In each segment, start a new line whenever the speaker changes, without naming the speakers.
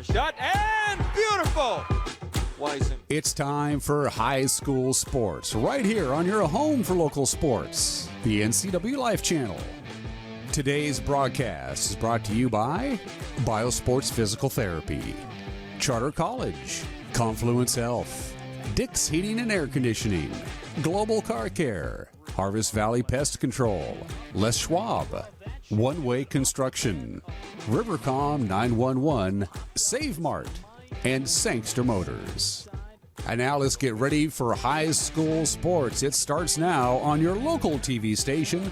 Shot and beautiful. Wisen.
It's time for high school sports right here on your home for local sports, the NCWLIFE Channel. Today's broadcast is brought to you by Biosports Physical Therapy, Charter College, Confluence Health, Dick's Heating and Air Conditioning, Global Car Care, Harvest Valley Pest Control, Les Schwab, One Way Construction, Rivercom 911, Save Mart, and Sangster Motors. And now let's get ready for high school sports. It starts now on your local TV station,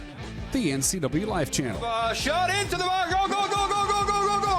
the NCWLIFE Channel.
Shot into the bar. Go, go, go, go, go, go, go, go.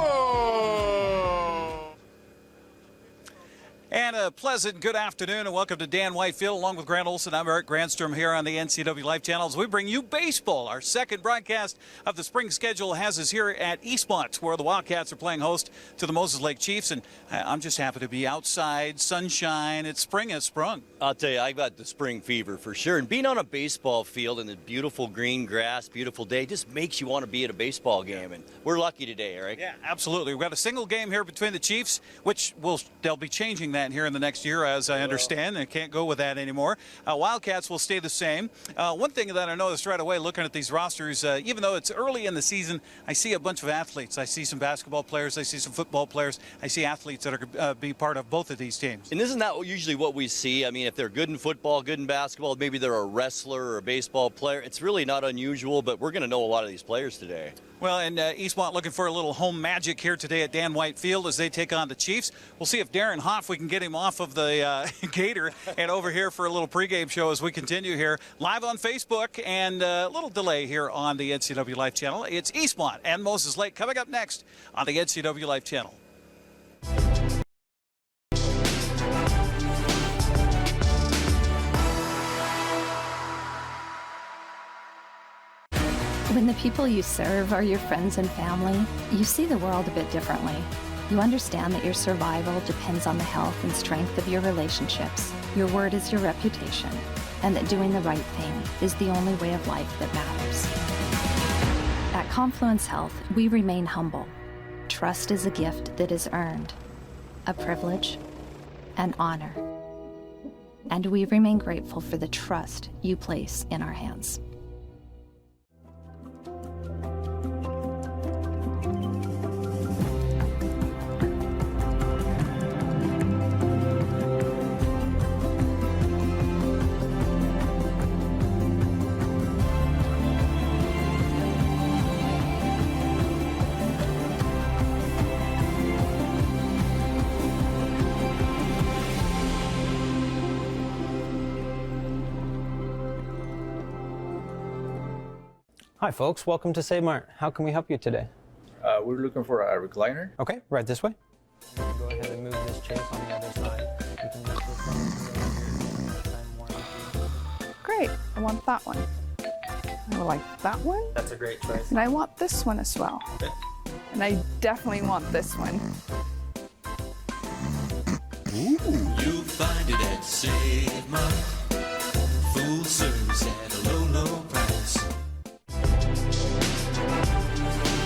And a pleasant good afternoon and welcome to Dan Whitefield along with Grant Olson. I'm Eric Granstrom here on the NCWLIFE Channel as we bring you baseball. Our second broadcast of the spring schedule has us here at Eastmont, where the Wildcats are playing host to the Moses Lake Chiefs. And I'm just happy to be outside, sunshine. It's spring has sprung.
I'll tell you, I got the spring fever for sure. And being on a baseball field in the beautiful green grass, beautiful day, just makes you want to be at a baseball game. And we're lucky today, Eric.
Yeah, absolutely. We've got a single game here between the Chiefs, which they'll be changing that here in the next year, as I understand. They can't go with that anymore. Wildcats will stay the same. One thing that I noticed right away looking at these rosters, even though it's early in the season, I see a bunch of athletes. I see some basketball players. I see some football players. I see athletes that are going to be part of both of these teams.
And isn't that usually what we see? I mean, if they're good in football, good in basketball, maybe they're a wrestler or a baseball player. It's really not unusual, but we're going to know a lot of these players today.
Well, and Eastmont looking for a little home magic here today at Dan White Field as they take on the Chiefs. We'll see if Darren Hoff, we can get him off of the gator and over here for a little pregame show as we continue here live on Facebook and a little delay here on the NCWLIFE Channel. It's Eastmont and Moses Lake coming up next on the NCWLIFE Channel.
When the people you serve are your friends and family, you see the world a bit differently. You understand that your survival depends on the health and strength of your relationships. Your word is your reputation, and that doing the right thing is the only way of life that matters. At Confluence Health, we remain humble. Trust is a gift that is earned, a privilege, an honor. And we remain grateful for the trust you place in our hands.
Hi folks, welcome to Save Mart. How can we help you today?
We're looking for a recliner.
Okay, right this way. Go ahead and move this chase on the other side. You can use this one.
Great, I want that one. I like that one.
That's a great choice.
And I want this one as well.
Okay.
And I definitely want this one.
You find it at Save Mart. Full service at a low, low price.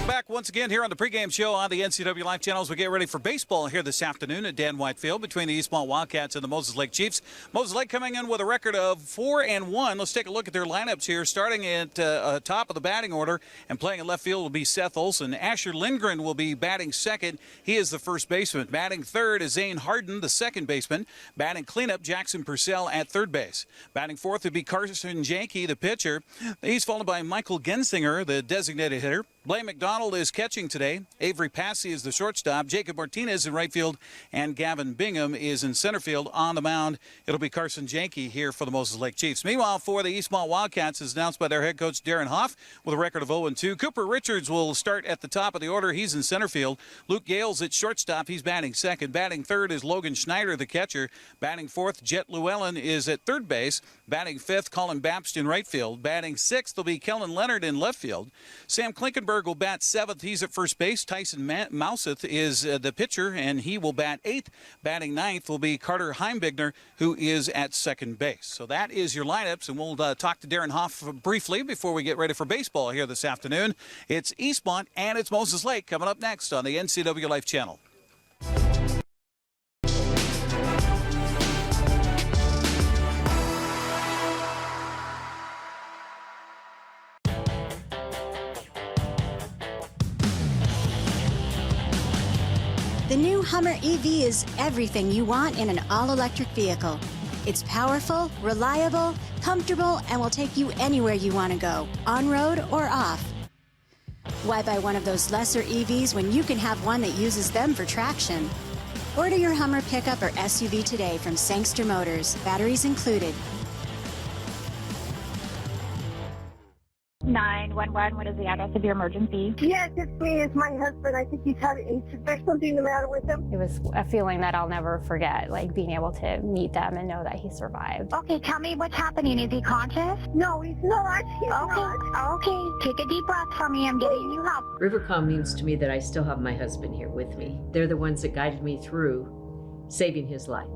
Back once again here on the pregame show on the NCWLIFE Channel as we get ready for baseball here this afternoon at Dan White Field between the Eastmont Wildcats and the Moses Lake Chiefs. Moses Lake coming in with a record of 4-1. Let's take a look at their lineups here. Starting at top of the batting order and playing in left field will be Seth Olson. Asher Lindgren will be batting second. He is the first baseman. Batting third is Zane Harden, the second baseman. Batting cleanup, Jackson Purcell at third base. Batting fourth would be Carson Janke, the pitcher. He's followed by Michael Getzinger, the designated hitter. Blaine Mcdonald is catching today. Avery Passey is the shortstop. Jacob Martinez in right field. And Gavin Bingham is in center field. On the mound, it'll be Carson Janke here for the Moses Lake Chiefs. Meanwhile, for the Eastmont Wildcats, as announced by their head coach Darren Hoff, with a record of 0-2. Cooper Richards will start at the top of the order. He's in center field. Luke Gales at shortstop. He's batting second. Batting third is Logan Schneider, the catcher. Batting fourth, Jet Llewellyn is at third base. Batting fifth, Colin Babst in right field. Batting sixth will be Kellen Leonard in left field. Sam Klinkenberg will bat seventh. He's at first base. Tyson Mouseth is the pitcher, and he will bat eighth. Batting ninth will be Carter Heimbigner, who is at second base. So that is your lineups, and we'll talk to Darren Hoff briefly before we get ready for baseball here this afternoon. It's Eastmont and it's Moses Lake coming up next on the NCWLIFE Channel.
The new Hummer EV is everything you want in an all-electric vehicle. It's powerful, reliable, comfortable, and will take you anywhere you want to go, on-road or off. Why buy one of those lesser EVs when you can have one that uses them for traction? Order your Hummer pickup or SUV today from Sangster Motors, batteries included.
911, what is the address of your emergency?
Yes, it's me. It's my husband. I think there's something the matter with him.
It was a feeling that I'll never forget, like being able to meet them and know that he survived. Okay, tell me what's happening. Is he conscious?
No, he's not. He's not.
Okay, take a deep breath for me. I'm getting you help.
Rivercom means to me that I still have my husband here with me. They're the ones that guided me through saving his life.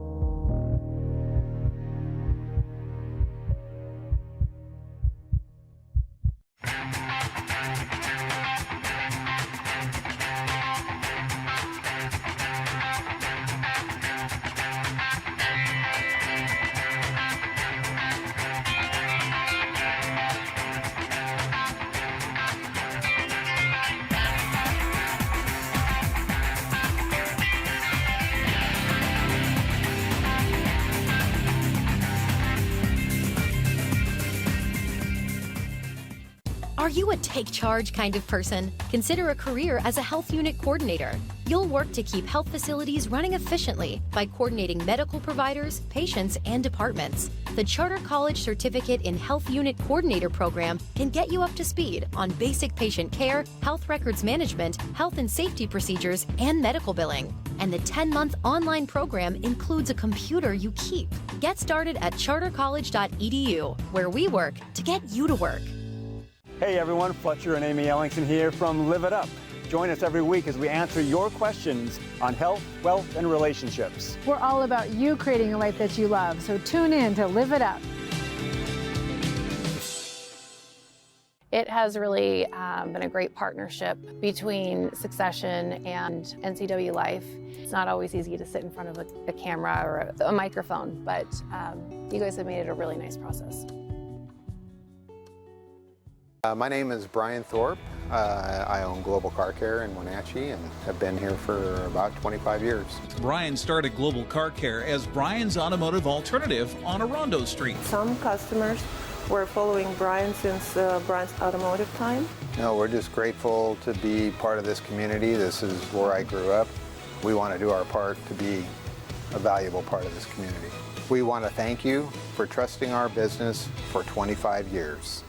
Are you a take charge kind of person? Consider a career as a health unit coordinator. You'll work to keep health facilities running efficiently by coordinating medical providers, patients, and departments. The Charter College Certificate in Health Unit Coordinator program can get you up to speed on basic patient care, health records management, health and safety procedures, and medical billing. And the 10-month online program includes a computer you keep. Get started at chartercollege.edu, where we work to get you to work.
Hey everyone, Fletcher and Amy Ellington here from Live It Up. Join us every week as we answer your questions on health, wealth, and relationships.
We're all about you creating a life that you love, so tune in to Live It Up.
It has really been a great partnership between Succession and NCWLIFE. It's not always easy to sit in front of a camera or a microphone, but you guys have made it a really nice process.
My name is Brian Thorpe. I own Global Car Care in Wenatchee and have been here for about 25 years.
Brian started Global Car Care as Brian's automotive alternative on Orondo Street.
Some customers were following Brian since Brian's automotive time.
No, we're just grateful to be part of this community. This is where I grew up. We want to do our part to be a valuable part of this community. We want to thank you for trusting our business for 25 years.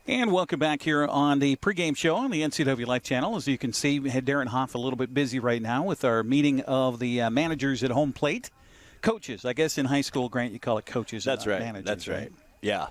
And welcome back here on the pregame show on the NCWLIFE Channel. As you can see, we had Darren Hoff a little bit busy right now with our meeting of the managers at home plate. Coaches, I guess in high school, Grant, you call it coaches.
That's right.
Managers,
That's right. Yeah.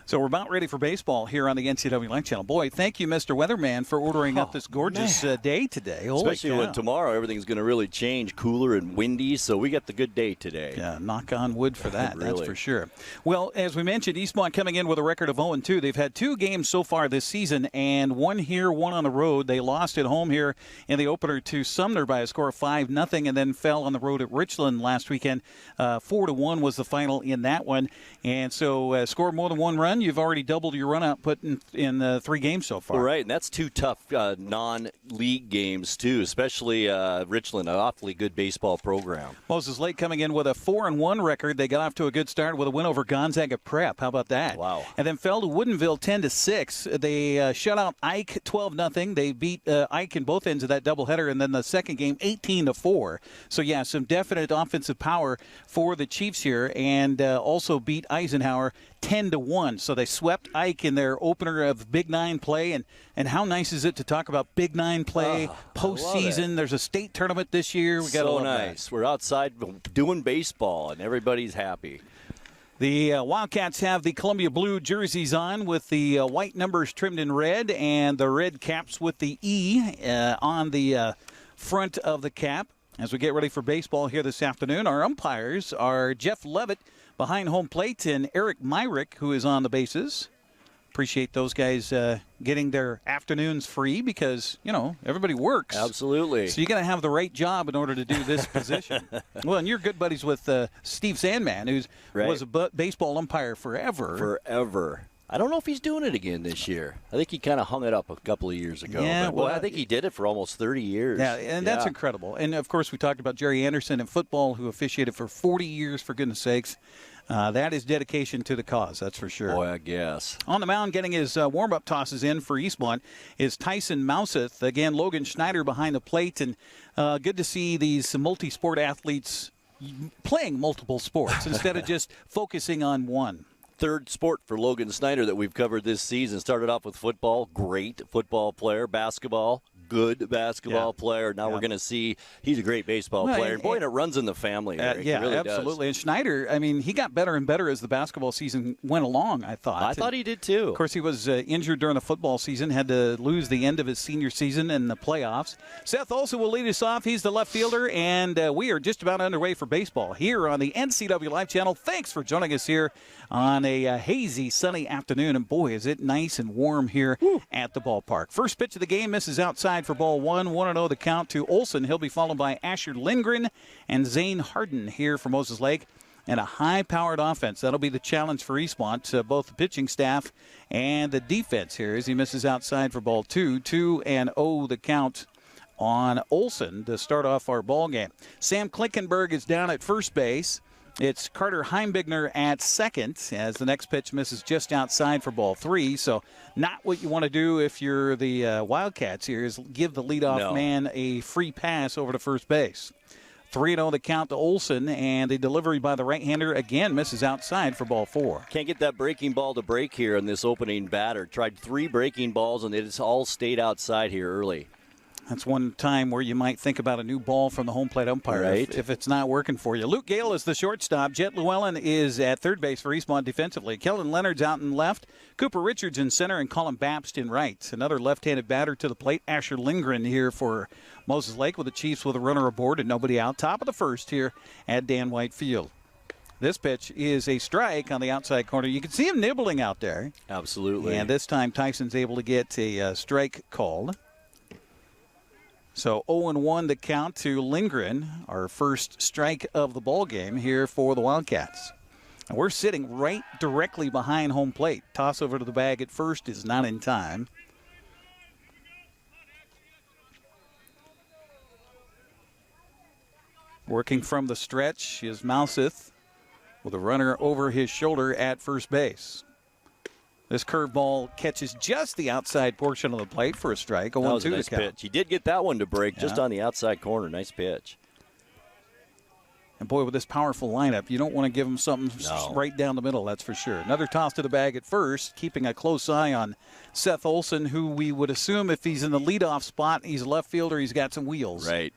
So we're about ready for baseball here on the NCWLIFE Channel. Boy, thank you, Mr. Weatherman, for ordering up this gorgeous day today. Holy
Especially
cow.
when tomorrow everything's going to really change, cooler and windy, so we got the good day today.
Yeah, knock on wood for that,
Really.
that's for sure. Well, as we mentioned, Eastmont coming in with a record of 0-2. They've had 2 games so far this season, and one here, one on the road. They lost at home here in the opener to Sumner by a score of 5-0, and then fell on the road at Richland last weekend. 4-1 was the final in that one. And so scored more than one run. You've already doubled your run output in 3 games so far.
Well, right, and that's 2 tough non-league games, too, especially Richland, an awfully good baseball program.
Moses Lake coming in with a 4-1 record. They got off to a good start with a win over Gonzaga Prep. How about that?
Wow.
And then fell to Woodinville 10-6. They shut out Ike 12-0. They beat Ike in both ends of that doubleheader, and then the second game 18-4. So, yeah, some definite offensive power for the Chiefs here, and also beat Eisenhower 10-1. So they swept Ike in their opener of Big 9 play. And how nice is it to talk about Big 9 play, postseason? There's a state tournament this year. We got
so nice. We're outside doing baseball, and everybody's happy.
The Wildcats have the Columbia blue jerseys on with the white numbers trimmed in red and the red caps with the E on the front of the cap. As we get ready for baseball here this afternoon, our umpires are Jeff Levitt behind home plate and Eric Myrick, who is on the bases. appreciate those guys getting their afternoons free because, everybody works.
Absolutely.
So you got to have the right job in order to do this position. Well, and you're good buddies with Steve Sandman, who was a baseball umpire forever.
Forever. I don't know if he's doing it again this year. I think he kind of hung it up a couple of years ago.
Yeah,
well, I think he did it for almost 30 years.
Yeah, and that's incredible. And, of course, we talked about Jerry Anderson in football, who officiated for 40 years, for goodness sakes. That is dedication to the cause, that's for sure.
Boy, I guess.
On the mound, getting his warm-up tosses in for Eastmont is Tyson Mouseth. Again, Logan Schneider behind the plate. And good to see these multi-sport athletes playing multiple sports instead of just focusing on one.
Third sport for Logan Schneider that we've covered this season. Started off with football, great football player. Basketball, good basketball player. Now we're going to see he's a great baseball player. And boy, and it runs in the family. Eric.
Yeah,
it really
absolutely.
Does.
And Schneider, he got better and better as the basketball season went along, I thought.
I thought he did too.
Of course, he was injured during the football season, had to lose the end of his senior season in the playoffs. Seth Olson will lead us off. He's the left fielder, and we are just about underway for baseball here on the NCWLIFE Channel. Thanks for joining us here on a hazy, sunny afternoon. And boy, is it nice and warm here at the ballpark. First pitch of the game misses outside for ball one. 1-0 the count to Olson. He'll be followed by Asher Lindgren and Zane Harden here for Moses Lake. And a high-powered offense. That'll be the challenge for Eastmont, both the pitching staff and the defense here as he misses outside for ball two. 2-0 the count on Olson to start off our ball game. Sam Klinkenberg is down at first base. It's Carter Heimbigner at second as the next pitch misses just outside for ball three. So not what you want to do if you're the Wildcats here is give the leadoff man a free pass over to first base. 3-0 the count to Olson, and the delivery by the right-hander again misses outside for ball four.
Can't get that breaking ball to break here in this opening batter. Tried 3 breaking balls, and it's all stayed outside here early.
That's one time where you might think about a new ball from the home plate umpire if it's not working for you. Luke Gale is the shortstop. Jet Llewellyn is at third base for Eastmont defensively. Kellen Leonard's out in left. Cooper Richards in center and Colin Babst in right. Another left-handed batter to the plate. Asher Lindgren here for Moses Lake with the Chiefs with a runner aboard and nobody out. Top of the first here at Dan White Field. This pitch is a strike on the outside corner. You can see him nibbling out there.
Absolutely.
And this time Tyson's able to get a strike called. So 0-1 the count to Lindgren, our first strike of the ball game here for the Wildcats. And we're sitting right directly behind home plate. Toss over to the bag at first is not in time. Working from the stretch is Mouseth with a runner over his shoulder at first base. This curveball catches just the outside portion of the plate for a strike.
That was a nice pitch. He did get that one to break just on the outside corner. Nice pitch.
And, boy, with this powerful lineup, you don't want to give him something right down the middle, that's for sure. Another toss to the bag at first, keeping a close eye on Seth Olson, who we would assume if he's in the leadoff spot, he's a left fielder, he's got some wheels.
Right.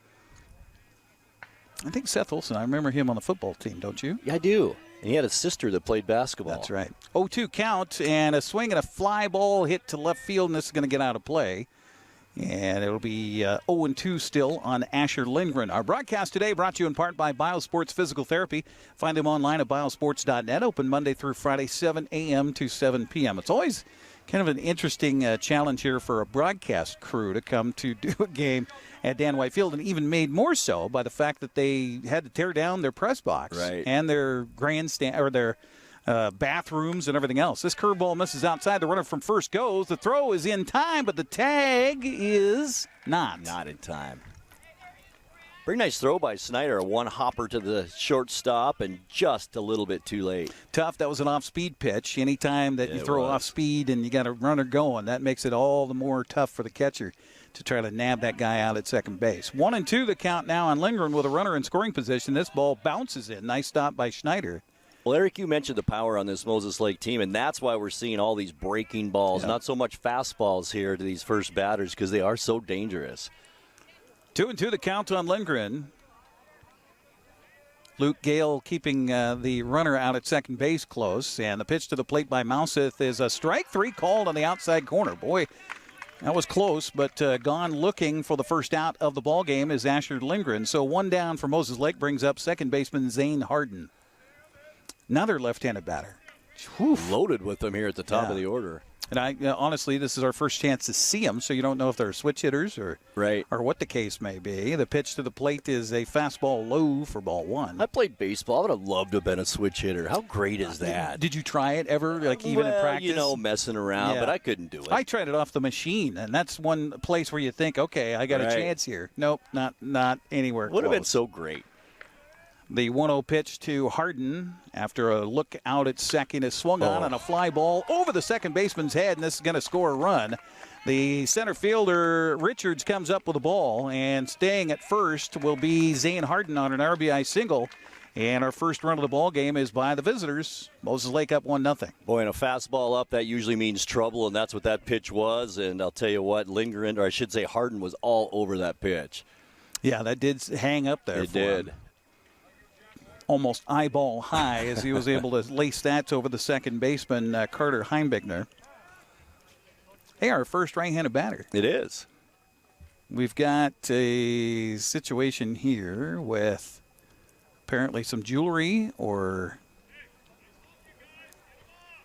I think Seth Olson, I remember him on the football team, don't you?
Yeah, I do. And he had a sister that played basketball.
That's right. 0-2 count, and a swing and a fly ball hit to left field, and this is going to get out of play. And it'll be 0-2 still on Asher Lindgren. Our broadcast today brought to you in part by Biosports Physical Therapy. Find them online at biosports.net. Open Monday through Friday, 7 a.m. to 7 p.m. It's always kind of an interesting challenge here for a broadcast crew to come to do a game at Dan White Field, and even made more so by the fact that they had to tear down their press box and their grandstand or their bathrooms and everything else. This curveball misses outside. The runner from first goes. The throw is in time, but the tag is not.
Not in time. Very nice throw by Schneider. One hopper to the shortstop and just a little bit too late.
Tough. That was an off-speed pitch. Anytime that you throw off-speed and you got a runner going, that makes it all the more tough for the catcher to try to nab that guy out at second base. 1-2 the count now on Lindgren with a runner in scoring position. This ball bounces in. Nice stop by Schneider.
Well, Eric, you mentioned the power on this Moses Lake team, and that's why we're seeing all these breaking balls, not so much fastballs here to these first batters because they are so dangerous.
2-2 the count on Lindgren. Luke Gale keeping the runner out at second base close, and the pitch to the plate by Mouseth is a strike three called on the outside corner. Boy, that was close, but gone looking for the first out of the ball game is Asher Lindgren. So one down for Moses Lake brings up second baseman Zane Harden. Another left-handed batter.
Loaded with them here at the top of the order.
And honestly, this is our first chance to see them, so you don't know if they're switch hitters or what the case may be. The pitch to the plate is a fastball low for ball 1.
I played baseball. I would have loved to have been a switch hitter. How great is that?
Did you try it ever, even in practice?
Messing around, but I couldn't do it.
I tried it off the machine, and that's one place where you think, okay, I got a chance here. Nope, not anywhere close.
Would have been so great.
The 1-0 pitch to Harden after a look out at second is swung on a fly ball over the second baseman's head, and this is going to score a run. The center fielder, Richards, comes up with the ball, and staying at first will be Zane Harden on an RBI single. And our first run of the ball game is by the visitors. Moses Lake up 1-0.
Boy, and a fastball up, that usually means trouble, and that's what that pitch was. And I'll tell you what, Lindgren, or I should say Harden, was all over that pitch.
Yeah, that did hang up there.
It did.
Almost eyeball high as he was able to lay stats over the second baseman, Carter Heimbigner. Hey, our first right-handed batter.
It is.
We've got a situation here with apparently some jewelry or...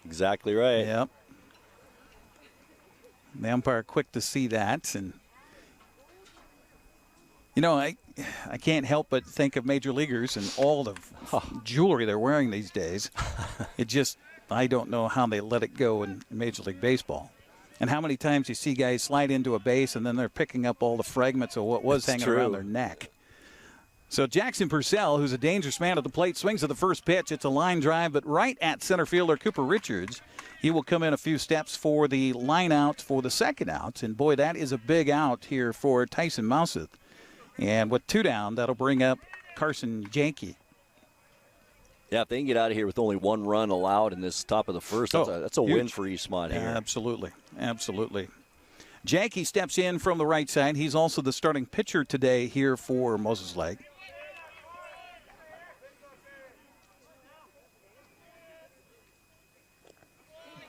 Exactly right.
Yep. The umpire quick to see that. And, I can't help but think of major leaguers and all the jewelry they're wearing these days. I don't know how they let it go in Major League Baseball. And how many times you see guys slide into a base and then they're picking up all the fragments of what was hanging around their neck. So Jackson Purcell, who's a dangerous man at the plate, swings at the first pitch. It's a line drive, but right at center fielder Cooper Richards. He will come in a few steps for the line out for the second out. And, boy, that is a big out here for Tyson Mouseth. And with 2 down, that'll bring up Carson Janke.
Yeah, if they can get out of here with only 1 run allowed in this top of the first, that's a win for Eastmont here.
Absolutely. Janke steps in from the right side. He's also the starting pitcher today here for Moses Lake.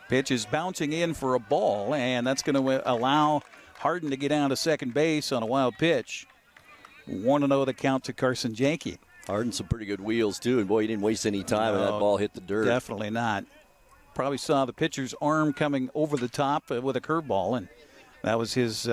Pitch is bouncing in for a ball, and that's going to allow Harden to get down to second base on a wild pitch. 1-0 the count to Carson Janke.
Harden some pretty good wheels, too, and boy, he didn't waste any time when that ball hit the dirt.
Definitely not. Probably saw the pitcher's arm coming over the top with a curveball, and that was his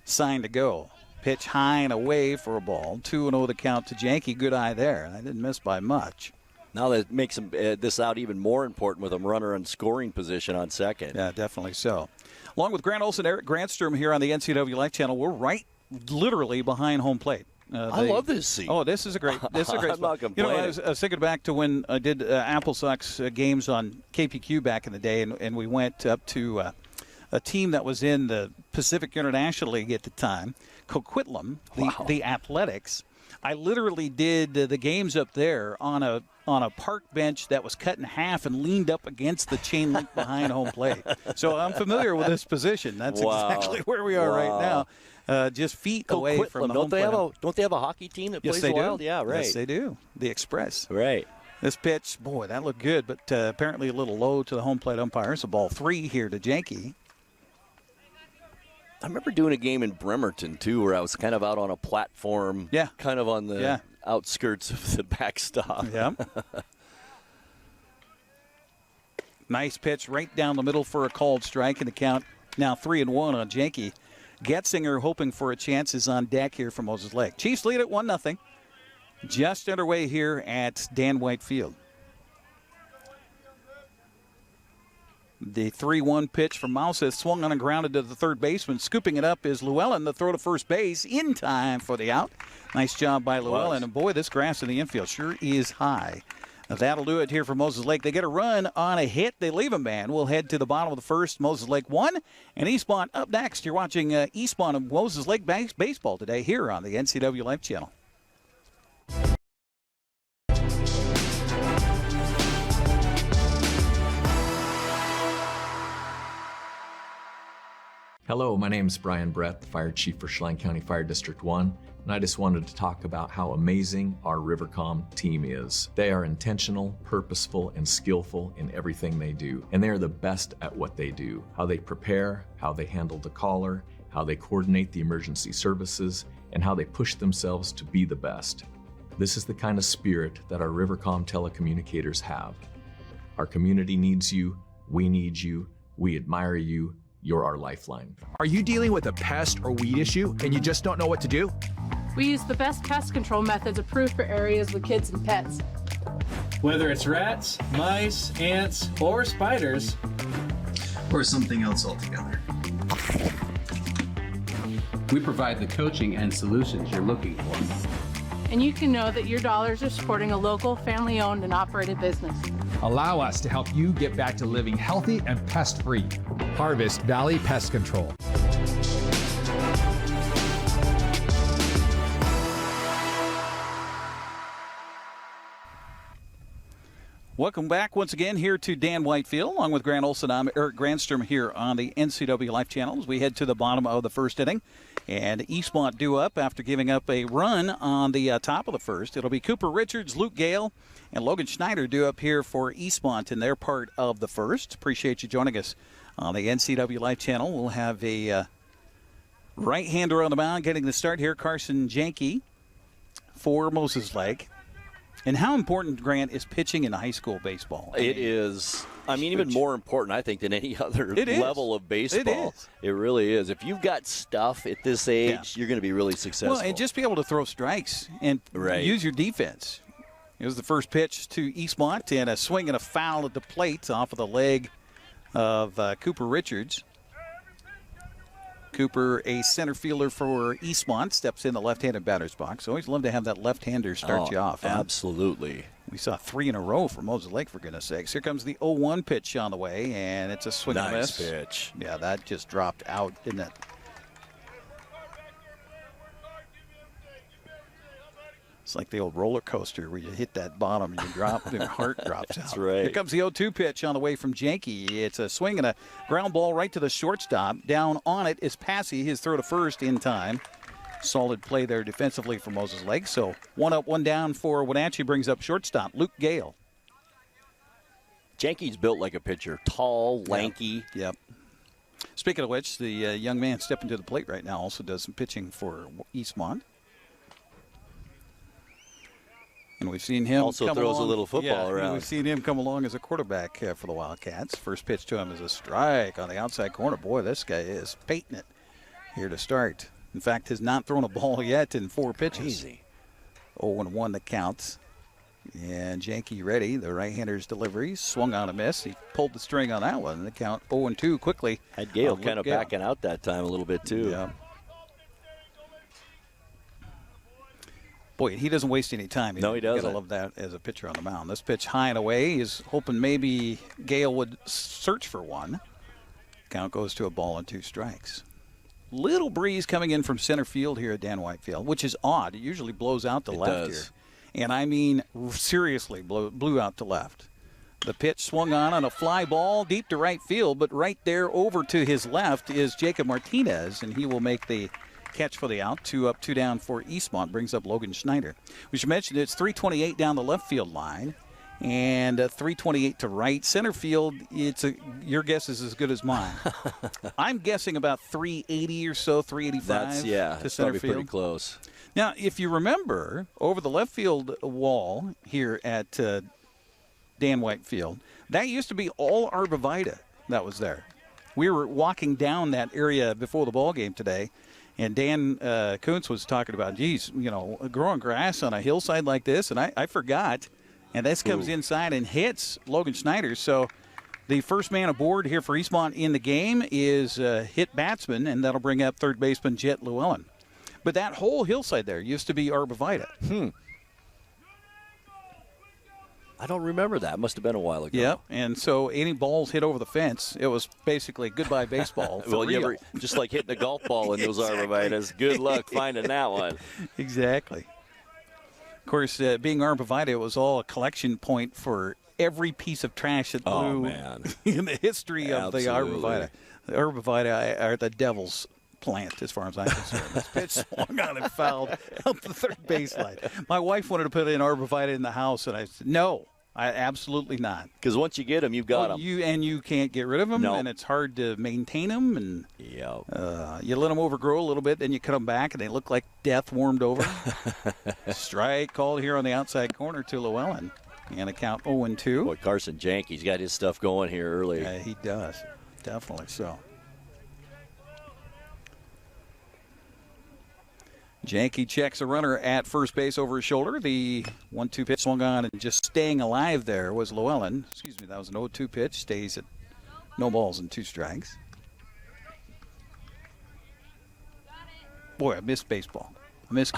sign to go. Pitch high and away for a ball. 2-0 the count to Janke. Good eye there. I didn't miss by much.
Now that makes him, this out even more important with a runner in scoring position on second.
Yeah, definitely so. Along with Grant Olson, Eric Granstrom here on the NCWLIFE Channel, we're right literally behind home plate.
I love this seat.
Oh, this is a great
I'm
spot.
not complaining.
I was thinking back to when I did Apple Sox games on KPQ back in the day, and we went up to a team that was in the Pacific International League at the time, Coquitlam, the Athletics. I literally did the games up there on a park bench that was cut in half and leaned up against the chain link behind home plate. So I'm familiar with this position. That's exactly where we are right now. Just feet away from the home plate.
Don't they have a hockey team that plays Wild? Yeah, right.
Yes, they do. The Express.
Right.
This pitch, boy, that looked good, but apparently a little low to the home plate umpire. It's a ball 3 here to Janke.
I remember doing a game in Bremerton, too, where I was kind of out on a platform, kind of on the outskirts of the backstop.
Yeah. Nice pitch right down the middle for a called strike, and the count now 3-1 on Janke. Getzinger hoping for a chance is on deck here for Moses Lake. Chiefs lead at 1-0. Just underway here at Dan White Field. The 3-1 pitch from Mouseth swung on and grounded to the third baseman. Scooping it up is Llewellyn. The throw to first base in time for the out. Nice job by Llewellyn. And boy, this grass in the infield sure is high. Now that'll do it here for Moses Lake. They get a run on a hit. They leave a man. We'll head to the bottom of the first. Moses Lake 1 and Eastmont up next. You're watching Eastmont and Moses Lake baseball today here on the NCWLIFE Channel.
Hello, my name is Brian Brett, the Fire Chief for Chelan County Fire District 1, and I just wanted to talk about how amazing our Rivercom team is. They are intentional, purposeful, and skillful in everything they do, and they are the best at what they do. How they prepare, how they handle the caller, how they coordinate the emergency services, and how they push themselves to be the best. This is the kind of spirit that our Rivercom telecommunicators have. Our community needs you, we need you, We admire you. You're our lifeline.
Are you dealing with a pest or weed issue and you just don't know what to do?
We use the best pest control methods approved for areas with kids and pets.
Whether it's rats, mice, ants, or spiders,
or something else altogether, we provide the coaching and solutions you're looking for.
And you can know that your dollars are supporting a local, family-owned and operated business.
Allow us to help you get back to living healthy and pest-free. Harvest Valley Pest Control.
Welcome back once again here to Dan Whitefield, along with Grant Olson. I'm Eric Granstrom here on the NCWLIFE Channel as we head to the bottom of the first inning. And Eastmont due up after giving up a run on the top of the first. It'll be Cooper Richards, Luke Gale, and Logan Schneider due up here for Eastmont in their part of the first. Appreciate you joining us on the NCWLIFE Channel. We'll have a right-hander on the mound getting the start here, Carson Janke for Moses Lake. And how important, Grant, is pitching in high school baseball?
It is. I mean, even more important, I think, than any other level of baseball.
It is.
It really is. If you've got stuff at this age, you're going to be really successful.
Well, and just be able to throw strikes and use your defense. It was the first pitch to Eastmont, and a swing and a foul at the plate off of the leg of Cooper Richards. Cooper, a center fielder for Eastmont, steps in the left-handed batter's box. Always love to have that left-hander start you off.
Absolutely.
We saw 3 in a row for Moses Lake, for goodness sakes. Here comes the 0-1 pitch on the way, and it's a swing and a miss.
Nice pitch.
Yeah, that just dropped out, didn't it? It's like the old roller coaster where you hit that bottom and you drop, and your heart drops
That's
out.
right.
Here comes the 0-2 pitch on the way from Janke. It's a swing and a ground ball right to the shortstop. Down on it is Passy, his throw to first in time. Solid play there defensively for Moses Lake. So 1 up, 1 down for Wenatchee, brings up shortstop Luke Gale.
Janke's built like a pitcher. Tall, lanky.
Yep. Speaking of which, the young man stepping to the plate right now also does some pitching for Eastmont. And we've seen him
also
come
throws
along.
a little football around.
We've seen him come along as a quarterback for the Wildcats. First pitch to him is a strike on the outside corner. Boy, this guy is painting it here to start. In fact, has not thrown a ball yet in 4 pitches.
Easy.
0-1 that counts. And Janke ready. The right-hander's delivery swung on a miss. He pulled the string on that one. The count 0-2 quickly.
Had Gale kind of backing out that time a little bit too.
Yeah. Boy, he doesn't waste any time.
No, he doesn't.
You gotta love that as a pitcher on the mound. This pitch high and away. He's hoping maybe Gale would search for one. Count goes to a ball and 2 strikes. Little breeze coming in from center field here at Dan Whitefield, which is odd. It usually blows out to left here. And I mean, seriously, blew out to left. The pitch swung on a fly ball deep to right field, but right there over to his left is Jacob Martinez, and he will make the catch for the out. 2 up, 2 down for Eastmont, brings up Logan Schneider. We should mention it's 328 down the left field line and 328 to right. Center field, your guess is as good as mine. I'm guessing about 380 or so, 385 to center field.
Pretty close.
Now, if you remember, over the left field wall here at Dan Whitefield, that used to be all arborvitae that was there. We were walking down that area before the ball game today, and Dan Kuntz was talking about, geez, growing grass on a hillside like this, and I forgot. And this comes inside and hits Logan Schneider. So the first man aboard here for Eastmont in the game is hit batsman, and that'll bring up third baseman Jet Llewellyn. But that whole hillside there used to be arborvitae.
I don't remember that. Must have been a while ago.
Yep, and so any balls hit over the fence, it was basically goodbye baseball.
Well, just like hitting a golf ball in those arborvitaes. Good luck finding that one.
Exactly. Of course, being arborvitae, it was all a collection point for every piece of trash that blew in the history of the arborvitae. The arborvitae are the devil's plant, as far as I'm concerned. This pitch swung on and fouled up the third baseline. My wife wanted to put in arborvitae in the house, and I said, no, absolutely not.
Because once you get them, you've got them.
You can't get rid of them, and it's hard to maintain them. And you let them overgrow a little bit, then you cut them back, and they look like death warmed over. Strike called here on the outside corner to Llewellyn. And a count 0-2.
Boy, Carson Janke's got his stuff going here early.
Yeah, he does. Definitely so. Janke checks a runner at first base over his shoulder. The 1-2 pitch swung on and just staying alive there was Llewellyn. Excuse me, that was an 0-2 pitch. Stays at no balls and 2 strikes. Boy, I miss baseball. I miss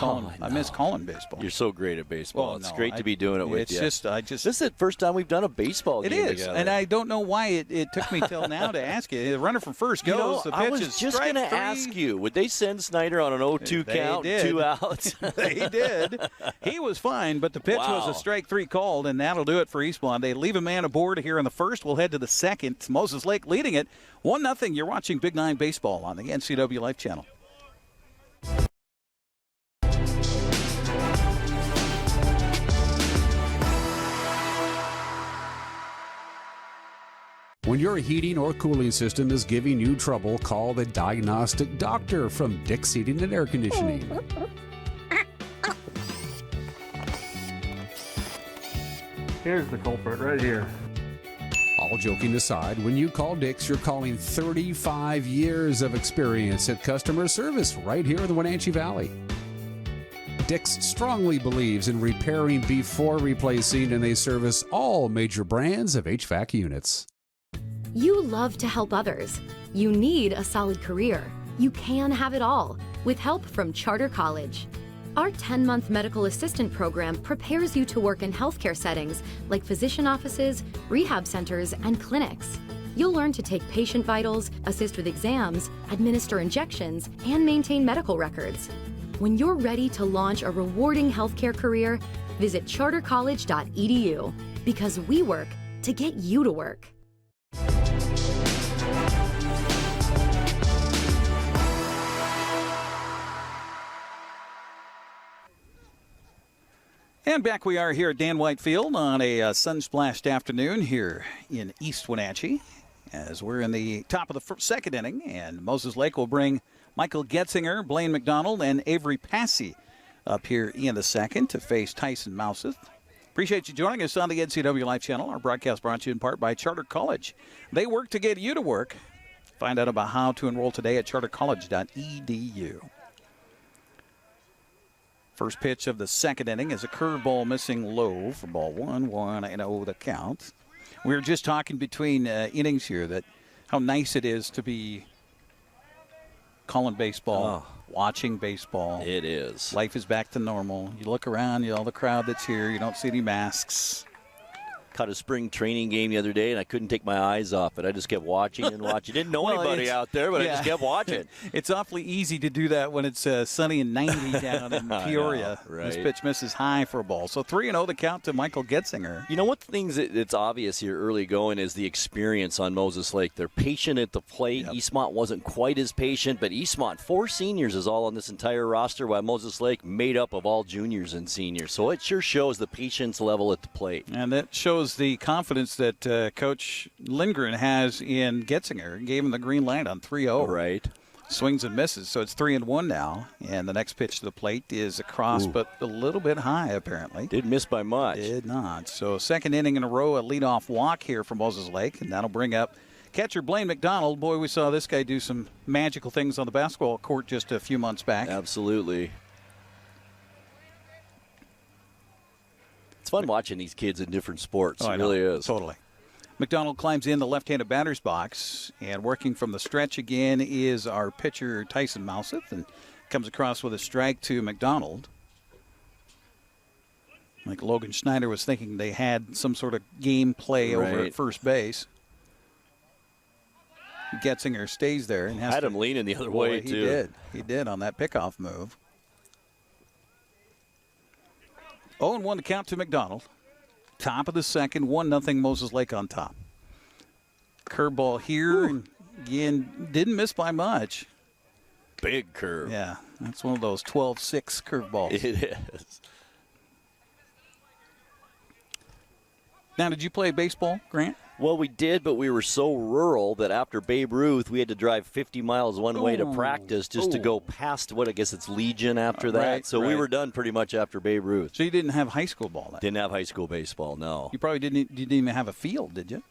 calling baseball.
You're so great at baseball.
Well,
it's
no,
great to be doing it with you.
This is
the first time we've done a baseball
It
game
is,
together.
and I don't know why it took me till now to ask you. The runner from first goes. The pitch
I was
is
just
going to
ask you, would they send Snyder on an 0-2 count, 2 outs?
They did. He was fine, but the pitch was a strike 3 called, and that'll do it for Eastmont. They leave a man aboard here in the first. We'll head to the second. Moses Lake leading it 1-0. You're watching Big 9 Baseball on the NCWLIFE Channel.
When your heating or cooling system is giving you trouble, call the diagnostic doctor from Dick's Heating and Air Conditioning.
Here's the culprit right here.
All joking aside, when you call Dick's, you're calling 35 years of experience at customer service right here in the Wenatchee Valley. Dick's strongly believes in repairing before replacing, and they service all major brands of HVAC units.
You love to help others. You need a solid career. You can have it all with help from Charter College. Our 10-month medical assistant program prepares you to work in healthcare settings like physician offices, rehab centers, and clinics. You'll learn to take patient vitals, assist with exams, administer injections, and maintain medical records. When you're ready to launch a rewarding healthcare career, visit chartercollege.edu because we work to get you to work.
And back we are here at Dan White Field on a sun-splashed afternoon here in East Wenatchee as we're in the top of the second inning, and Moses Lake will bring Michael Getzinger, Blaine McDonald, and Avery Passy up here in the second to face Tyson Mouseth. Appreciate you joining us on the NCWLIFE Channel. Our broadcast brought to you in part by Charter College. They work to get you to work. Find out about how to enroll today at chartercollege.edu. First pitch of the second inning is a curveball missing low for ball 1-1-0 the count. We were just talking between innings here that how nice it is to be calling baseball, watching baseball.
It is.
Life is back to normal. You look around, all the crowd that's here, you don't see any masks.
Caught a spring training game the other day, and I couldn't take my eyes off it. I just kept watching and watching. Didn't know anybody out there, but I just kept watching.
It's awfully easy to do that when it's sunny and 90 down in Peoria.
Know, right?
This pitch misses high for a ball. So 3-0 the count to Michael Getzinger.
You know what things that's obvious here early going is the experience on Moses Lake. They're patient at the plate. Yep. Eastmont wasn't quite as patient, but Eastmont, 4 seniors is all on this entire roster, while Moses Lake made up of all juniors and seniors. So it sure shows the patience level at the plate.
And that shows the confidence that Coach Lindgren has in Getzinger. Gave him the green light on 3-0.
Right.
Swings and misses, so it's 3-1 now. And the next pitch to the plate is across, but a little bit high, apparently.
Didn't miss by much.
Did not. So second inning in a row, a leadoff walk here for Moses Lake, and that'll bring up catcher Blaine McDonald. Boy, we saw this guy do some magical things on the basketball court just a few months back.
Absolutely. It's fun watching these kids in different sports. It really is.
Totally. McDonald climbs in the left-handed batter's box, and working from the stretch again is our pitcher Tyson Mouseth, and comes across with a strike to McDonald. Like Logan Schneider was thinking they had some sort of game play over at first base. Getzinger stays there and has
had him leaning the other way, too.
He did on that pickoff move. 0-1 to count to McDonald. Top of the second, 1-0 Moses Lake on top. Curveball here, and again, didn't miss by much.
Big curve.
Yeah, that's one of those 12-6 curveballs.
It is.
Now, did you play baseball, Grant?
Well, we did, but we were so rural that after Babe Ruth, we had to drive 50 miles one way to practice just to go past what I guess it's Legion after that. So we were done pretty much after Babe Ruth.
So you didn't have high school ball then?
Didn't have high school baseball, no.
You probably didn't even have a field, did you?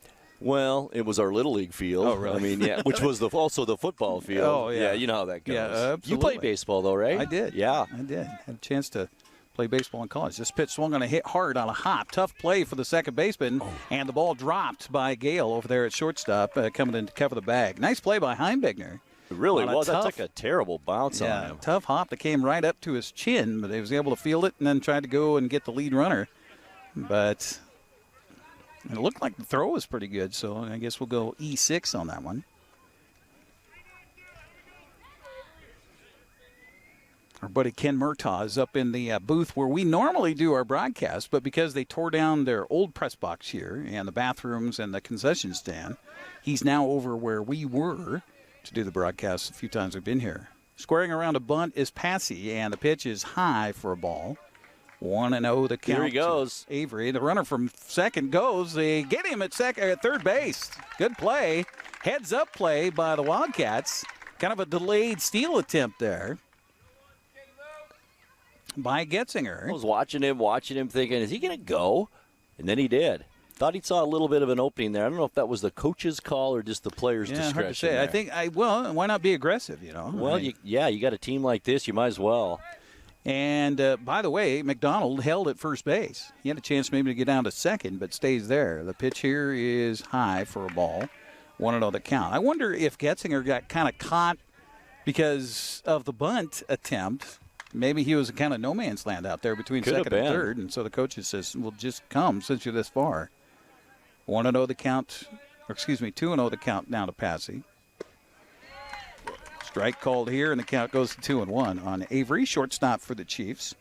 Well, it was our Little League field.
Oh, really?
I mean, yeah, which was also the football field.
Oh, yeah.
You know how that goes.
Yeah, absolutely.
You played baseball, though, right?
I did.
Yeah.
I did. Had a chance to play baseball in college. This pitch swung on a hit hard on a hop. Tough play for the second baseman, and the ball dropped by Gale over there at shortstop, coming in to cover the bag. Nice play by Heimbigner.
It really was. That took a terrible bounce on him.
Tough hop that came right up to his chin, but he was able to field it and then tried to go and get the lead runner. But it looked like the throw was pretty good, so I guess we'll go E6 on that one. Our buddy Ken Murtaugh is up in the booth where we normally do our broadcast, but because they tore down their old press box here and the bathrooms and the concession stand, he's now over where we were to do the broadcast a few times we've been here. Squaring around a bunt is Passy, and the pitch is high for a ball. 1-0 the count.
Here he goes.
Avery, the runner from second goes. They get him at third base. Good play. Heads up play by the Wildcats. Kind of a delayed steal attempt there by Getzinger.
I was watching him thinking, is he going to go? And then he did. Thought he saw a little bit of an opening there. I don't know if that was the coach's call or just the player's discretion.
Hard to say.
There.
I think, why not be aggressive, you know?
Well, you got a team like this, you might as well.
And, by the way, McDonald held at first base. He had a chance maybe to get down to second, but stays there. The pitch here is high for a ball. 1-0 the count. I wonder if Getzinger got kind of caught because of the bunt attempt. Maybe he was kind of no man's land out there between second and third, and so the coach says, well, just come since you're this far. 1-0 the count, 2-0 the count now to Passy. Strike called here, and the count goes to 2-1 on Avery, shortstop for the Chiefs.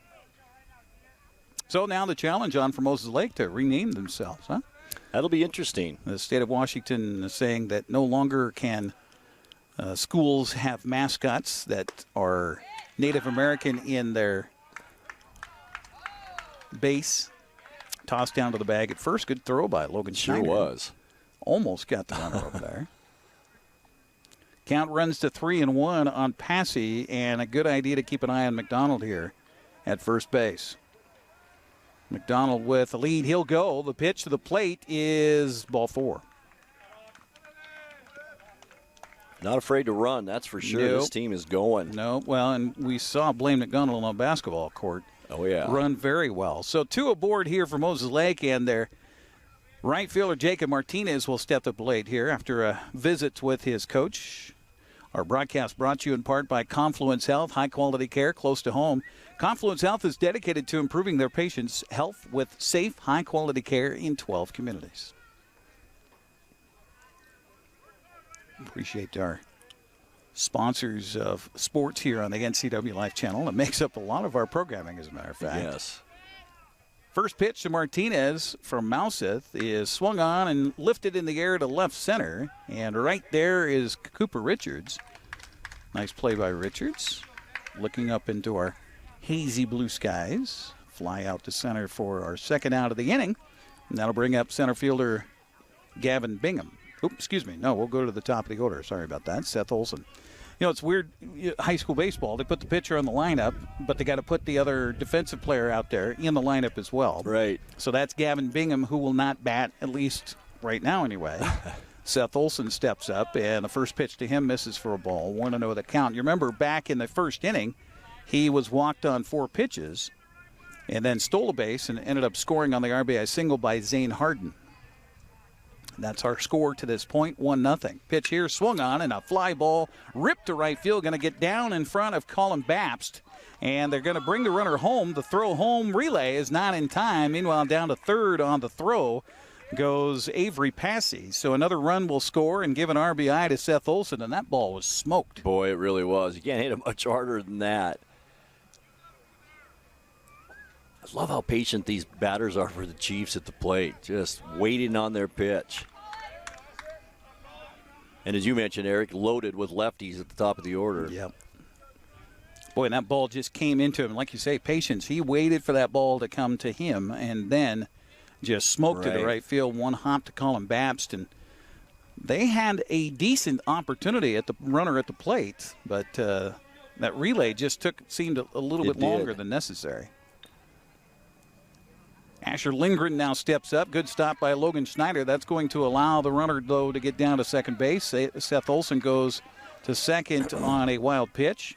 So now the challenge on for Moses Lake to rename themselves, huh?
That'll be interesting.
The state of Washington is saying that no longer can schools have mascots that are Native American in their base. Tossed down to the bag at first. Good throw by Logan Schneider.
Sure was.
Almost got the runner over there. Count runs to 3-1 on Passy, and a good idea to keep an eye on McDonald here at first base. McDonald with the lead. He'll go. The pitch to the plate is ball 4.
Not afraid to run, that's for sure.
Nope.
This team is going.
No, well, and we saw Blaine Mcdonald on a basketball court.
Oh, yeah.
Run very well. So 2 aboard here for Moses Lake, and their right fielder Jacob Martinez will step up late here after a visit with his coach. Our broadcast brought to you in part by Confluence Health, high-quality care close to home. Confluence Health is dedicated to improving their patients' health with safe, high-quality care in 12 communities. Appreciate our sponsors of sports here on the NCWLIFE Channel. It makes up a lot of our programming, as a matter of fact.
Yes.
First pitch to Martinez from Mouseth is swung on and lifted in the air to left center. And right there is Cooper Richards. Nice play by Richards. Looking up into our hazy blue skies. Fly out to center for our second out of the inning. And that'll bring up center fielder Gavin Bingham. Oops, excuse me. No, we'll go to the top of the order. Sorry about that. Seth Olson. You know, it's weird. High school baseball, they put the pitcher on the lineup, but they got to put the other defensive player out there in the lineup as well.
Right.
So that's Gavin Bingham, who will not bat, at least right now anyway. Seth Olson steps up, and the first pitch to him misses for a ball. 1-0 the count. You remember back in the first inning, he was walked on 4 pitches and then stole a base and ended up scoring on the RBI single by Zane Harden. That's our score to this point, 1-0. Pitch here swung on, and a fly ball ripped to right field, going to get down in front of Colin Babst. And they're going to bring the runner home. The throw home relay is not in time. Meanwhile, down to third on the throw goes Avery Passy. So another run will score and give an RBI to Seth Olson, and that ball was smoked.
Boy, it really was. You can't hit it much harder than that. I love how patient these batters are for the Chiefs at the plate, just waiting on their pitch. And as you mentioned, Eric, loaded with lefties at the top of the order.
Yep. Boy, and that ball just came into him. Like you say, patience. He waited for that ball to come to him and then just smoked it to right field. One hop to Colin Babst. And they had a decent opportunity at the runner at the plate, but that relay just seemed a little bit longer than necessary. Asher Lindgren now steps up. Good stop by Logan Schneider. That's going to allow the runner, though, to get down to second base. Seth Olson goes to second on a wild pitch.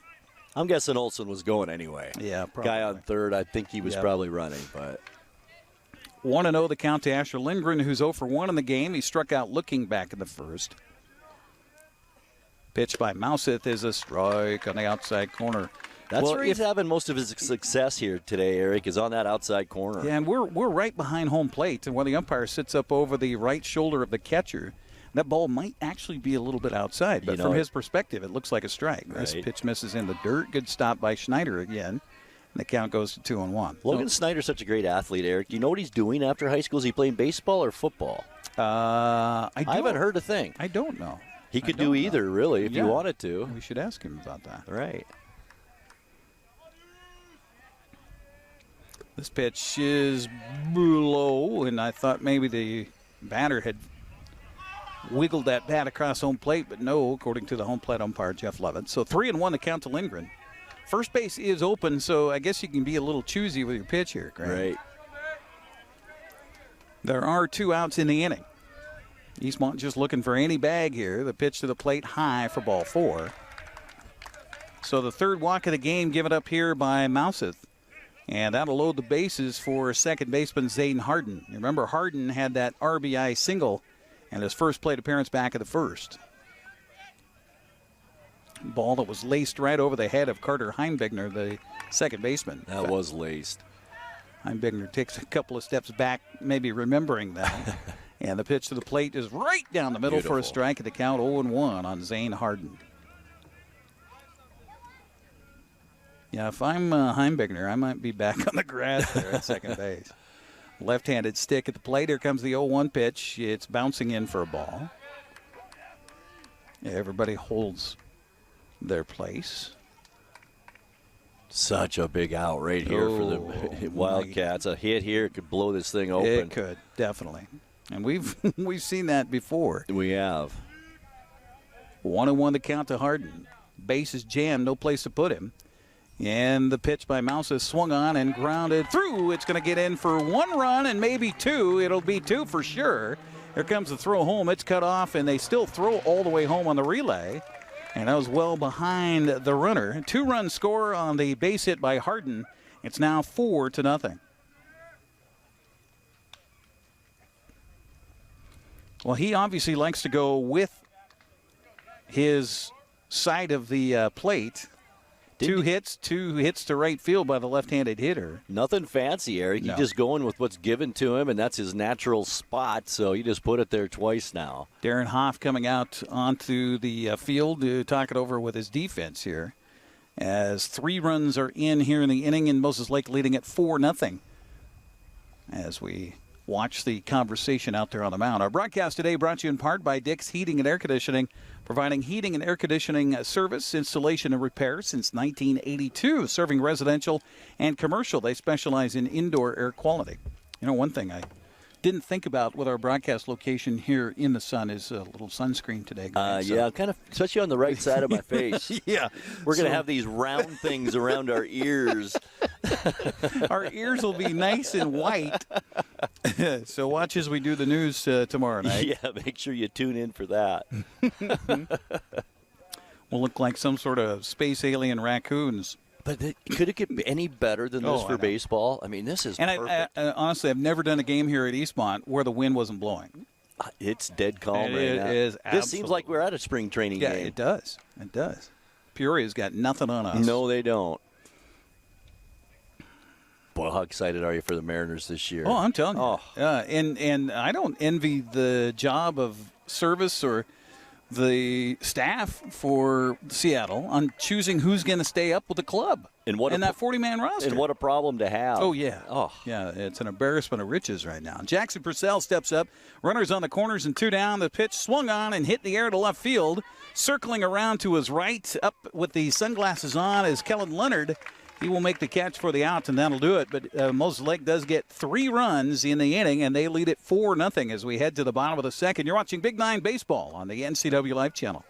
I'm guessing Olson was going anyway.
Yeah, probably.
Guy on third, I think he was probably running. But
1-0 the count to Asher Lindgren, who's 0 for 1 in the game. He struck out looking back in the first. Pitch by Mouseth is a strike on the outside corner.
That's where he's having most of his success here today, Eric, is on that outside corner.
Yeah, and we're right behind home plate, and when the umpire sits up over the right shoulder of the catcher, that ball might actually be a little bit outside, but from his perspective, it looks like a strike. Right. This pitch misses in the dirt. Good stop by Schneider again, and the count goes to 2-1.
Logan Schneider's such a great athlete, Eric. Do you know what he's doing after high school? Is he playing baseball or football?
I
haven't heard a thing.
I don't know.
He could do either, really, if he wanted to.
We should ask him about that.
Right.
This pitch is low, and I thought maybe the batter had wiggled that bat across home plate, but no, according to the home plate umpire, Jeff Levitt. So 3-1 the count to Lindgren. First base is open, so I guess you can be a little choosy with your pitch here, Grant.
Right.
There are 2 outs in the inning. Eastmont just looking for any bag here. The pitch to the plate high for ball 4. So the third walk of the game given up here by Mouseth. And that'll load the bases for second baseman Zane Harden. Remember, Harden had that RBI single and his first plate appearance back at the first. Ball that was laced right over the head of Carter Heimbigner, the second baseman.
That was laced.
Heimbigner takes a couple of steps back, maybe remembering that. And the pitch to the plate is right down the middle for a strike at the count 0-1 on Zane Harden. Yeah, if I'm Heimbigner, I might be back on the grass there at second base. Left-handed stick at the plate. Here comes the 0-1 pitch. It's bouncing in for a ball. Everybody holds their place.
Such a big out right here for the Wildcats. A hit here could blow this thing open.
It could, definitely. And we've seen that before.
We have.
1-1 the count to Harden. Base is jammed, no place to put him. And the pitch by Mouse is swung on and grounded through. It's going to get in for 1 run and maybe 2. It'll be 2 for sure. Here comes the throw home. It's cut off, and they still throw all the way home on the relay. And that was well behind the runner. 2-run score on the base hit by Harden. It's now 4-0. Well, he obviously likes to go with his side of the plate. Two hits to right field by the left-handed hitter.
Nothing fancy, Eric.
No.
He's just going with what's given to him, and that's his natural spot, so he just put it there twice now.
Darren Hoff coming out onto the field to talk it over with his defense here, as 3 runs are in here in the inning, and Moses Lake leading at 4-0 as we watch the conversation out there on the mound. Our broadcast today brought to you in part by Dick's Heating and Air Conditioning, providing heating and air conditioning service, installation, and repair since 1982, serving residential and commercial. They specialize in indoor air quality. You know, one thing I didn't think about with our broadcast location here in the sun is a little sunscreen today.
Yeah, kind of, especially on the right side of my face.
Yeah.
We're going to have these round things around our ears.
Our ears will be nice and white. So watch as we do the news tomorrow night.
Yeah, make sure you tune in for that.
We'll look like some sort of space alien raccoons.
But could it get any better than this for baseball? I mean, this is perfect.
I honestly, I've never done a game here at Eastmont where the wind wasn't blowing.
It's dead calm right now.
It is absolutely.
This seems like we're at a spring training game.
Yeah, it does. It does. Peoria's got nothing on us.
No, they don't. Boy, how excited are you for the Mariners this year?
Oh, I'm telling you. And I don't envy the job of service or the staff for Seattle on choosing who's going to stay up with the club in that 40-man roster.
And what a problem to have.
Oh, yeah. Yeah, it's an embarrassment of riches right now. Jackson Purcell steps up. Runners on the corners and 2 down. The pitch swung on and hit the air to left field. Circling around to his right, up with the sunglasses on, is Kellen Leonard. He will make the catch for the out, and that'll do it. But Moses Lake does get 3 runs in the inning, and they lead it 4-0 as we head to the bottom of the second. You're watching Big 9 Baseball on the NCWLIFE Channel.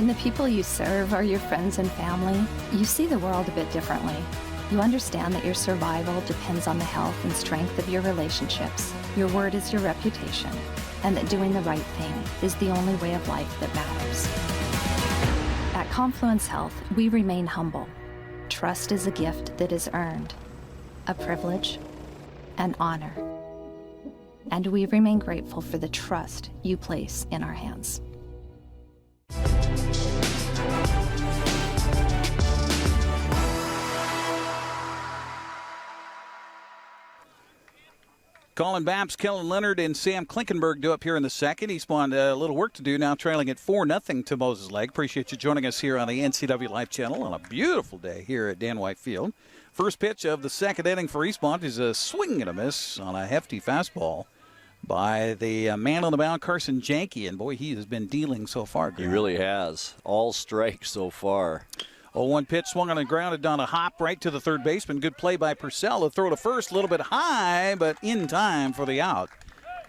When the people you serve are your friends and family, you see the world a bit differently. You understand that your survival depends on the health and strength of your relationships. Your word is your reputation, and that doing the right thing is the only way of life that matters. At Confluence Health, we remain humble. Trust is a gift that is earned, a privilege, an honor. And we remain grateful for the trust you place in our hands.
Colin Baps, Kellen Leonard, and Sam Klinkenberg do up here in the second. Eastmont a little work to do now, trailing at 4-0 to Moses Lake. Appreciate you joining us here on the NCWLIFE Channel on a beautiful day here at Dan White Field. First pitch of the second inning for Eastmont is a swing and a miss on a hefty fastball by the man on the mound, Carson Janke. And, boy, he has been dealing so far.
He really has. All strikes so far.
0-1 pitch, swung on and grounded on a hop right to the third baseman. Good play by Purcell. The throw to first, a little bit high, but in time for the out.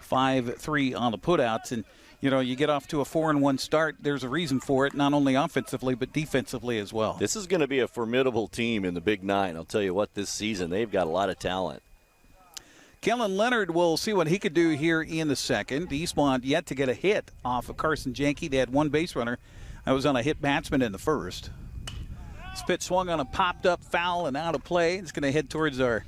5-3 on the putouts. And, you know, you get off to a 4-1 start. There's a reason for it, not only offensively, but defensively as well.
This is going to be a formidable team in the Big Nine. I'll tell you what, this season, they've got a lot of talent.
Kellen Leonard will see what he could do here in the second. Eastmont yet to get a hit off of Carson Janke. They had one base runner. That was on a hit batsman in the first. This pitch swung on a popped-up foul and out of play. It's going to head towards our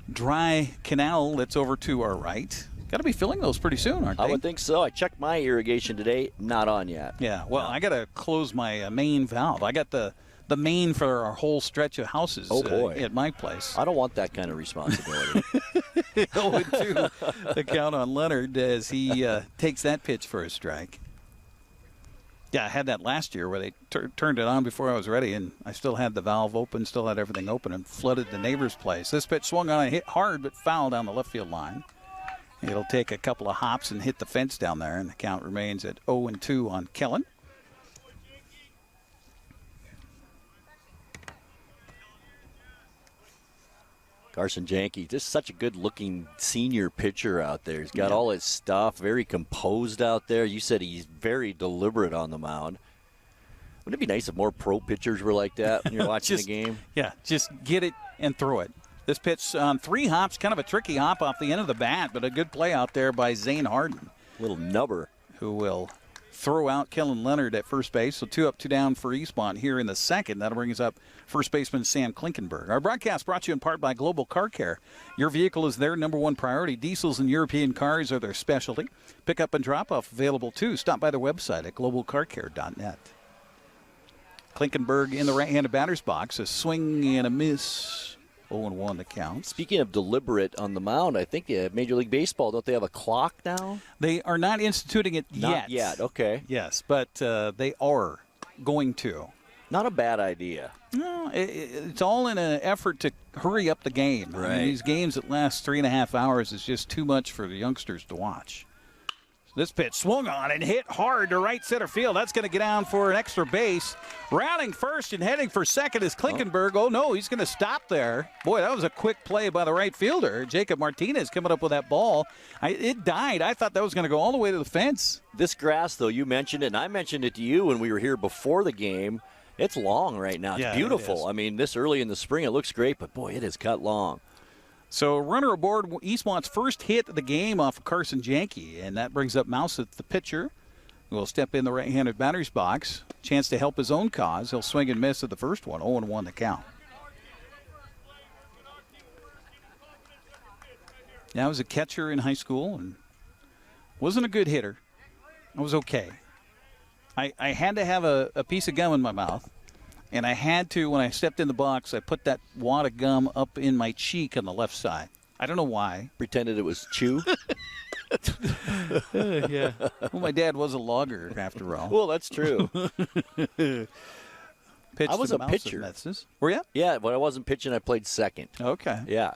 dry canal that's over to our right. Got to be filling those pretty soon, aren't they?
I would think so. I checked my irrigation today. Not on yet.
Yeah, well, I got to close my main valve. I got the main for our whole stretch of houses at my place.
I don't want that kind of responsibility.
0-2 the count on Leonard as he takes that pitch for a strike. Yeah, I had that last year where they turned it on before I was ready, and I still had the valve open, still had everything open, and flooded the neighbor's place. This pitch swung on and hit hard, but foul down the left field line. It'll take a couple of hops and hit the fence down there, and the count remains at 0-2 on Kellen.
Carson Janke, just such a good-looking senior pitcher out there. He's got all his stuff, very composed out there. You said he's very deliberate on the mound. Wouldn't it be nice if more pro pitchers were like that when you're watching the game?
Yeah, just get it and throw it. This pitch on 3 hops, kind of a tricky hop off the end of the bat, but a good play out there by Zane Harden.
Little nubber.
Who will throw out Kellen Leonard at first base. So 2 up, 2 down for Eastmont here in the second. That'll bring us up first baseman Sam Klinkenberg. Our broadcast brought to you in part by Global Car Care. Your vehicle is their #1 priority. Diesels and European cars are their specialty. Pickup and drop-off available too. Stop by their website at globalcarcare.net. Klinkenberg in the right-handed batter's box. A swing and a miss. 0-1 the count.
Speaking of deliberate on the mound, I think Major League Baseball, don't they have a clock now?
They are not instituting it yet.
Not yet, okay.
Yes, but they are going to.
Not a bad idea.
No, it's all in an effort to hurry up the game.
Right.
I mean, these games that last 3.5 hours is just too much for the youngsters to watch. This pitch swung on and hit hard to right center field. That's going to get down for an extra base. Rounding first and heading for second is Klinkenberg. Oh, no, he's going to stop there. Boy, that was a quick play by the right fielder. Jacob Martinez coming up with that ball. It died. I thought that was going to go all the way to the fence.
This grass, though, you mentioned it, and I mentioned it to you when we were here before the game. It's long right now. It's beautiful. I mean, this early in the spring, it looks great, but, boy, it is cut long.
So runner aboard, Eastmont's first hit of the game off of Carson Janke, and that brings up Mouseth, the pitcher, who will step in the right-handed batter's box. Chance to help his own cause. He'll swing and miss at the first one. 0-1 the count. Yeah, I was a catcher in high school and wasn't a good hitter. I was okay. I had to have a piece of gum in my mouth. And I had to, when I stepped in the box, I put that wad of gum up in my cheek on the left side. I don't know why.
Pretended it was chew?
Yeah. Well, my dad was a logger, after all.
Well, that's true.
I
was a pitcher.
Were you?
Yeah, but I wasn't pitching. I played second.
Okay.
Yeah.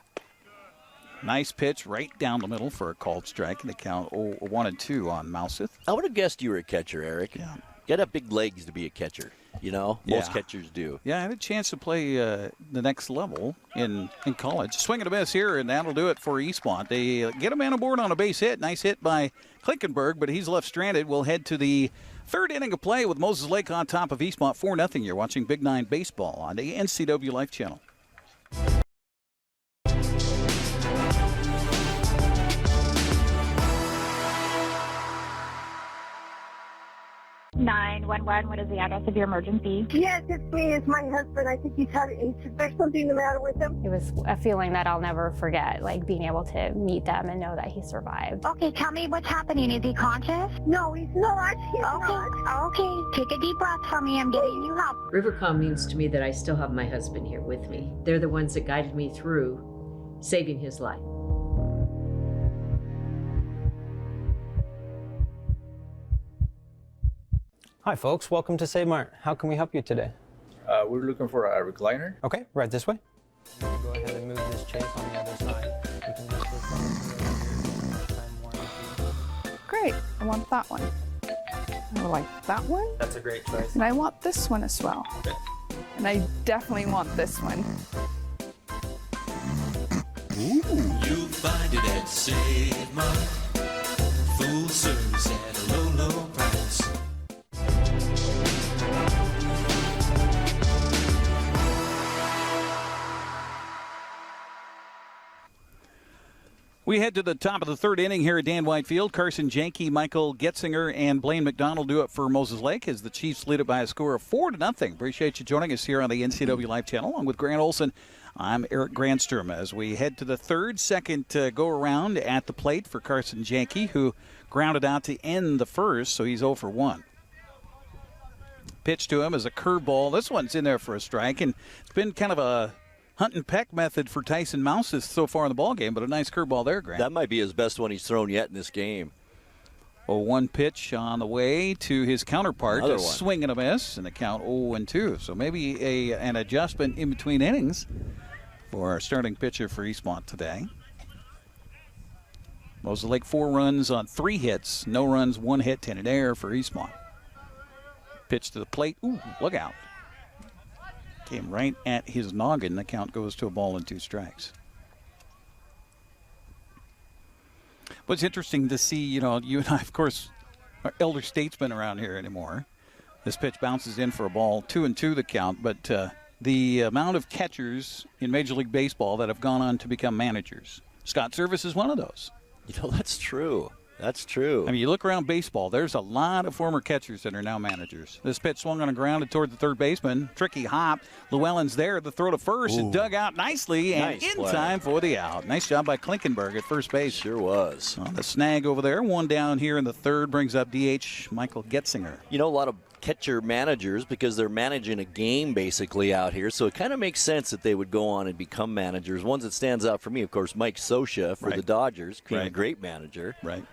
Nice pitch right down the middle for a called strike, and the count 1-2 on Mouseth.
I would have guessed you were a catcher, Eric.
Yeah.
You got to have big legs to be a catcher. Most catchers do.
Yeah, I had a chance to play the next level in college. Swing and a miss here, and that'll do it for Eastmont. They get a man aboard on a base hit. Nice hit by Klinkenberg, but he's left stranded. We'll head to the third inning of play with Moses Lake on top of Eastmont 4-0. You're watching Big 9 Baseball on the NCWLIFE Channel.
911, what is the address of your emergency?
Yes, it's me. It's my husband. I think he's had AIDS. Is there something the matter with him?
It was a feeling that I'll never forget, like being able to meet them and know that he survived. Okay, tell me what's happening. Is he conscious?
No, he's not.
Okay, take a deep breath for me. I'm getting you help.
Rivercom means to me that I still have my husband here with me. They're the ones that guided me through saving his life.
Hi folks, welcome to Save Mart. How can we help you today?
We're looking for a recliner.
Okay, right this way. Go ahead and move this chase on the other side. We can just
Great, I want that one. I like that one.
That's a great choice.
And I want this one as well.
Okay.
And I definitely want this one.
You find it at Save Mart. Full service at a low, low price.
We head to the top of the third inning here at Dan White Field. Carson Janke, Michael Getzinger, and Blaine Mcdonald do it for Moses Lake as the Chiefs lead it by a score of 4-0. Appreciate you joining us here on the NCWLIFE Channel. Along with Grant Olson, I'm Eric Granstrom as we head to the second go-around at the plate for Carson Janke, who grounded out to end the first, so he's 0 for 1. Pitch to him is a curveball. This one's in there for a strike, and it's been kind of a hunt and peck method for Tyson Mouses so far in the ballgame, but a nice curveball there, Grant.
That might be his best one he's thrown yet in this game.
0-1 pitch on the way to his counterpart. A swing and a miss, and the count 0-2. So maybe an adjustment in between innings for our starting pitcher for Eastmont today. Moses Lake 4 runs on 3 hits, no runs, 1 hit, 10 in air for Eastmont. Pitch to the plate. Ooh, look out. Came right at his noggin. The count goes to a ball and 2 strikes. What's interesting to see, you and I, of course, are elder statesmen around here anymore. This pitch bounces in for a ball, 2-2 the count, but the amount of catchers in Major League Baseball that have gone on to become managers. Scott Service is one of those.
That's true. That's true.
I mean, you look around baseball, there's a lot of former catchers that are now managers. This pitch swung on a grounded toward the third baseman. Tricky hop. Llewellyn's there. The throw to first and dug out nicely and
nice
in
play.
Time for the out. Nice job by Klinkenberg at first base.
Sure was.
On the snag over there. 1 down here in the third brings up DH Michael Getzinger.
A lot of catcher managers because they're managing a game basically out here, so it kind of makes sense that they would go on and become managers. One that stands out for me, of course, Mike Scioscia for the Dodgers, being a great manager.
Right.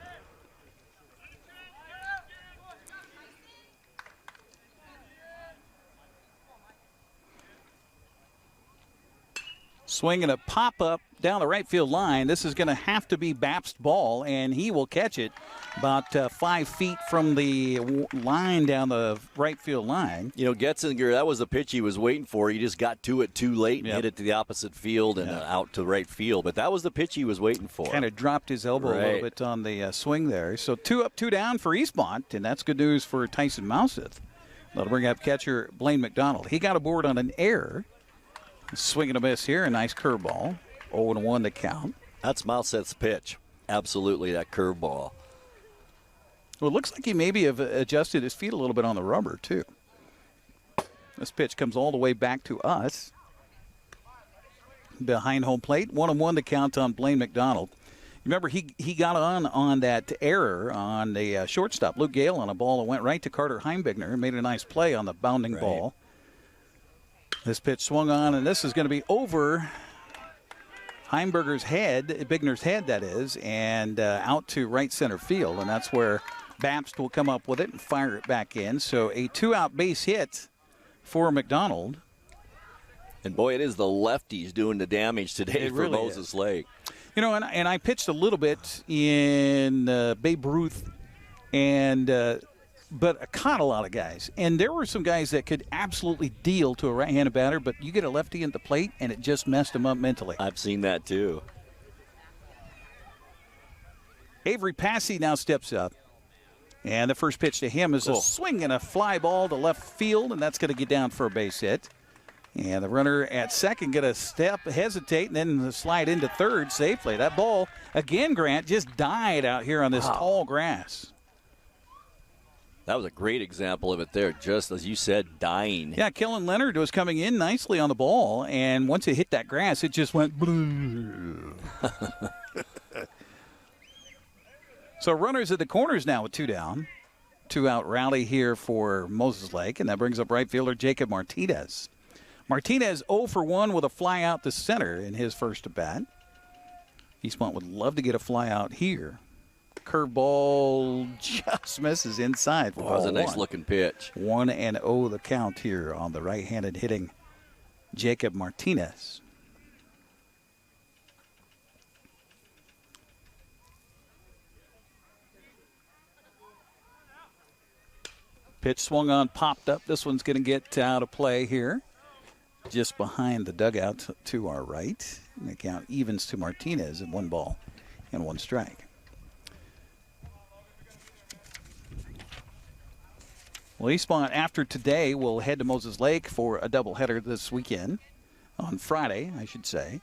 Swing and a pop-up down the right field line. This is going to have to be Bapst's ball, and he will catch it about 5 feet from the line down the right field line.
Getzinger, that was the pitch he was waiting for. He just got to it too late and hit it to the opposite field and out to right field. But that was the pitch he was waiting for.
Kind of dropped his elbow a little bit on the swing there. So 2 up, 2 down for Eastmont, and that's good news for Tyson Mouseth. That'll bring up catcher Blaine Mcdonald. He got aboard on an error. Swing and a miss here, a nice curveball. 0-1 the count.
That's Mouseth's pitch. Absolutely, that curveball.
Well, it looks like he maybe have adjusted his feet a little bit on the rubber, too. This pitch comes all the way back to us. Behind home plate, 1-1 the count on Blaine Mcdonald. Remember, he got on that error on the shortstop, Luke Gale, on a ball that went right to Carter Heimbigner and made a nice play on the bounding ball. This pitch swung on, and this is going to be over Bigner's head, that is, and out to right center field, and that's where Bapst will come up with it and fire it back in. So a 2-out base hit for Mcdonald.
And boy, it is the lefties doing the damage today for Moses Lake.
And I pitched a little bit in Babe Ruth and but caught a lot of guys. And there were some guys that could absolutely deal to a right-handed batter, but you get a lefty at the plate, and it just messed them up mentally.
I've seen that too.
Avery Passy now steps up. And the first pitch to him is a swing and a fly ball to left field, and that's going to get down for a base hit. And the runner at second going to hesitate, and then slide into third safely. That ball, again, Grant, just died out here on this tall grass.
That was a great example of it there, just as you said, dying.
Yeah, Kellen Leonard was coming in nicely on the ball, and once it hit that grass, it just went blue. So runners at the corners now with 2 down. 2-out rally here for Moses Lake, and that brings up right fielder Jacob Martinez. Martinez 0 for 1 with a fly out to center in his first at bat. Eastmont would love to get a fly out here. Curveball just misses inside.
That was a nice looking pitch.
1-0 the count here on the right-handed hitting Jacob Martinez. Pitch swung on, popped up. This one's going to get out of play here. Just behind the dugout to our right. And the count evens to Martinez at 1 ball and 1 strike. Well, Eastmont, after today, will head to Moses Lake for a doubleheader this weekend. On Friday, I should say.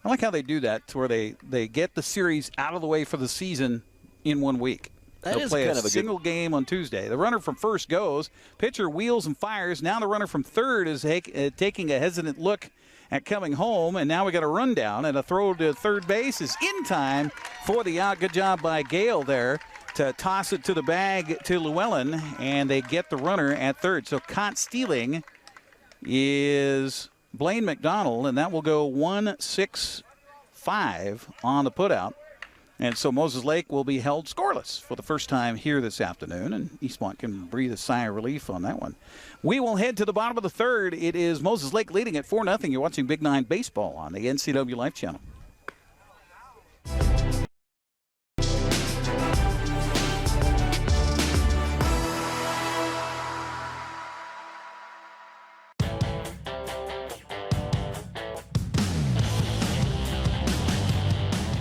I like how they do that, to where they get the series out of the way for the season in 1 week. They'll play a single game on Tuesday. The runner from first goes. Pitcher wheels and fires. Now the runner from third is taking a hesitant look at coming home. And now we got a rundown, and a throw to third base is in time for the out. Good job by Gale there to toss it to the bag to Llewellyn, and they get the runner at third. So caught stealing is Blaine Mcdonald, and that will go 1-6-5 on the putout. And so Moses Lake will be held scoreless for the first time here this afternoon, and Eastmont can breathe a sigh of relief on that one. We will head to the bottom of the third. It is Moses Lake leading at 4-0. You're watching Big 9 Baseball on the NCWLIFE Channel.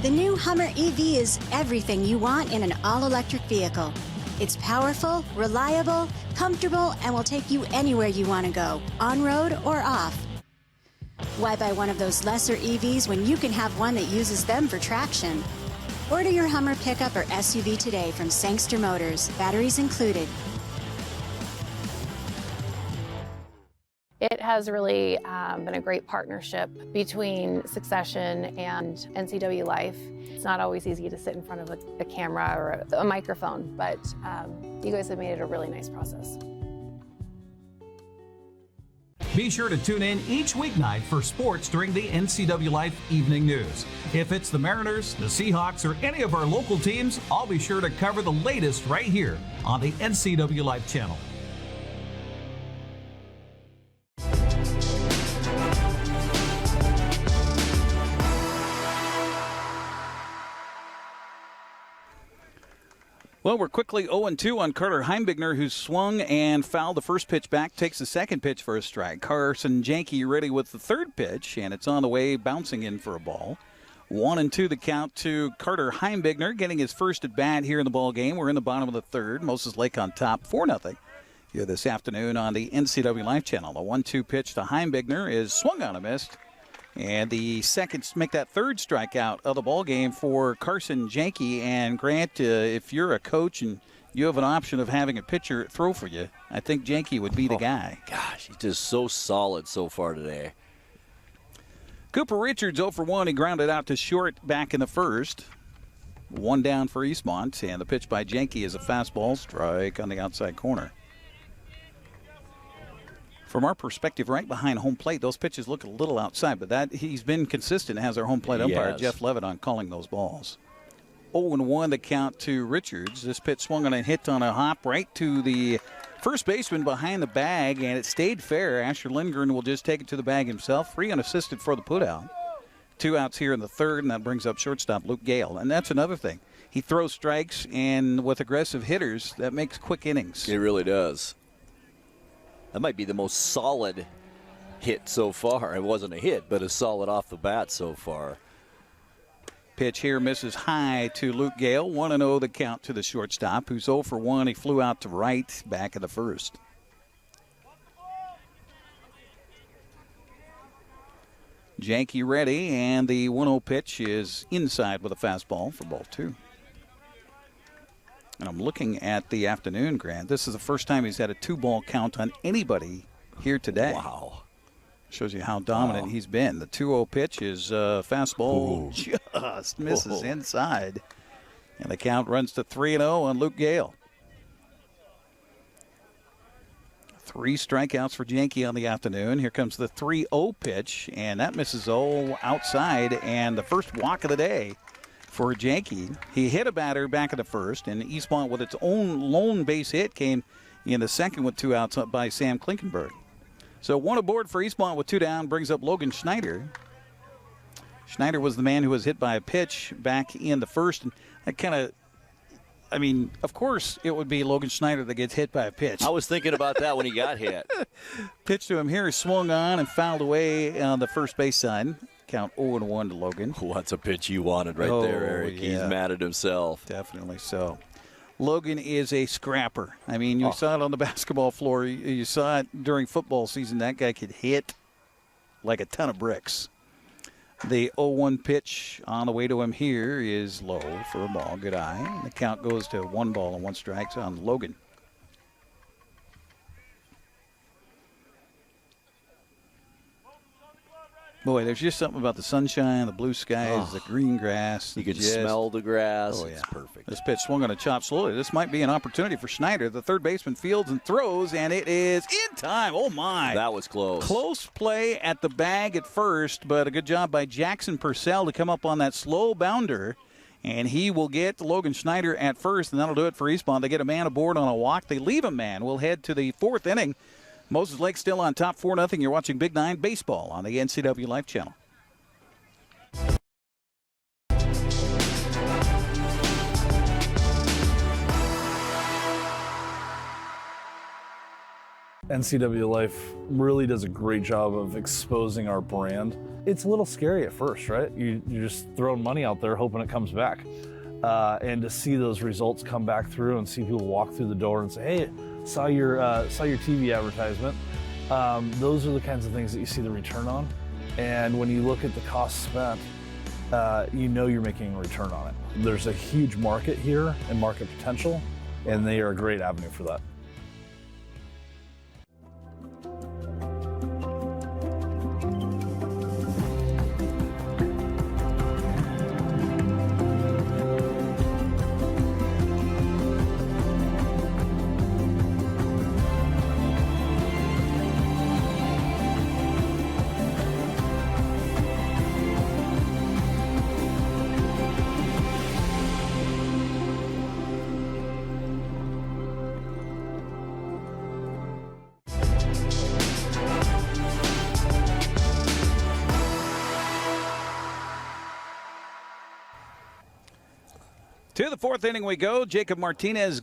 The new Hummer EV is everything you want in an all-electric vehicle. It's powerful, reliable, comfortable, and will take you anywhere you want to go, on-road or off. Why buy one of those lesser EVs when you can have one that uses them for traction? Order your Hummer pickup or SUV today from Sangster Motors, batteries included.
It has really been a great partnership between Succession and NCWLIFE. It's not always easy to sit in front of a camera or a microphone, but you guys have made it a really nice process.
Be sure to tune in each weeknight for sports during the NCWLIFE Evening News. If it's the Mariners, the Seahawks, or any of our local teams, I'll be sure to cover the latest right here on the NCWLIFE Channel. Well, we're quickly 0-2 on Carter Heimbigner, who swung and fouled the first pitch back, takes the second pitch for a strike. Carson Janke ready with the third pitch, and it's on the way, bouncing in for a ball. 1-2 the count to Carter Heimbigner, getting his first at bat here in the ball game. We're in the bottom of the third. Moses Lake on top, 4-0 here this afternoon on the NCWLIFE Channel. The 1-2 pitch to Heimbigner is swung on and missed. And the second, make that third strikeout of the ball game for Carson Janke. And Grant, if you're a coach and you have an option of having a pitcher throw for you, I think Janke would be the guy.
Gosh, he's just so solid so far today.
Cooper Richards 0 for 1. He grounded out to short back in the first. 1 down for Eastmont. And the pitch by Janke is a fastball strike on the outside corner. From our perspective, right behind home plate, those pitches look a little outside, but that he's been consistent as our home plate umpire, Jeff Levitt, on calling those balls. 0-1 the count to Richards. This pitch swung on and hit on a hop right to the first baseman behind the bag, and it stayed fair. Asher Lindgren will just take it to the bag himself, free unassisted for the putout. 2 outs here in the third, and that brings up shortstop Luke Gale. And that's another thing. he throws strikes, and with aggressive hitters, that makes quick innings.
It really does. That might be the most solid hit so far. It wasn't a hit, but a solid off the bat so far.
Pitch here misses high to Luke Gale. 1-0 the count to the shortstop, who's 0 for 1. He flew out to right back in the first. Janke ready, and the 1-0 pitch is inside with a fastball for ball 2. And I'm looking at the afternoon, Grant. This is the first time he's had a 2-ball count on anybody here today.
Wow.
Shows you how dominant he's been. The 2-0 pitch is fastball. Ooh. Just misses inside. And the count runs to 3-0 on Luke Gale. 3 strikeouts for Janke on the afternoon. Here comes the 3-0 pitch, and that misses outside, and the first walk of the day for Janke. He hit a batter back in the first, and Eastmont with its own lone base hit came in the second with 2 outs up by Sam Klinkenberg. So 1 aboard for Eastmont with 2 down brings up Logan Schneider. Schneider was the man who was hit by a pitch back in the first, and that kind of, I mean, of course it would be Logan Schneider that gets hit by a pitch.
I was thinking about that when he got hit.
Pitch to him here, he swung on and fouled away on the first base side. Count 0-1 to Logan.
Well, that's a pitch you wanted right there, Eric. Yeah. He's mad at himself.
Definitely so. Logan is a scrapper. I mean, you saw it on the basketball floor. You saw it during football season. That guy could hit like a ton of bricks. The 0-1 pitch on the way to him here is low for a ball. Good eye. And the count goes to 1 ball and 1 strike on Logan. Boy, there's just something about the sunshine, the blue skies, the green grass.
You can smell the grass. It's perfect.
This pitch swung on a chop slowly. This might be an opportunity for Schneider. The third baseman fields and throws, and it is in time. Oh, my.
That was close.
Close play at the bag at first, but a good job by Jackson Purcell to come up on that slow bounder. And he will get Logan Schneider at first, and that'll do it for Eastmont. They get a man aboard on a walk. They leave a man. We'll head to the 4th inning. Moses Lake still on top 4-0. You're watching Big 9 Baseball on the NCWLIFE Channel.
NCWLIFE really does a great job of exposing our brand. It's a little scary at first, right? You're just throwing money out there hoping it comes back. And to see those results come back through and see people walk through the door and say, hey, saw your TV advertisement. Those are the kinds of things that you see the return on. And when you look at the cost spent, you know you're making a return on it. There's a huge market here and market potential, and they are a great avenue for that.
To the 4th inning we go. Jacob Martinez,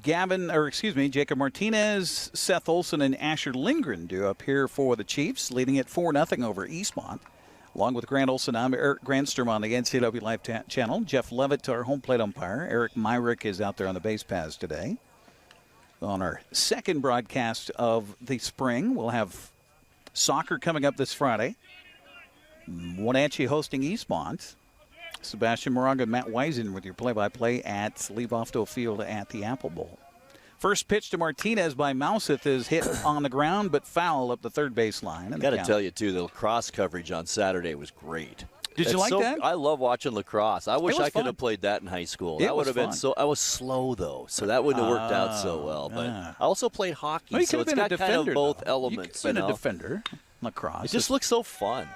Seth Olson, and Asher Lindgren do up here for the Chiefs, leading it 4-0 over Eastmont. Along with Grant Olson, I'm Eric Granstrom on the NCWLIFE Channel. Jeff Levitt, our home plate umpire. Eric Myrick is out there on the base paths today. On our second broadcast of the spring, we'll have soccer coming up this Friday. Wenatchee hosting Eastmont. Sebastian Moraga and Matt Weisen with your play-by-play at Leave Ofto Field at the Apple Bowl. First pitch to Martinez by Mouseth is hit on the ground, but foul up the third base line.
I got to tell you, too, the lacrosse coverage on Saturday was great.
Did you like that?
I love watching lacrosse. I wish I could have played that in high school. That would have been so. I was slow though, so that wouldn't have worked out so well. But I also played hockey,
well,
so it's got kind of both elements.
You could have been a defender, lacrosse.
It just looks so fun.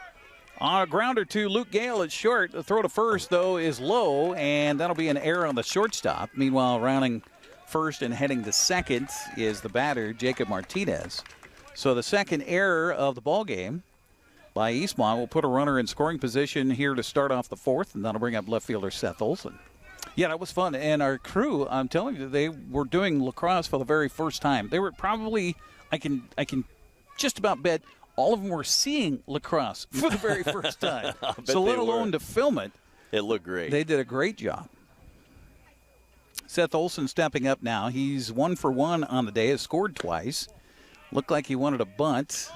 On a grounder to Luke Gale at short. The throw to first, though, is low, and that'll be an error on the shortstop. Meanwhile, rounding first and heading to second is the batter, Jacob Martinez. So the second error of the ball game by Eastmont will put a runner in scoring position here to start off the 4th, and that'll bring up left fielder Seth Olson. Yeah, that was fun. And our crew, I'm telling you, they were doing lacrosse for the very first time. They were probably, I can just about bet, all of them were seeing lacrosse for the very first time. So let alone to film it.
It looked great.
They did a great job. Seth Olson stepping up now. He's 1 for 1 on the day, has scored twice. Looked like he wanted a bunt.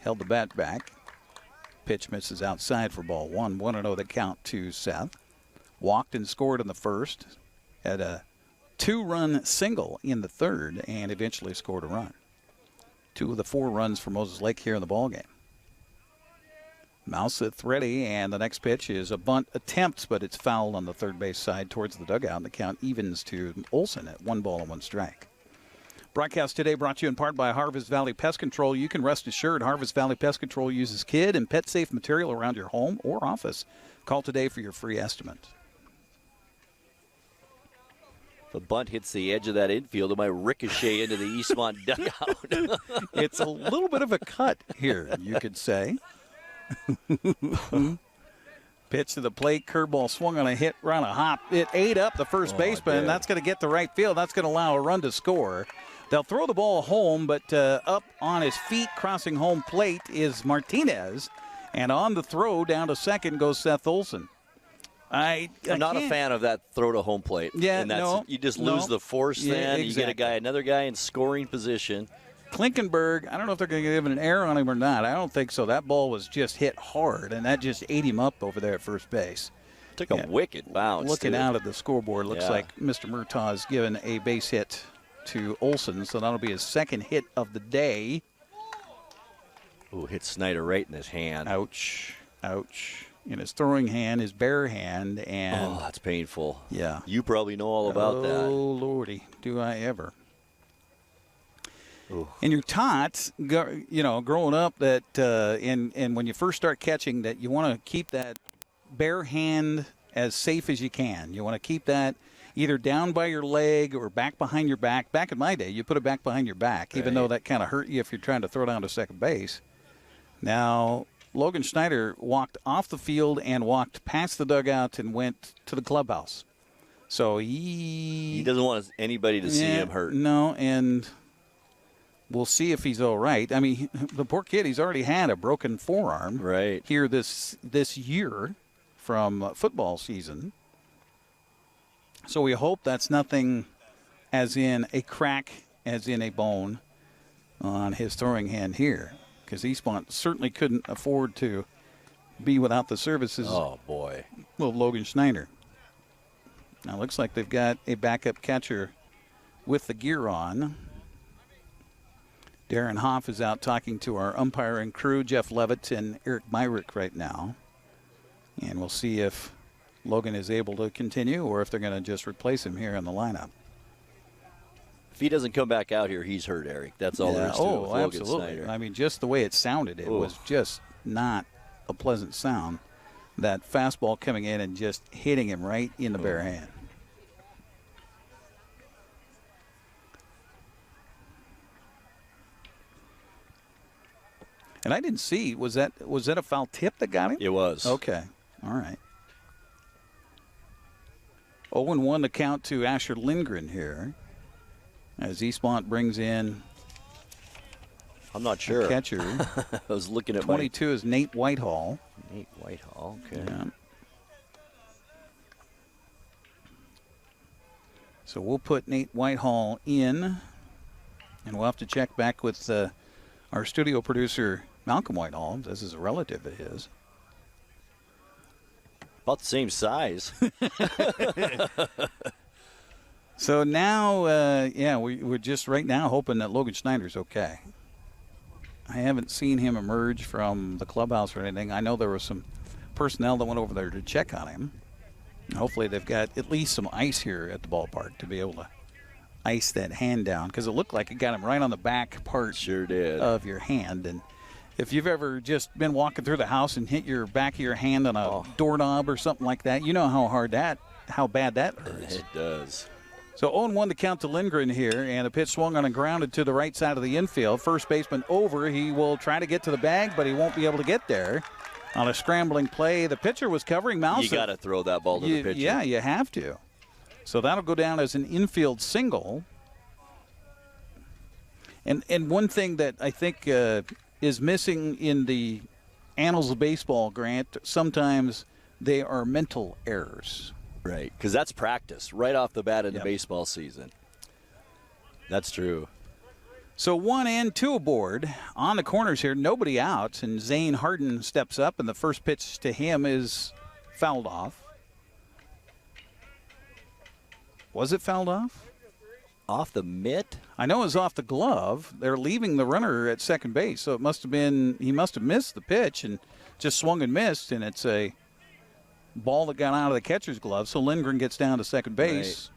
Held the bat back. Pitch misses outside for ball 1. 1-0 the count to Seth. Walked and scored in the first. Had a 2-run single in the third and eventually scored a run. 2 of the 4 runs for Moses Lake here in the ballgame. Mouseth ready, and the next pitch is a bunt attempt, but it's fouled on the third base side towards the dugout, and the count evens to Olson at 1-1 strike. Broadcast today brought to you in part by Harvest Valley Pest Control. You can rest assured Harvest Valley Pest Control uses kid and pet-safe material around your home or office. Call today for your free estimate.
The bunt hits the edge of that infield. It might ricochet into the Eastmont dugout.
It's a little bit of a cut here, you could say. Pitch to the plate, curveball swung on a hit, run a hop. It ate up the first baseman, and that's going to get to right field. That's going to allow a run to score. They'll throw the ball home, but up on his feet, crossing home plate, is Martinez. And on the throw, down to second, goes Seth Olson. I'm
not a fan of that throw to home plate.
Yeah,
and that's, you just lose the force then.
Exactly.
You get another guy in scoring position.
Klinkenberg, I don't know if they're going to give an error on him or not. I don't think so. That ball was just hit hard, and that just ate him up over there at first base.
Took a wicked bounce.
Looking out at the scoreboard, looks like Mr. Murtaugh has given a base hit to Olson, so that'll be his second hit of the day.
Ooh, hit Schneider right in his hand.
Ouch, ouch. In his throwing hand, his bare hand, and...
Oh, that's painful.
Yeah.
You probably know all about that.
Oh, Lordy, do I ever. Ooh. And you're taught, growing up that, and when you first start catching, that you want to keep that bare hand as safe as you can. You want to keep that either down by your leg or back behind your back. Back in my day, you put it back behind your back, even though that kind of hurt you if you're trying to throw down to second base. Now, Logan Schneider walked off the field and walked past the dugout and went to the clubhouse. So he
doesn't want anybody to see him hurt.
No, and we'll see if he's all right. I mean, the poor kid, he's already had a broken forearm here this year from football season. So we hope that's nothing as in a crack, as in a bone on his throwing hand here, because Eastmont certainly couldn't afford to be without the services
of
Logan Schneider. Now, looks like they've got a backup catcher with the gear on. Darren Hoff is out talking to our umpiring crew, Jeff Levitt and Eric Myrick right now. And we'll see if Logan is able to continue or if they're going to just replace him here in the lineup.
If he doesn't come back out here, he's hurt, Eric. That's all there is to it with Logan
absolutely.
Schneider.
I mean, just the way it sounded, it was just not a pleasant sound. That fastball coming in and just hitting him right in the bare hand. And I didn't see, was that a foul tip that got him?
It was.
Okay. All right. 0-1 the count to Asher Lindgren here as Eastmont brings in
I'm not sure.
Catcher.
I was looking at
22 is Nate Whitehall.
Nate Whitehall, okay.
Yeah. So we'll put Nate Whitehall in, and we'll have to check back with our studio producer, Malcolm Whitehall. This is a relative of his.
About the same size.
So now, we're just right now hoping that Logan Schneider's okay. I haven't seen him emerge from the clubhouse or anything. I know there was some personnel that went over there to check on him. And hopefully they've got at least some ice here at the ballpark to be able to ice that hand down, because it looked like it got him right on the back part of your hand. And if you've ever just been walking through the house and hit your back of your hand on a doorknob or something like that, you know how bad that hurts.
It does.
So 0-1 to count to Lindgren here, and a pitch swung on and grounded to the right side of the infield. First baseman over. He will try to get to the bag, but he won't be able to get there. On a scrambling play, the pitcher was covering Mouse.
You got to throw that ball to the pitcher.
Yeah, you have to. So that'll go down as an infield single. And one thing that I think is missing in the annals of baseball, Grant, sometimes they are mental errors.
Right, because that's practice right off the bat in the baseball season. That's true.
So 1 and 2 aboard on the corners here, nobody out, and Zane Harden steps up, and the first pitch to him is fouled off. Was it fouled off?
Off the mitt?
I know it was off the glove. They're leaving the runner at second base, so it must have been, he must have missed the pitch and just swung and missed, and it's a ball that got out of the catcher's glove, so Lindgren gets down to second base.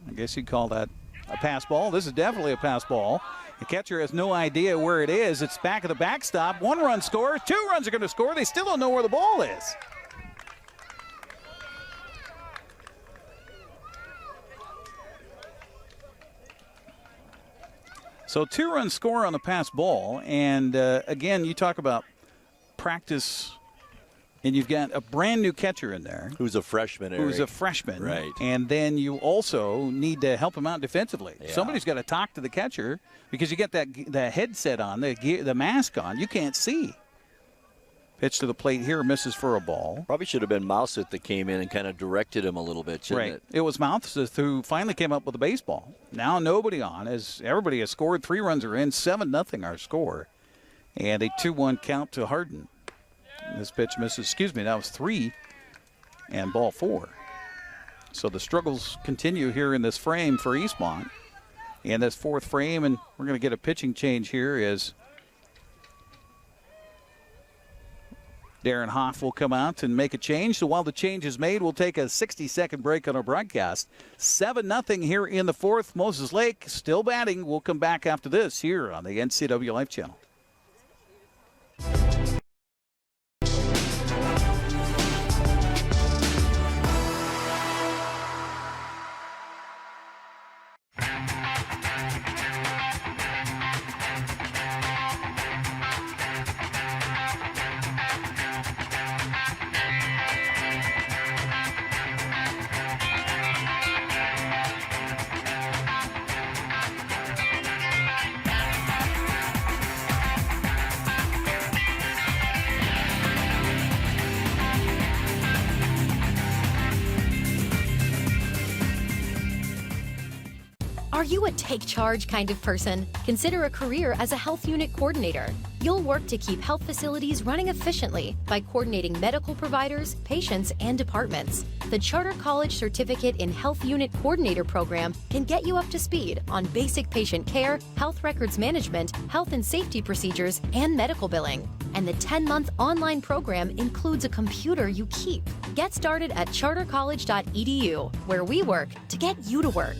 Right. I guess you'd call that a pass ball. This is definitely a pass ball. The catcher has no idea where it is. It's back of the backstop. 1 run scores. 2 runs are going to score. They still don't know where the ball is. So 2-run score on the pass ball. And, again, you talk about practice, and you've got a brand-new catcher in there.
Who's a freshman, Eric.
Who's a freshman.
Right.
And then you also need to help him out defensively. Yeah. Somebody's got to talk to the catcher because you get that headset on, the mask on. You can't see. Pitch to the plate here, misses for a ball.
Probably should have been Mouseth that came in and kind of directed him a little bit, shouldn't it?
It was Mouseth who finally came up with the baseball. Now nobody on, as everybody has scored. 3 runs are in, 7-0 our score. And a 2-1 count to Harden. This pitch misses, that was 3 and ball 4. So the struggles continue here in this frame for Eastmont. And this 4th frame, and we're going to get a pitching change here as Darren Hoff will come out and make a change. So while the change is made, we'll take a 60-second break on our broadcast. 7-0 here in the 4th. Moses Lake still batting. We'll come back after this here on the NCWLIFE Channel.
Are you a take charge kind of person? Consider a career as a health unit coordinator. You'll work to keep health facilities running efficiently by coordinating medical providers, patients, and departments. The Charter College Certificate in Health Unit Coordinator program can get you up to speed on basic patient care, health records management, health and safety procedures, and medical billing. And the 10-month online program includes a computer you keep. Get started at chartercollege.edu, where we work to get you to work.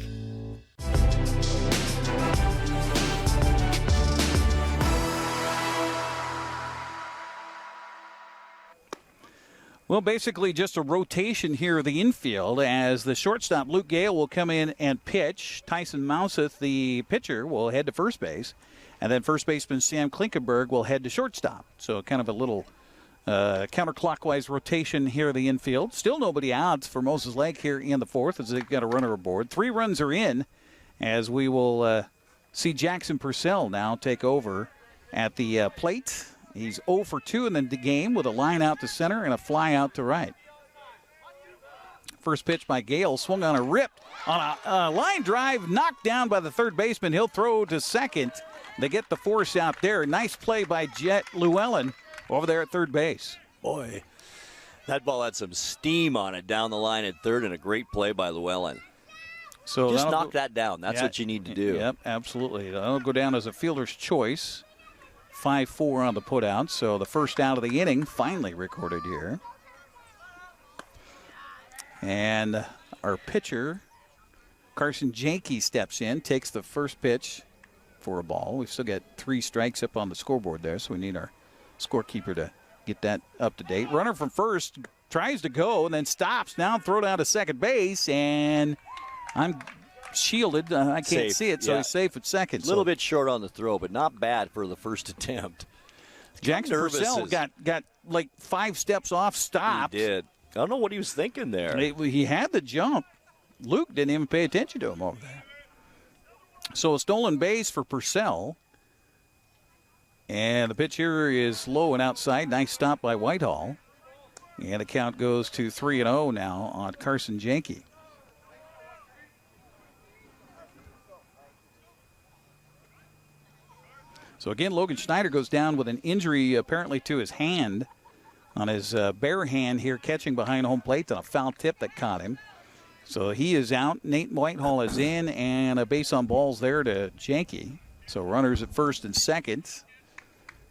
Well, basically just a rotation here of the infield as the shortstop, Luke Gale, will come in and pitch. Tyson Mouseth, the pitcher, will head to first base. And then first baseman Sam Klinkenberg will head to shortstop. So kind of a little counterclockwise rotation here in the infield. Still nobody out for Moses Lake here in the 4th as they've got a runner aboard. 3 runs are in as we will see Jackson Purcell now take over at the plate. He's 0 for 2 in the game with a line out to center and a fly out to right. First pitch by Gale, swung on a rip on a line drive, knocked down by the third baseman. He'll throw to second. They get the force out there. Nice play by Jet Llewellyn over there at third base.
Boy, that ball had some steam on it down the line at third, and a great play by Llewellyn.
So
just knock that down. That's what you need to do.
Yep, absolutely. That'll go down as a fielder's choice. 5-4 on the putout, so the first out of the inning finally recorded here. And our pitcher, Carson Janke, steps in, takes the first pitch for a ball. We've still got 3 strikes up on the scoreboard there, so we need our scorekeeper to get that up to date. Runner from first tries to go and then stops. Now throw down to second base, and I'm shielded. I can't see it, so he's safe at second.
A little bit short on the throw, but not bad for the first attempt.
Jackson Purcell got like 5 steps off, stopped.
He did. I don't know what he was thinking there.
He had the jump. Luke didn't even pay attention to him over there. So a stolen base for Purcell. And the pitch here is low and outside. Nice stop by Whitehall. And the count goes to 3-0 now on Carson Janke. So again, Logan Schneider goes down with an injury apparently to his hand, on his bare hand here, catching behind home plate on a foul tip that caught him. So he is out. Nate Whitehall is in, and a base on balls there to Janke. So runners at first and second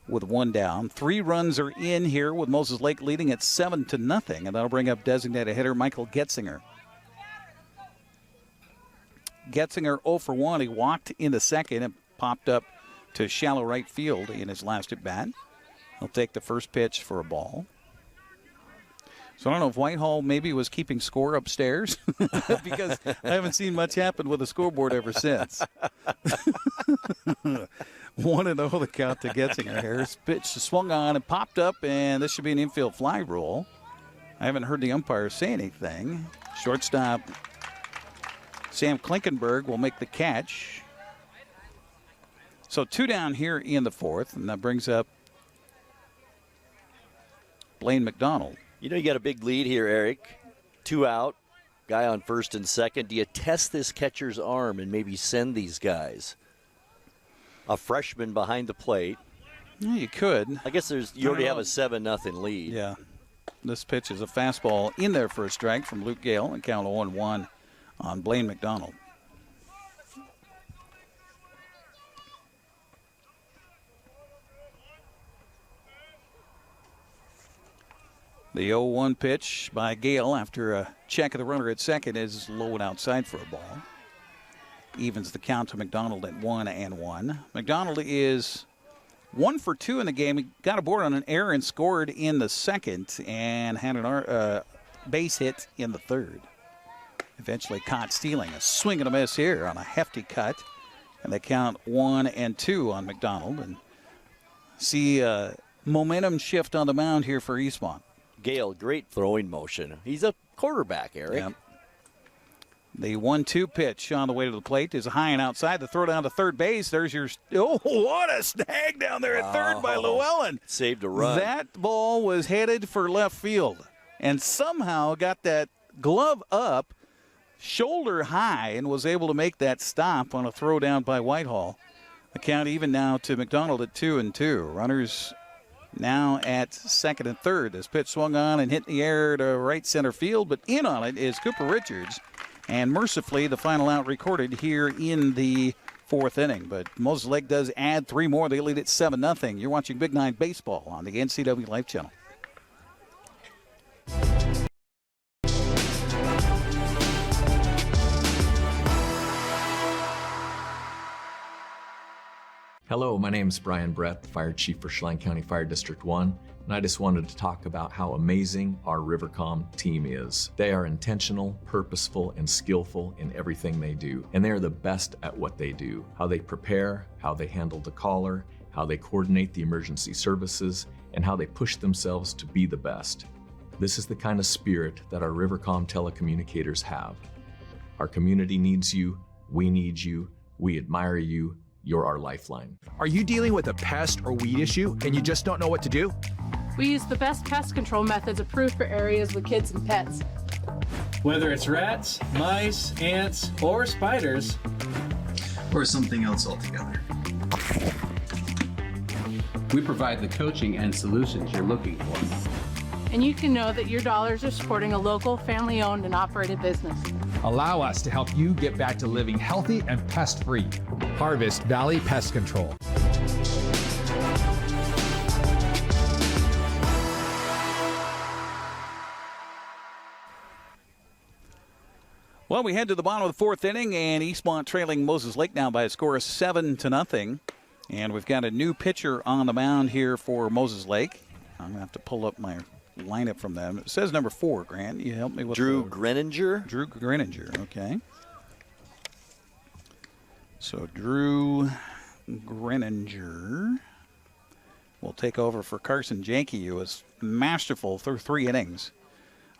with 1 down. 3 runs are in here with Moses Lake leading at 7-0, and that'll bring up designated hitter Michael Getzinger. Getzinger 0 for 1. He walked in the second and popped up to shallow right field in his last at bat. He'll take the first pitch for a ball. So I don't know if Whitehall maybe was keeping score upstairs because I haven't seen much happen with the scoreboard ever since. 1-0 the count to Getzinger here. His pitch swung on and popped up, and this should be an infield fly rule. I haven't heard the umpire say anything. Shortstop Sam Klinkenberg will make the catch. So 2 down here in the 4th, and that brings up Blaine McDonald.
You know, you got a big lead here, Eric. 2 out, guy on first and second. Do you test this catcher's arm and maybe send these guys? A freshman behind the plate.
Yeah, you could.
I guess you already have a 7-0 lead.
Yeah. This pitch is a fastball in there for a strike from Luke Gale, and count 0-1 on Blaine McDonald. The 0-1 pitch by Gale after a check of the runner at second is low and outside for a ball. Evens the count to McDonald at 1-1. McDonald is 1 for 2 in the game. He got aboard on an error and scored in the second and had an base hit in the third. Eventually caught stealing. A swing and a miss here on a hefty cut. And they count 1-2 on McDonald. And see a momentum shift on the mound here for Eastmont.
Gale, great throwing motion. He's a quarterback, Eric.
Yep. The 1-2 pitch on the way to the plate is high and outside. The throw down to third base. There's your what a snag down there at third by Llewellyn.
Saved a run.
That ball was headed for left field and somehow got that glove up, shoulder high, and was able to make that stop on a throw down by Whitehall. The count even now to McDonald at 2-2. Runners now at second and third. This pitch swung on and hit in the air to right center field, but in on it is Cooper Richards. And mercifully, the final out recorded here in the 4th inning. But Moses Lake does add 3 more. They lead at 7-0. You're watching Big 9 Baseball on the NCWLIFE Channel.
Hello, my name is Brian Brett, the Fire Chief for Chelan County Fire District 1, and I just wanted to talk about how amazing our Rivercom team is. They are intentional, purposeful, and skillful in everything they do, and they are the best at what they do. How they prepare, how they handle the caller, how they coordinate the emergency services, and how they push themselves to be the best. This is the kind of spirit that our Rivercom telecommunicators have. Our community needs you, we need you, we admire you. You're our lifeline.
Are you dealing with a pest or weed issue and you just don't know what to do?
We use the best pest control methods approved for areas with kids and pets.
Whether it's rats, mice, ants, or spiders,
Or something else altogether. We provide the coaching and solutions you're looking for.
And you can know that your dollars are supporting a local, family-owned and operated business.
Allow us to help you get back to living healthy and pest-free. Harvest Valley Pest Control.
Well, we head to the bottom of the 4th inning, and Eastmont trailing Moses Lake now by a score of 7-0. And we've got a new pitcher on the mound here for Moses Lake. I'm going to have to pull up my lineup from them. It says number 4, Grant. You help me with
Drew Greninger?
Drew Greninger, okay. So Drew Greninger will take over for Carson Janke, who was masterful through 3 innings.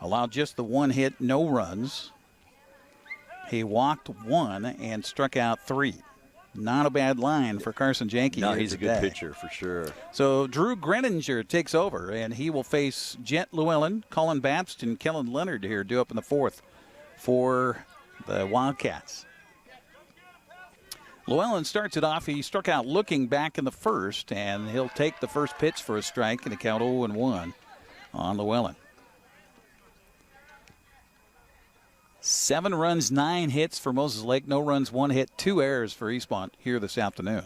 Allowed just the 1 hit, no runs. He walked 1 and struck out 3. Not a bad line for Carson Janke.
No, he's
today.
a good pitcher for sure.
So Drew Granstrom takes over, and he will face Jet Llewellyn, Colin Babst, and Kellen Leonard here due up in the 4th for the Wildcats. Llewellyn starts it off. He struck out looking back in the 1st, and he'll take the first pitch for a strike and a count 0-1 on Llewellyn. 7 runs, 9 hits for Moses Lake. No runs, 1 hit, 2 errors for Eastmont here this afternoon.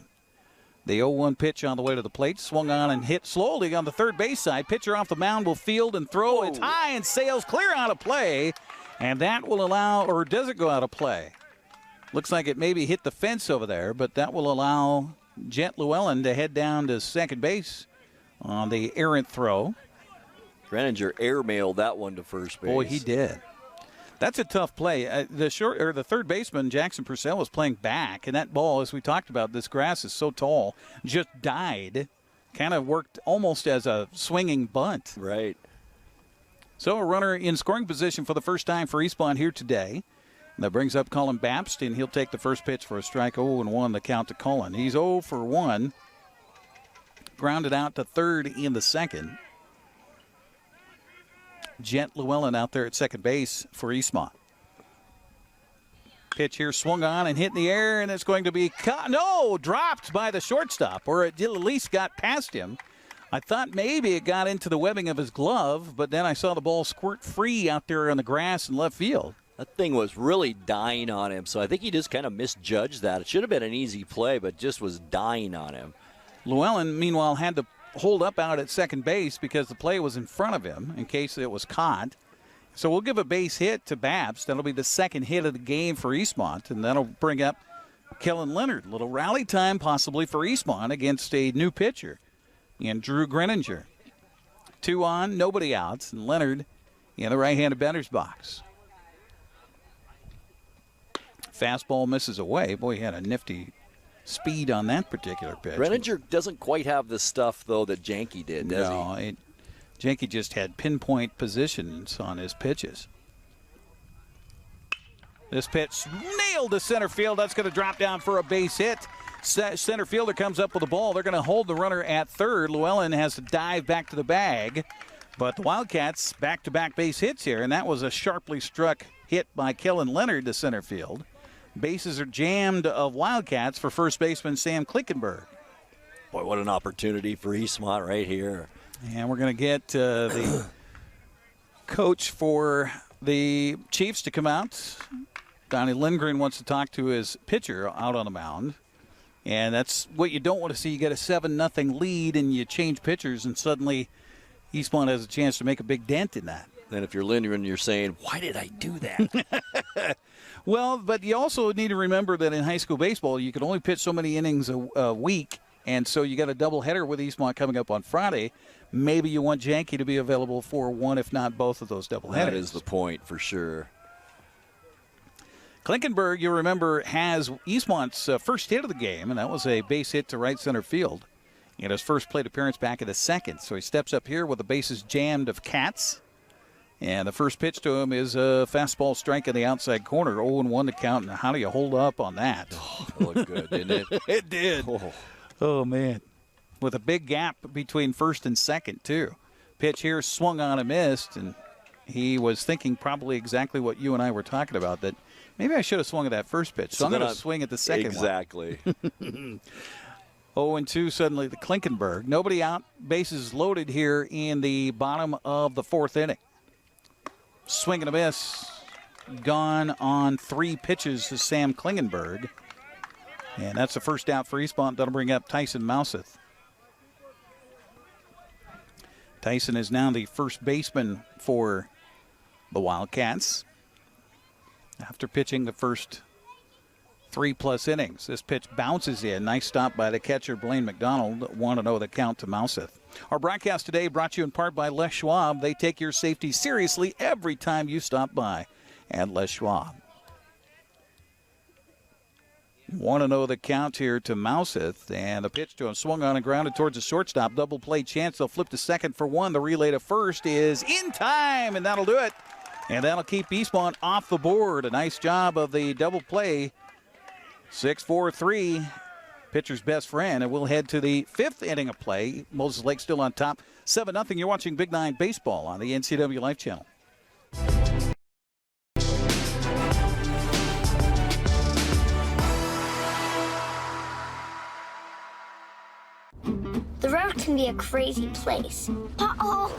The 0-1 pitch on the way to the plate. Swung on and hit slowly on the third base side. Pitcher off the mound will field and throw. Whoa. It's high and sails clear out of play. And that will allow, or does it go out of play? Looks like it maybe hit the fence over there, but that will allow Jet Llewellyn to head down to second base on the errant throw.
Greninger airmailed that one to first base.
Boy, he did. That's a tough play. The third baseman, Jackson Purcell, was playing back, and that ball, as we talked about, this grass is so tall, just died. Kind of worked almost as a swinging bunt.
Right.
So a runner in scoring position for the first time for Eastmont here today. And that brings up Colin Babst, and he'll take the first pitch for a strike. 0-1 the count to Colin. He's 0 for 1. Grounded out to third in the second. Jet Llewellyn out there at second base for Eastmont. Pitch here swung on and hit in the air, and it's going to be caught. No, dropped by the shortstop, or it at least got past him. I thought maybe it got into the webbing of his glove, but then I saw the ball squirt free out there on the grass in left field.
That thing was really dying on him, so I think he just kind of misjudged that. It should have been an easy play, but just was dying on him.
Llewellyn, meanwhile, had to hold up out at second base because the play was in front of him in case it was caught. So we'll give a base hit to Babs. That'll be the second hit of the game for Eastmont, and that'll bring up Kellen Leonard. A little rally time possibly for Eastmont against a new pitcher in Drew Greninger. 2 on, nobody outs, and Leonard in the right-handed batter's box. Fastball misses away. Boy, he had a nifty speed on that particular pitch.
Greninger doesn't quite have the stuff, though, that Janke did, does he?
No, Janke just had pinpoint positions on his pitches. This pitch nailed to center field. That's going to drop down for a base hit. Center fielder comes up with the ball. They're going to hold the runner at third. Llewellyn has to dive back to the bag. But the Wildcats back-to-back base hits here, and that was a sharply struck hit by Kellen Leonard to center field. Bases are jammed of Wildcats for first baseman Sam Klickenberg.
Boy, what an opportunity for Eastmont right here.
And we're going to get the coach for the Chiefs to come out. Donnie Lindgren wants to talk to his pitcher out on the mound. And that's what you don't want to see. You get a 7-0 lead and you change pitchers, and suddenly Eastmont has a chance to make a big dent in that.
Then if you're Lindgren, you're saying, why did I do that?
Well, but you also need to remember that in high school baseball, you can only pitch so many innings a week, and so you got a doubleheader with Eastmont coming up on Friday. Maybe you want Janke to be available for one, if not both of those doubleheaders.
That is the point for sure.
Klickenberg, you remember, has Eastmont's first hit of the game, and that was a base hit to right center field in his first plate appearance back in the second. So he steps up here with the bases jammed of Cats. And the first pitch to him is a fastball strike in the outside corner, 0-1 to count. And how do you hold up on that?
Oh, it looked good, didn't it?
It did. Oh, man. With a big gap between first and second, too. Pitch here swung on and missed, and he was thinking probably exactly what you and I were talking about, that maybe I should have swung at that first pitch. So I'm going to swing at the second
exactly.
one. 0-2 suddenly to Klickenberg. Nobody out, bases loaded here in the bottom of the 4th inning. Swing and a miss. Gone on 3 pitches to Sam Klingenberg. And that's the first out for Eastmont. That'll bring up Tyson Mouseth. Tyson is now the first baseman for the Wildcats after pitching the first 3+ innings. This pitch bounces in. Nice stop by the catcher, Blaine McDonald. 1-0 the count to Mouseth. Our broadcast today brought to you in part by Les Schwab. They take your safety seriously every time you stop by at Les Schwab. 1-0 the count here to Mouseth, and a pitch to him, swung on and grounded towards the shortstop. Double play chance. They'll flip to second for one. The relay to first is in time, and that'll do it. And that'll keep Eastmont off the board. A nice job of the double play. 6-4-3, pitcher's best friend, and we'll head to the fifth inning of play. Moses Lake still on top, 7-0. You're watching Big Nine Baseball on the NCWLIFE Channel.
The road can be a crazy place. Uh-oh!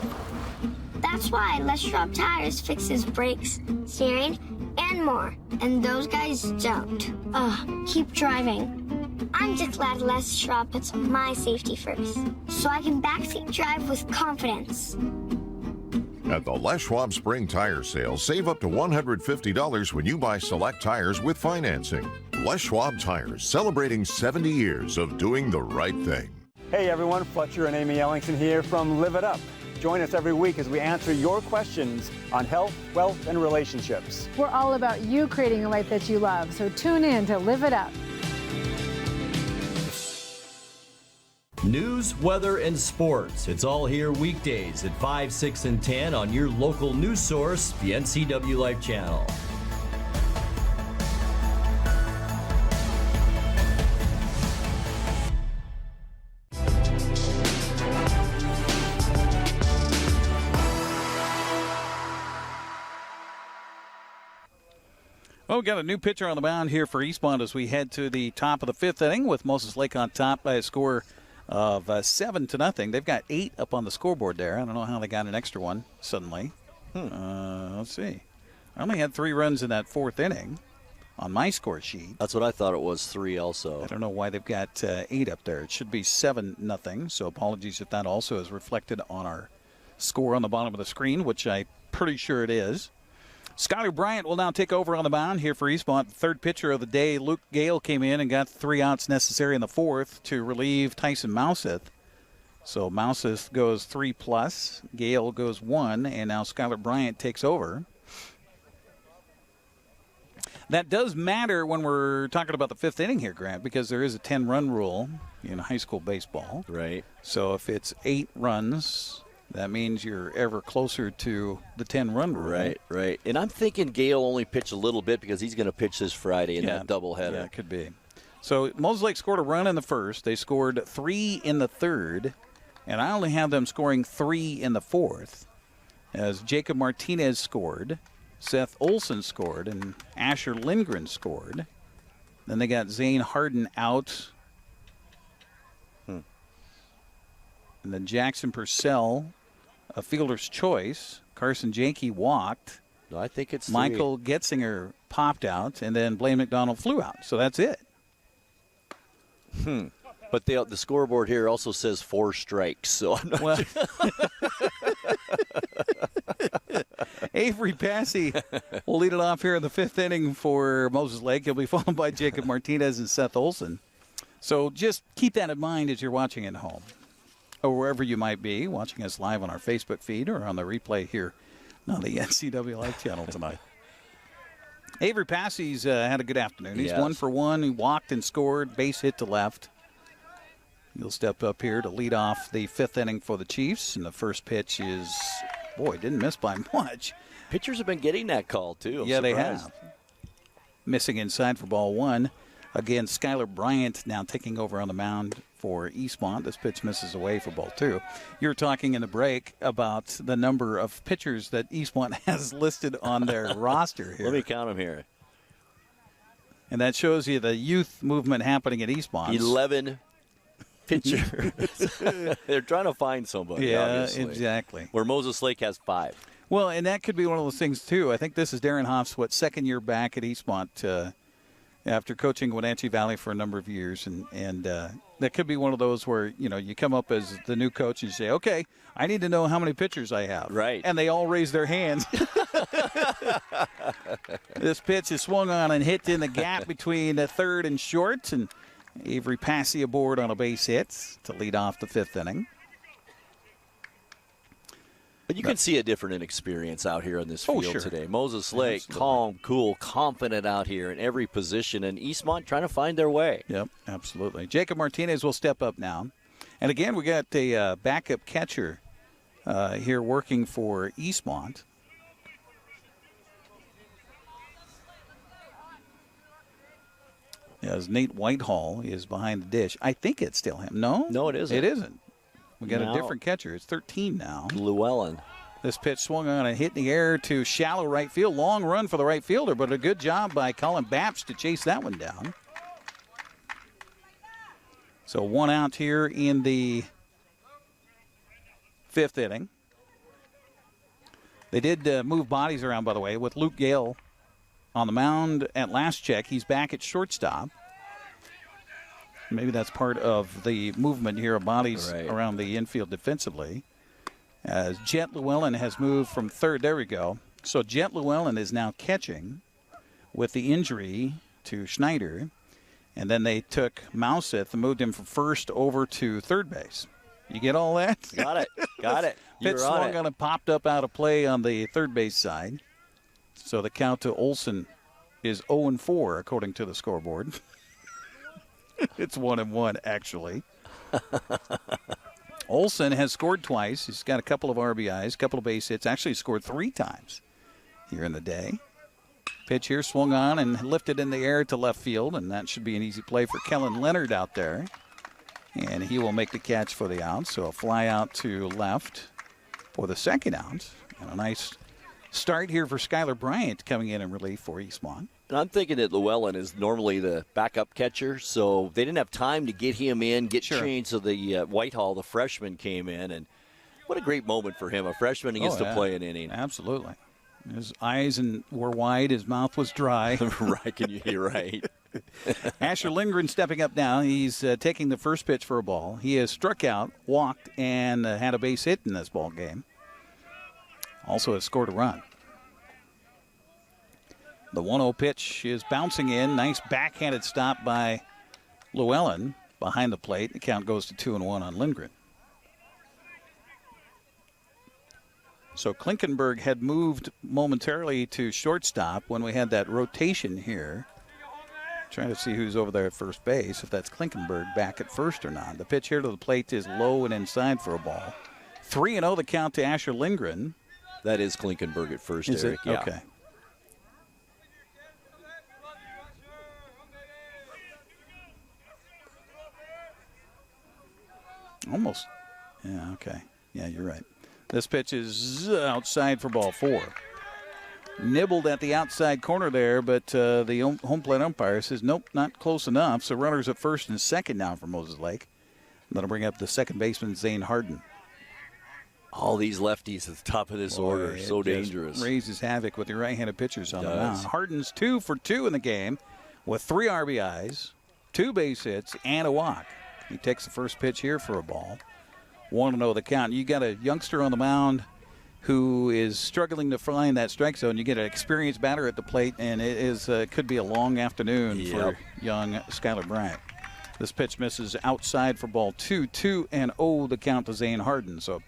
That's why Les Schwab Tires fixes brakes, steering, and more. And those guys don't. Keep driving. I'm just glad Les Schwab puts my safety first, so I can backseat drive with confidence.
At the Les Schwab Spring Tire Sale, save up to $150 when you buy select tires with financing. Les Schwab Tires, celebrating 70 years of doing the right thing.
Hey everyone, Fletcher and Amy Ellingson here from Live It Up. Join us every week as we answer your questions on health, wealth, and relationships.
We're all about you creating a life that you love, so tune in to Live It Up.
News, weather, and sports. It's all here weekdays at 5, 6, and 10 on your local news source, the NCWLIFE Channel.
Well, we've got a new pitcher on the mound here for Eastmont as we head to the top of the fifth inning with Moses Lake on top by a score of 7-0. They've got 8 up on the scoreboard there. I don't know how they got an extra one suddenly. Let's see. I only had 3 runs in that fourth inning on my score sheet.
That's what I thought it was, 3 also.
I don't know why they've got 8 up there. It should be 7-0, so apologies if that also is reflected on our score on the bottom of the screen, which I'm pretty sure it is. Skylar Bryant will now take over on the mound here for Eastmont. Third pitcher of the day, Luke Gale, came in and got 3 outs necessary in the fourth to relieve Tyson Mouseth. So Mouseth goes 3+, Gale goes 1, and now Skylar Bryant takes over. That does matter when we're talking about the fifth inning here, Grant, because there is a 10-run rule in high school baseball.
Right.
So if it's 8 runs, that means you're ever closer to the 10-run rule.
Right. And I'm thinking Gale only pitched a little bit because he's going to pitch this Friday in that doubleheader.
Yeah, it could be. So Moses Lake scored a run in the first. They scored 3 in the third, and I only have them scoring 3 in the fourth, as Jacob Martinez scored, Seth Olson scored, and Asher Lindgren scored. Then they got Zane Harden out. And then Jackson Purcell, a fielder's choice. Carson Janke walked.
No, I think it's
Michael Getzinger popped out, and then Blaine McDonald flew out. So that's it.
But the scoreboard here also says 4 strikes. So I'm not
Avery Passy will lead it off here in the fifth inning for Moses Lake. He'll be followed by Jacob Martinez and Seth Olson. So just keep that in mind as you're watching at home, or wherever you might be, watching us live on our Facebook feed or on the replay here on the NCWLIFE channel tonight. Avery Passy's had a good afternoon. He's 1 for 1. He walked and scored, base hit to left. He'll step up here to lead off the fifth inning for the Chiefs, and the first pitch is, boy, didn't miss by much.
Pitchers have been getting that call, too. I'm
They
surprised.
have. Missing inside for ball 1. Again, Skylar Bryant now taking over on the mound for Eastmont. This pitch misses away for ball 2. You were talking in the break about the number of pitchers that Eastmont has listed on their roster here.
Let me count them here.
And that shows you the youth movement happening at Eastmont.
11 pitchers. They're trying to find somebody, obviously.
Exactly.
Where Moses Lake has 5.
Well, and that could be one of those things, too. I think this is Darren Hoff's, second year back at Eastmont after coaching Wenatchee Valley for a number of years. And that could be one of those where, you come up as the new coach and you say, okay, I need to know how many pitchers I have.
Right.
And they all raise their hands. This pitch is swung on and hit in the gap between third and short. And Avery Passy aboard on a base hit to lead off the fifth inning.
But you can see a different experience out here on this field
sure.
today. Moses Lake,
Absolutely.
calm, cool, confident out here in every position, and Eastmont trying to find their way.
Yep, absolutely. Jacob Martinez will step up now. And again, we got a backup catcher here working for Eastmont. As Nate Whitehall is behind the dish. I think it's still him. No?
No, it isn't.
It isn't. We got
No.
a different catcher. It's 13 now.
Llewellyn.
This pitch swung on and hit in the air to shallow right field. Long run for the right fielder, but a good job by Colin Baps to chase that one down. So 1 out here in the 5th inning. They did move bodies around, by the way, with Luke Gale on the mound at last check. He's back at shortstop. Maybe that's part of the movement here of bodies around the infield defensively. As Jet Llewellyn has moved from third. There we go. So Jet Llewellyn is now catching with the injury to Schneider. And then they took Mouseth and moved him from first over to third base. You get all that?
Got it. Got it.
Pitch swung on and popped up out of play on the third base side. So the count to Olson is 0-4 according to the scoreboard. It's 1-1 actually. Olson has scored twice. He's got a couple of RBIs, a couple of base hits. Actually scored 3 times here in the day. Pitch here swung on and lifted in the air to left field, and that should be an easy play for Kellen Leonard out there. And he will make the catch for the out. So a fly out to left for the second out. And a nice start here for Skylar Bryant coming in relief for Eastmont.
And I'm thinking that Llewellyn is normally the backup catcher, so they didn't have time to get him in, get changed. So the Whitehall, the freshman, came in, and what a great moment for him. A freshman, he gets to play an inning.
Absolutely. His eyes were wide, his mouth was dry.
Right, you're right.
Asher Lindgren stepping up now. He's taking the first pitch for a ball. He has struck out, walked, and had a base hit in this ball game. Also has scored a run. The 1-0 pitch is bouncing in. Nice backhanded stop by Llewellyn behind the plate. The count goes to 2-1 on Lindgren. So Klinkenberg had moved momentarily to shortstop when we had that rotation here. Trying to see who's over there at first base, if that's Klinkenberg back at first or not. The pitch here to the plate is low and inside for a ball. 3-0 the count to Asher Lindgren.
That is Klinkenberg at first,
Is
Eric.
it?
Yeah.
Okay. Almost. Yeah, okay. Yeah, you're right. This pitch is outside for ball 4. Nibbled at the outside corner there, but the home plate umpire says, nope, not close enough. So runners at first and second now for Moses Lake. That'll bring up the second baseman, Zane Harden.
All these lefties at the top of this order, so dangerous.
Raises havoc with your right-handed pitchers on the mound. Harden's 2 for 2 in the game with 3 RBIs, 2 base hits, and a walk. He takes the first pitch here for a ball. 1-0 the count. You got a youngster on the mound who is struggling to find that strike zone. You get an experienced batter at the plate, and it is could be a long afternoon for young Skylar Bryant. This pitch misses outside for ball 2. 2-0 the count to Zane Harden. So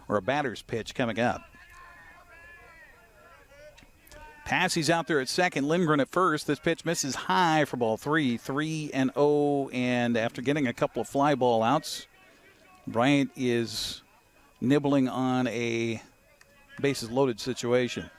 a batter's pitch coming up. Passey's out there at second. Lindgren at first. This pitch misses high for ball 3. 3-0. And after getting a couple of fly ball outs, Bryant is nibbling on a bases loaded situation.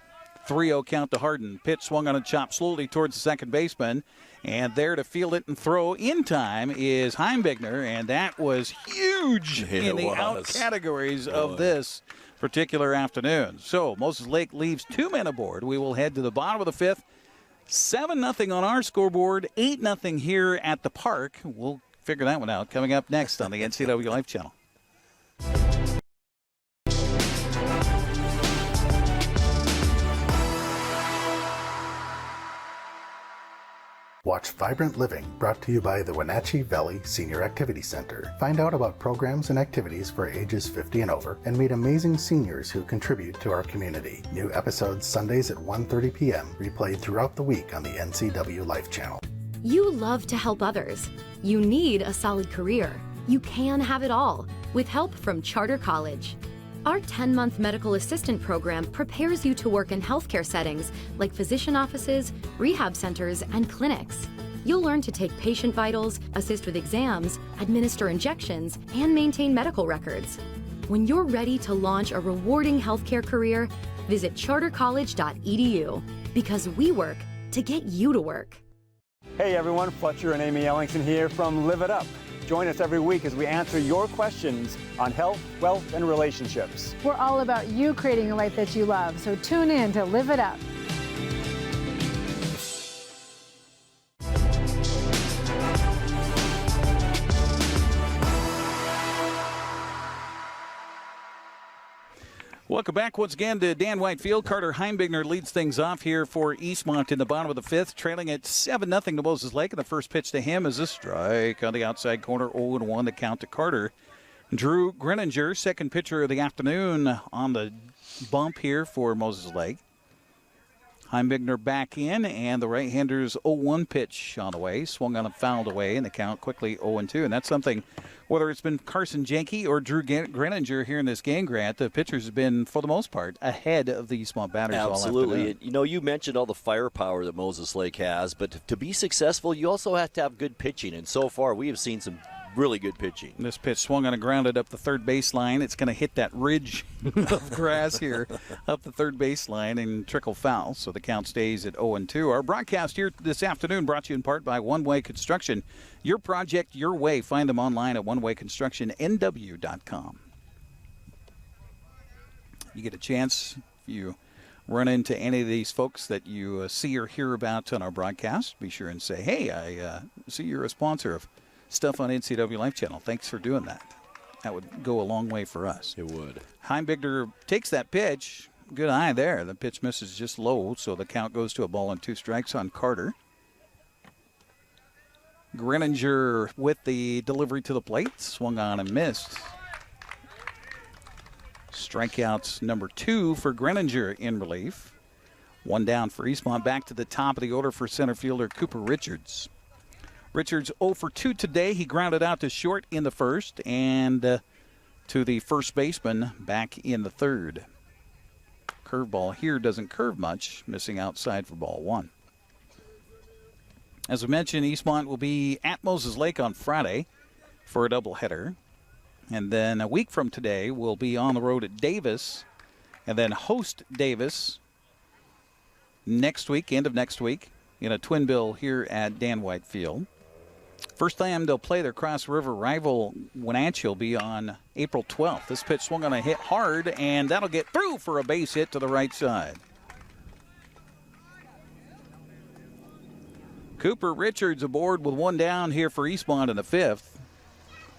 3-0 count to Harden. Pitch swung on a chop slowly towards the second baseman. And there to field it and throw in time is Heimbigner. And that was huge in the out categories of this particular afternoon. So Moses Lake leaves 2 men aboard. We will head to the bottom of the 5th. 7-0 on our scoreboard. 8-0 here at the park. We'll figure that one out coming up next on the NCWLIFE Channel.
Watch Vibrant Living, brought to you by the Wenatchee Valley Senior Activity Center. Find out about programs and activities for ages 50 and over, and meet amazing seniors who contribute to our community. New episodes Sundays at 1:30 p.m., replayed throughout the week on the NCWLIFE Channel.
You love to help others. You need a solid career. You can have it all with help from Charter College. Our 10-month medical assistant program prepares you to work in healthcare settings like physician offices, rehab centers, and clinics. You'll learn to take patient vitals, assist with exams, administer injections, and maintain medical records. When you're ready to launch a rewarding healthcare career, visit chartercollege.edu, because we work to get you to work.
Hey everyone, Fletcher and Amy Ellingson here from Live It Up. Join us every week as we answer your questions on health, wealth, and relationships.
We're all about you creating a life that you love, so tune in to Live It Up.
Welcome back once again to Dan White Field. Carter Heimbigner leads things off here for Eastmont in the bottom of the fifth, trailing at 7-0 to Moses Lake. And the first pitch to him is a strike on the outside corner, 0-1 to count to Carter. Drew Greninger, second pitcher of the afternoon, on the bump here for Moses Lake. Heimbigner back in, and the right-hander's 0-1 pitch on the way. Swung on and fouled away, and the count quickly 0-2. And that's something, whether it's been Carson Janke or Drew Greninger here in this game, Grant, the pitchers have been, for the most part, ahead of the Eastmont batters all afternoon.
Absolutely. You know, you mentioned all the firepower that Moses Lake has, but to be successful, you also have to have good pitching. And so far, we have seen some really good pitching.
This pitch swung on and grounded up the third baseline. It's going to hit that ridge of grass here up the third baseline and trickle foul. So the count stays at 0-2. Our broadcast here this afternoon brought to you in part by One Way Construction. Your project, your way. Find them online at onewayconstructionnw.com. You get a chance if you run into any of these folks that you see or hear about on our broadcast, be sure and say, hey, I see you're a sponsor of stuff on NCWLIFE Channel. Thanks for doing that. That would go a long way for us.
It would.
Heimbigner takes that pitch. Good eye there. The pitch misses just low, so the count goes to a ball and 2 strikes on Carter. Greninger with the delivery to the plate. Swung on and missed. Strikeouts number 2 for Greninger in relief. 1 down for Eastmont. Back to the top of the order for center fielder Cooper Richards. Richards 0 for 2 today. He grounded out to short in the first and to the first baseman back in the third. Curveball here doesn't curve much, missing outside for ball 1. As we mentioned, Eastmont will be at Moses Lake on Friday for a doubleheader. And then a week from today, we'll be on the road at Davis and then host Davis next week, end of next week, in a twin bill here at Dan White Field. First time they'll play their Cross River rival Wenatchee will be on April 12th. This pitch swung on a hit hard, and that'll get through for a base hit to the right side. Cooper Richards aboard with 1 down here for Eastmont in the 5th.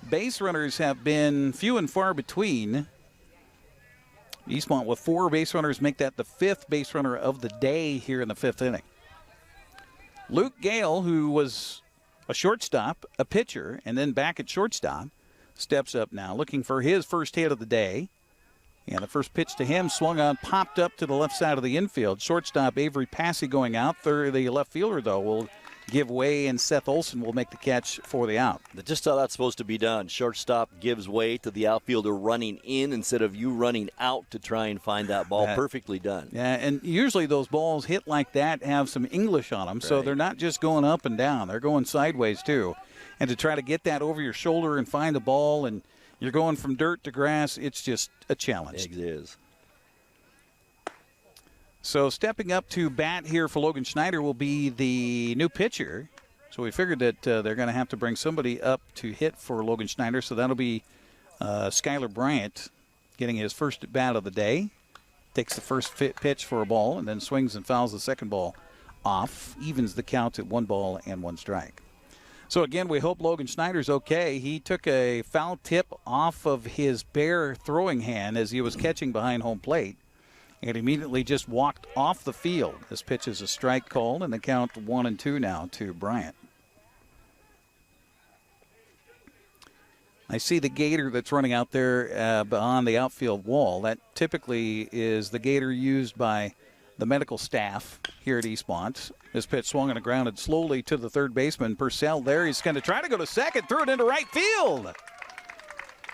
Base runners have been few and far between. Eastmont with 4 base runners make that the 5th base runner of the day here in the 5th inning. Luke Gale, who was a shortstop, a pitcher, and then back at shortstop, steps up now looking for his first hit of the day. And the first pitch to him swung on, popped up to the left side of the infield. Shortstop Avery Passy going out. The left fielder, though, will give way, and Seth Olson will make the catch for the out.
Just how that's supposed to be done. Shortstop gives way to the outfielder running in instead of you running out to try and find that ball. Perfectly done.
Yeah, and usually those balls hit like that have some English on them, so they're not just going up and down. They're going sideways, too. And to try to get that over your shoulder and find the ball, and you're going from dirt to grass, it's just a challenge.
It is.
So stepping up to bat here for Logan Schneider will be the new pitcher. So we figured that they're going to have to bring somebody up to hit for Logan Schneider. So that'll be Skylar Bryant getting his first bat of the day. Takes the first pitch for a ball and then swings and fouls the second ball off. Evens the count at 1 ball and 1 strike. So again, we hope Logan Schneider's okay. He took a foul tip off of his bare throwing hand as he was catching behind home plate, and immediately just walked off the field. This pitch is a strike called, and the count 1-2 now to Bryant. I see the gator that's running out there on the outfield wall. That typically is the gator used by the medical staff here at Eastmont. This pitch swung and grounded slowly to the third baseman. Purcell there. He's going to try to go to second, threw it into right field.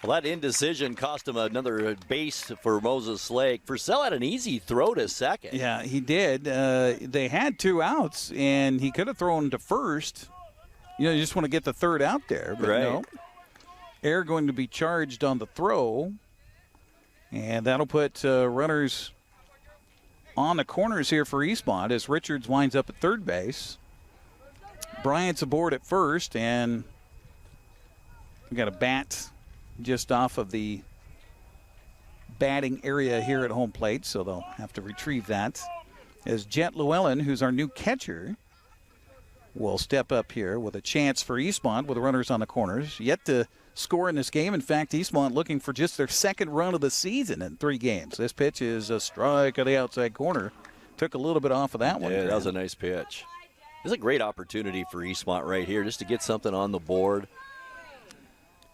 Well, that indecision cost him another base for Moses Lake. Purcell had an easy throw to second.
Yeah, he did. They had 2 outs, and he could have thrown to first. You just want to get the third out there. But
right.
No. Air going to be charged on the throw, and that'll put runners on the corners here for Eastmont as Richards winds up at third base. Bryant's aboard at first, and we got a bat just off of the batting area here at home plate, so they'll have to retrieve that. As Jet Llewellyn, who's our new catcher, will step up here with a chance for Eastmont with runners on the corners. Yet to score in this game. In fact, Eastmont looking for just their second run of the season in 3 games. This pitch is a strike on the outside corner. Took a little bit off of that one.
Yeah, that was a nice pitch. It's a great opportunity for Eastmont right here just to get something on the board.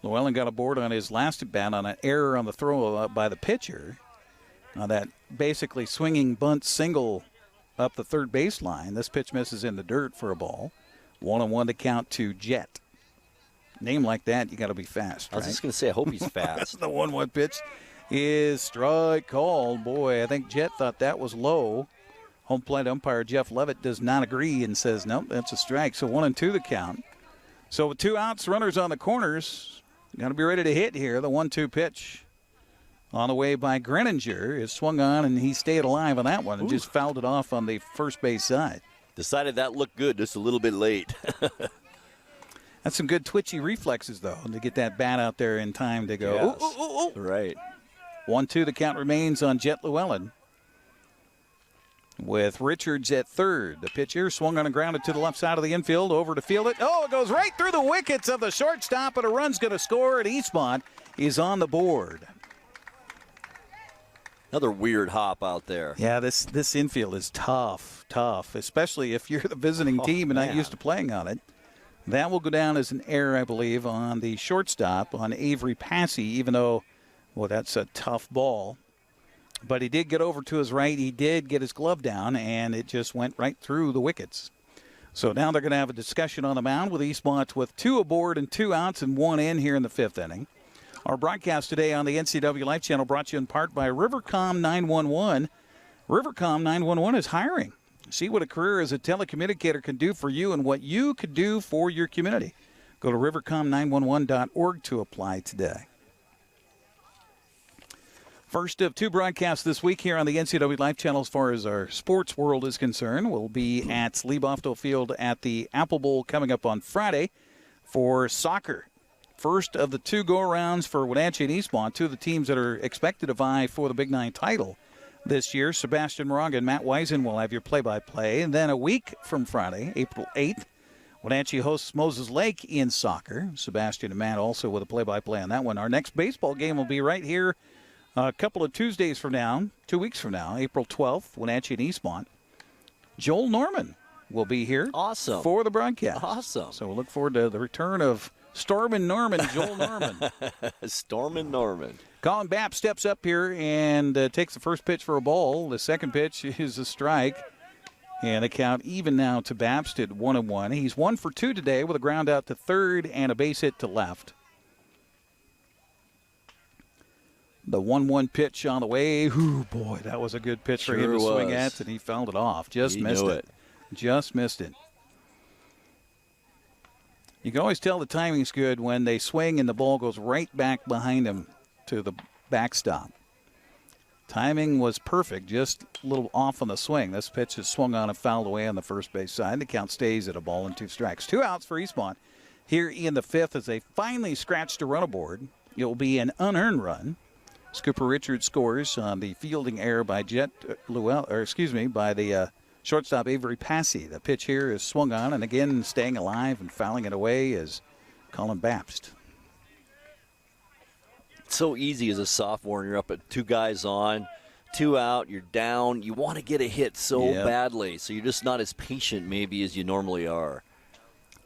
Llewellyn got a board on his last at bat on an error on the throw by the pitcher. Now that basically swinging bunt single up the third baseline. This pitch misses in the dirt for a ball. 1-1 to count to Jet. Name like that, you got to be fast.
I was just going to say, I hope he's fast.
The 1-1 pitch is strike called. Boy, I think Jet thought that was low. Home plate umpire Jeff Levitt does not agree and says, nope, that's a strike. So 1-2 the count. So with 2 outs, runners on the corners, got to be ready to hit here. The 1-2 pitch on the way by Granstrom is swung on, and he stayed alive on that one and just fouled it off on the first base side.
Decided that looked good, just a little bit late.
That's some good twitchy reflexes, though, to get that bat out there in time to go.
Yes.
Ooh, ooh, ooh, ooh.
Right.
1-2 the count remains on Jet Llewellyn. With Richards at third. The pitch here swung on and grounded to the left side of the infield. Over to field it. Oh, it goes right through the wickets of the shortstop, and a run's going to score, and Eastmont is on the board.
Another weird hop out there.
Yeah, this infield is tough, especially if you're the visiting team and not used to playing on it. That will go down as an error, I believe, on the shortstop, on Avery Passy, even though, well, that's a tough ball. But he did get over to his right. He did get his glove down, and it just went right through the wickets. So now they're going to have a discussion on the mound with Eastmont with 2 aboard and 2 outs and 1 in here in the 5th inning. Our broadcast today on the NCWLIFE Channel brought to you in part by Rivercom 911. Rivercom 911 is hiring. See what a career as a telecommunicator can do for you and what you could do for your community. Go to rivercom911.org to apply today. First of 2 broadcasts this week here on the NCWLIFE Channel as far as our sports world is concerned. We'll be at Liebofto Field at the Apple Bowl coming up on Friday for soccer. First of the 2 go-arounds for Wenatchee and Eastmont, 2 of the teams that are expected to vie for the Big 9 title this year. Sebastian Moraga and Matt Wisen will have your play-by-play. And then a week from Friday, April 8th, Wenatchee hosts Moses Lake in soccer. Sebastian and Matt also with a play-by-play on that one. Our next baseball game will be right here a couple of Tuesdays from now, 2 weeks from now, April 12th, Wenatchee and Eastmont. Joel Norman will be here for the broadcast.
Awesome.
So we'll look forward to the return of Stormin' Norman, Joel Norman.
Stormin' Norman.
Colin Bapp steps up here and takes the first pitch for a ball. The second pitch is a strike. And the count even now to Babst at 1-1. He's 1 for 2 today with a ground out to third and a base hit to left. The 1-1 pitch on the way. Ooh, boy, that was a good pitch for him to swing at, and he fouled it off. Just missed it. Just missed it. You can always tell the timing's good when they swing and the ball goes right back behind him to the backstop. Timing was perfect, just a little off on the swing. This pitch is swung on and fouled away on the first base side. The count stays at 1-2 strikes. 2 outs for Eastmont here in the 5th as they finally scratched a run aboard. It will be an unearned run. Scooper Richards scores on the fielding error by by the shortstop Avery Passy. The pitch here is swung on, and again staying alive and fouling it away is Colin Babst.
It's so easy as a sophomore, and you're up at 2 guys on, 2 out, you're down. You want to get a hit so badly, so you're just not as patient maybe as you normally are.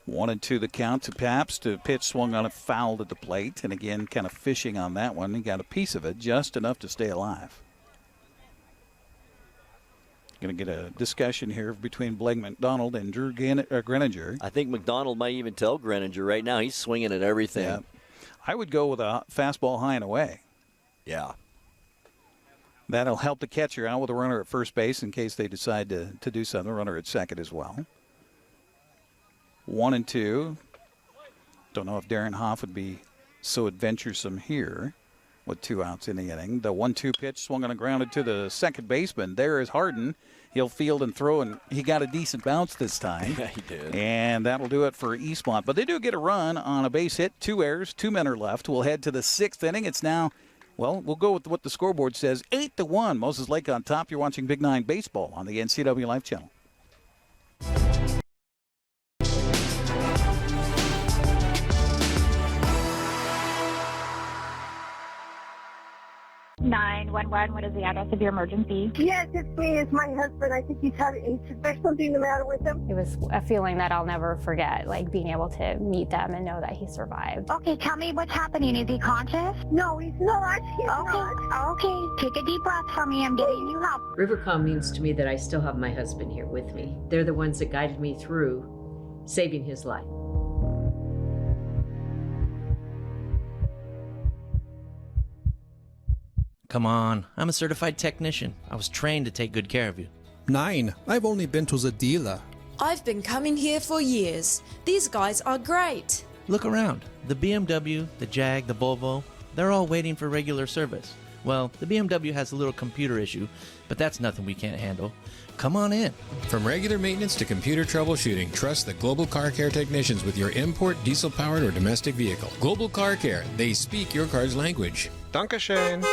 1-2 the count to Pabst. The pitch swung on and fouled at the plate. And again, kind of fishing on that one. He got a piece of it, just enough to stay alive. Going to get a discussion here between Blaine Mcdonald and Drew Granstrom.
I think McDonald might even tell Granstrom right now. He's swinging at everything.
Yeah. I would go with a fastball high and away.
Yeah.
That'll help the catcher out with a runner at first base in case they decide to do something. A runner at second as well. 1-2. Don't know if Darren Hoff would be so adventuresome here with 2 outs in the inning. The 1-2 pitch swung on and grounded to the second baseman. There is Harden. He'll field and throw, and he got a decent bounce this time.
Yeah, he did.
And that'll do it for Eastmont. But they do get a run on a base hit, 2 errors, 2 men are left. We'll head to the 6th inning. It's now, well, we'll go with what the scoreboard says, 8-1. Moses Lake on top. You're watching Big 9 Baseball on the NCWLIFE Channel.
911, what is the address of your emergency?
Yes, it's me. It's my husband. I think is there something the matter with him?
It was a feeling that I'll never forget, like being able to meet them and know that he survived.
Okay, tell me what's happening. Is he conscious? No, he's not. He's not. Okay, take a deep breath for me. I'm getting you help.
Rivercom means to me that I still have my husband here with me. They're the ones that guided me through saving his life.
Come on, I'm a certified technician. I was trained to take good care of you.
9. I've only been to the dealer.
I've been coming here for years. These guys are great.
Look around. The BMW, the Jag, the Volvo, they're all waiting for regular service. Well, the BMW has a little computer issue, but that's nothing we can't handle. Come on in.
From regular maintenance to computer troubleshooting, trust the Global Car Care technicians with your import, diesel-powered, or domestic vehicle. Global Car Care. They speak your car's language.
Dankeschön.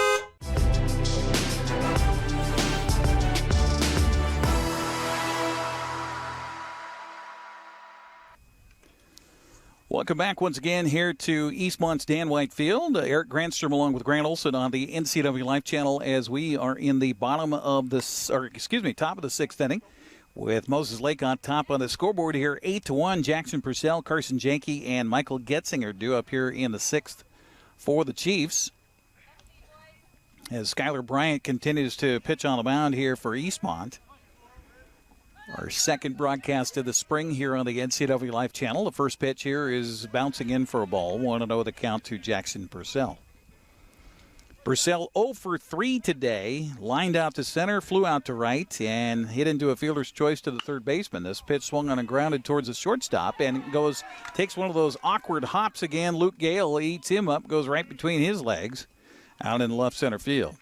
Welcome back once again here to Eastmont's Dan White Field. Eric Granstrom along with Grant Olson on the NCWLIFE Channel as we are in the top of the 6th inning with Moses Lake on top on the scoreboard here. 8-1. Jackson Purcell, Carson Janke, and Michael Getzinger due up here in the 6th for the Chiefs. As Skylar Bryant continues to pitch on the mound here for Eastmont. Our second broadcast of the spring here on the NCWLIFE Channel. The first pitch here is bouncing in for a ball. 1-0 the count to Jackson Purcell. Purcell 0 for 3 today. Lined out to center, flew out to right, and hit into a fielder's choice to the third baseman. This pitch swung on and grounded towards the shortstop and takes one of those awkward hops again. Luke Gale eats him up, goes right between his legs out in left center field.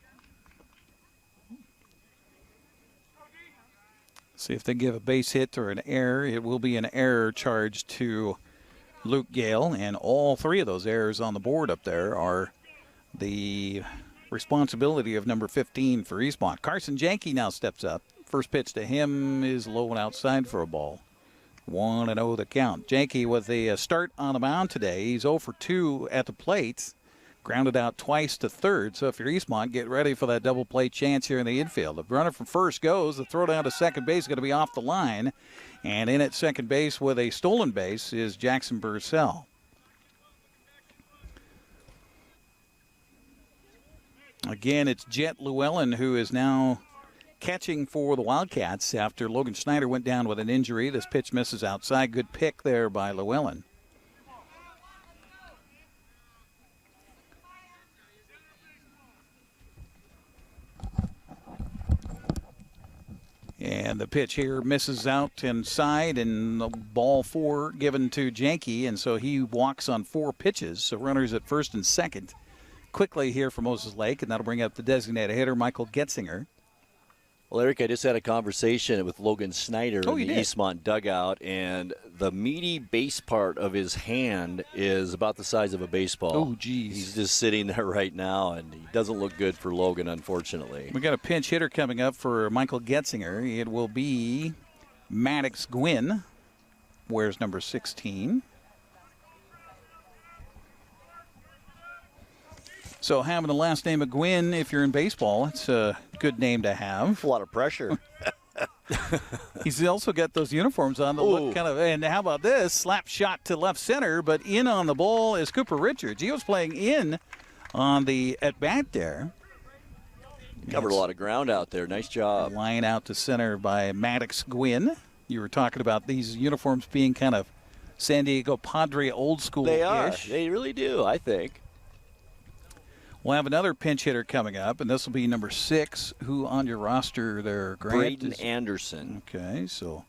See if they give a base hit or an error. It will be an error charged to Luke Gale, and all 3 of those errors on the board up there are the responsibility of number 15 for Eastmont. Carson Janke now steps up. First pitch to him is low and outside for a ball. 1-0 the count. Janke with a start on the mound today. He's 0 for 2 at the plate. Grounded out twice to third. So if you're Eastmont, get ready for that double play chance here in the infield. The runner from first goes. The throw down to second base is going to be off the line. And in at second base with a stolen base is Jackson Purcell. Again, it's Jet Llewellyn who is now catching for the Wildcats after Logan Schneider went down with an injury. This pitch misses outside. Good pick there by Llewellyn. And the pitch here misses out inside, and the ball 4 given to Janke, and so he walks on 4 pitches. So runners at first and second quickly here for Moses Lake, and that'll bring up the designated hitter, Michael Getzinger.
Well, Eric, I just had a conversation with Logan Schneider in the Eastmont dugout, and the meaty base part of his hand is about the size of a baseball.
Oh, geez.
He's just sitting there right now, and he doesn't look good for Logan, unfortunately.
We got a pinch hitter coming up for Michael Getzinger. It will be Maddox Gwynn, wears number 16. So having the last name of Gwynn, if you're in baseball, it's a good name to have.
A lot of pressure.
He's also got those uniforms on that look kind of, and how about this? Slap shot to left center, but in on the ball is Cooper Richards. He was playing in on the at-bat there.
Covered a lot of ground out there. Nice job.
Line out to center by Maddox Gwynn. You were talking about these uniforms being kind of San Diego Padre old school-ish.
They are. They really do, I think.
We'll have another pinch hitter coming up, and this will be number 6. Who on your roster there, Grant?
Braden Anderson.
Okay, so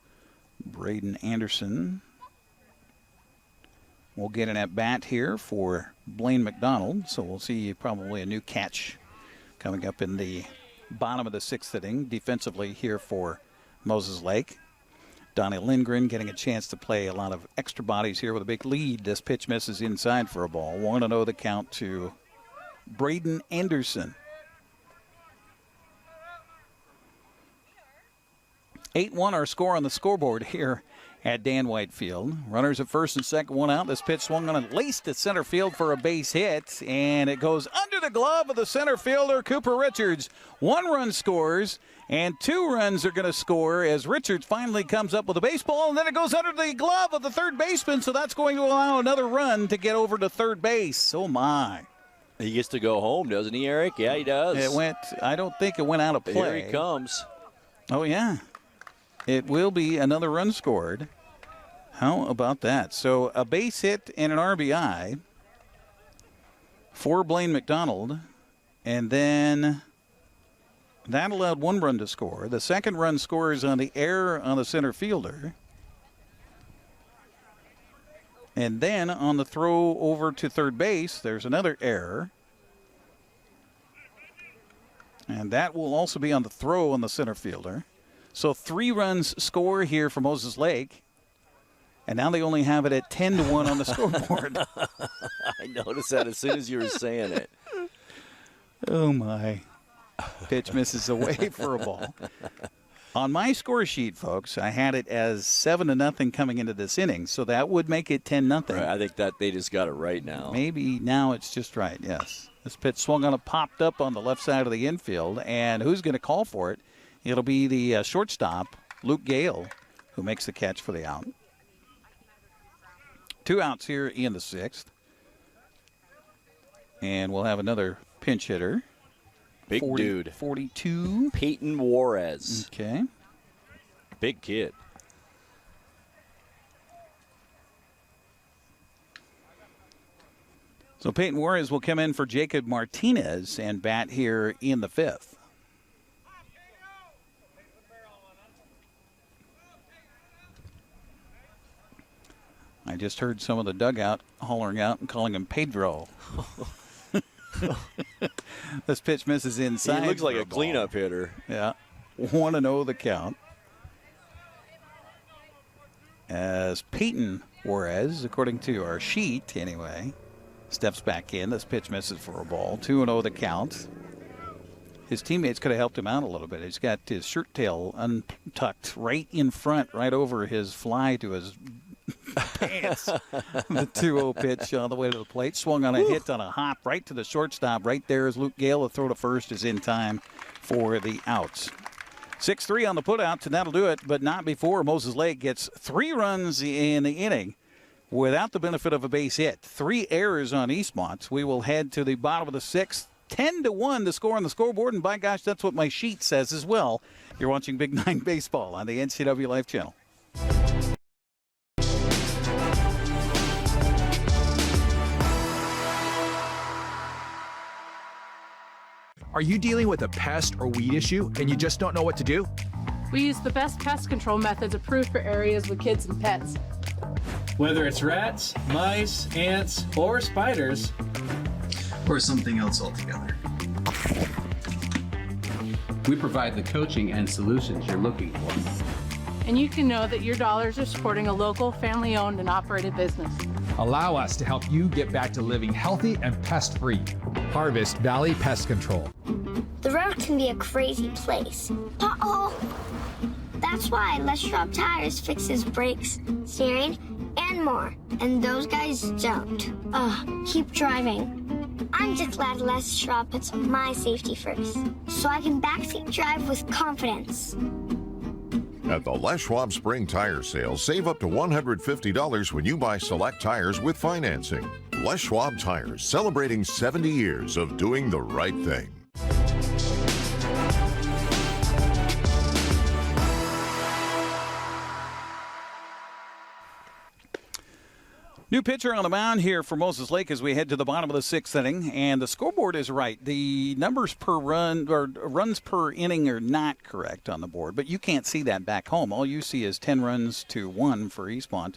Braden Anderson will get an at-bat here for Blaine Mcdonald. So we'll see probably a new catch coming up in the bottom of the 6th inning defensively here for Moses Lake. Donnie Lindgren getting a chance to play a lot of extra bodies here with a big lead. This pitch misses inside for a ball. 1-0 the count to Braden Anderson. 8-1 our score on the scoreboard here at Dan White Field. Runners at first and second, 1 out. This pitch swung on and laced at center field for a base hit, and it goes under the glove of the center fielder, Cooper Richards. 1 run scores, and 2 runs are going to score as Richards finally comes up with a baseball, and then it goes under the glove of the third baseman, so that's going to allow another run to get over to third base. Oh, my.
He gets to go home, doesn't he, Eric? Yeah, he does.
I don't think it went out of play.
Here he comes.
Oh, yeah. It will be another run scored. How about that? So a base hit and an RBI for Blaine Mcdonald, and then that allowed 1 run to score. The second run scores on the error on the center fielder. And then on the throw over to third base, there's another error. And that will also be on the throw on the center fielder. So 3 runs score here for Moses Lake. And now they only have it at 10-1 on the scoreboard.
I noticed that as soon as you were saying it.
Oh, my. Pitch misses away for a ball. On my score sheet, folks, I had it as 7-0 coming into this inning, so that would make it 10-0.
Right, I think that they just got it right now.
Maybe now it's just right, yes. This pitch swung on and popped up on the left side of the infield, and who's going to call for it? It'll be the shortstop, Luke Gale, who makes the catch for the out. 2 outs here in the 6th. And we'll have another pinch hitter.
Big dude.
42.
Peyton Juarez.
Okay.
Big kid.
So Peyton Juarez will come in for Jacob Martinez and bat here in the 5th. I just heard some of the dugout hollering out and calling him Pedro. This pitch misses inside.
He looks like a cleanup hitter.
Yeah. 1-0 the count. As Peyton Juarez, according to our sheet anyway, steps back in. This pitch misses for a ball. 2-0 the count. His teammates could have helped him out a little bit. He's got his shirt tail untucked right in front, right over his fly to his pants. The 2-0 pitch on the way to the plate. Swung on a hit on a hop right to the shortstop. Right there is Luke Gale. The throw to first is in time for the outs. 6-3 on the putout, and that'll do it, but not before Moses Lake gets 3 runs in the inning without the benefit of a base hit. 3 errors on Eastmont. We will head to the bottom of the 6th. 10-1 the score on the scoreboard, and by gosh, that's what my sheet says as well. You're watching Big 9 Baseball on the NCWLIFE Channel.
Are you dealing with a pest or weed issue and you just don't know what to do?
We use the best pest control methods approved for areas with kids and pets.
Whether it's rats, mice, ants, or spiders,
or something else altogether. We provide the coaching and solutions you're looking for.
And you can know that your dollars are supporting a local, family-owned and operated business.
Allow us to help you get back to living healthy and pest-free. Harvest Valley Pest Control.
The road can be a crazy place. Uh-oh. That's why Les Schwab Tires fixes brakes, steering, and more. And those guys don't. Keep driving. I'm just glad Les Schwab puts my safety first, so I can backseat drive with confidence.
At the Les Schwab Spring Tire Sale, save up to $150 when you buy select tires with financing. Les Schwab Tires, celebrating 70 years of doing the right thing.
New pitcher on the mound here for Moses Lake as we head to the bottom of the 6th inning, and the scoreboard is right. The numbers per run or runs per inning are not correct on the board, but you can't see that back home. All you see is 10 runs to 1 for Eastmont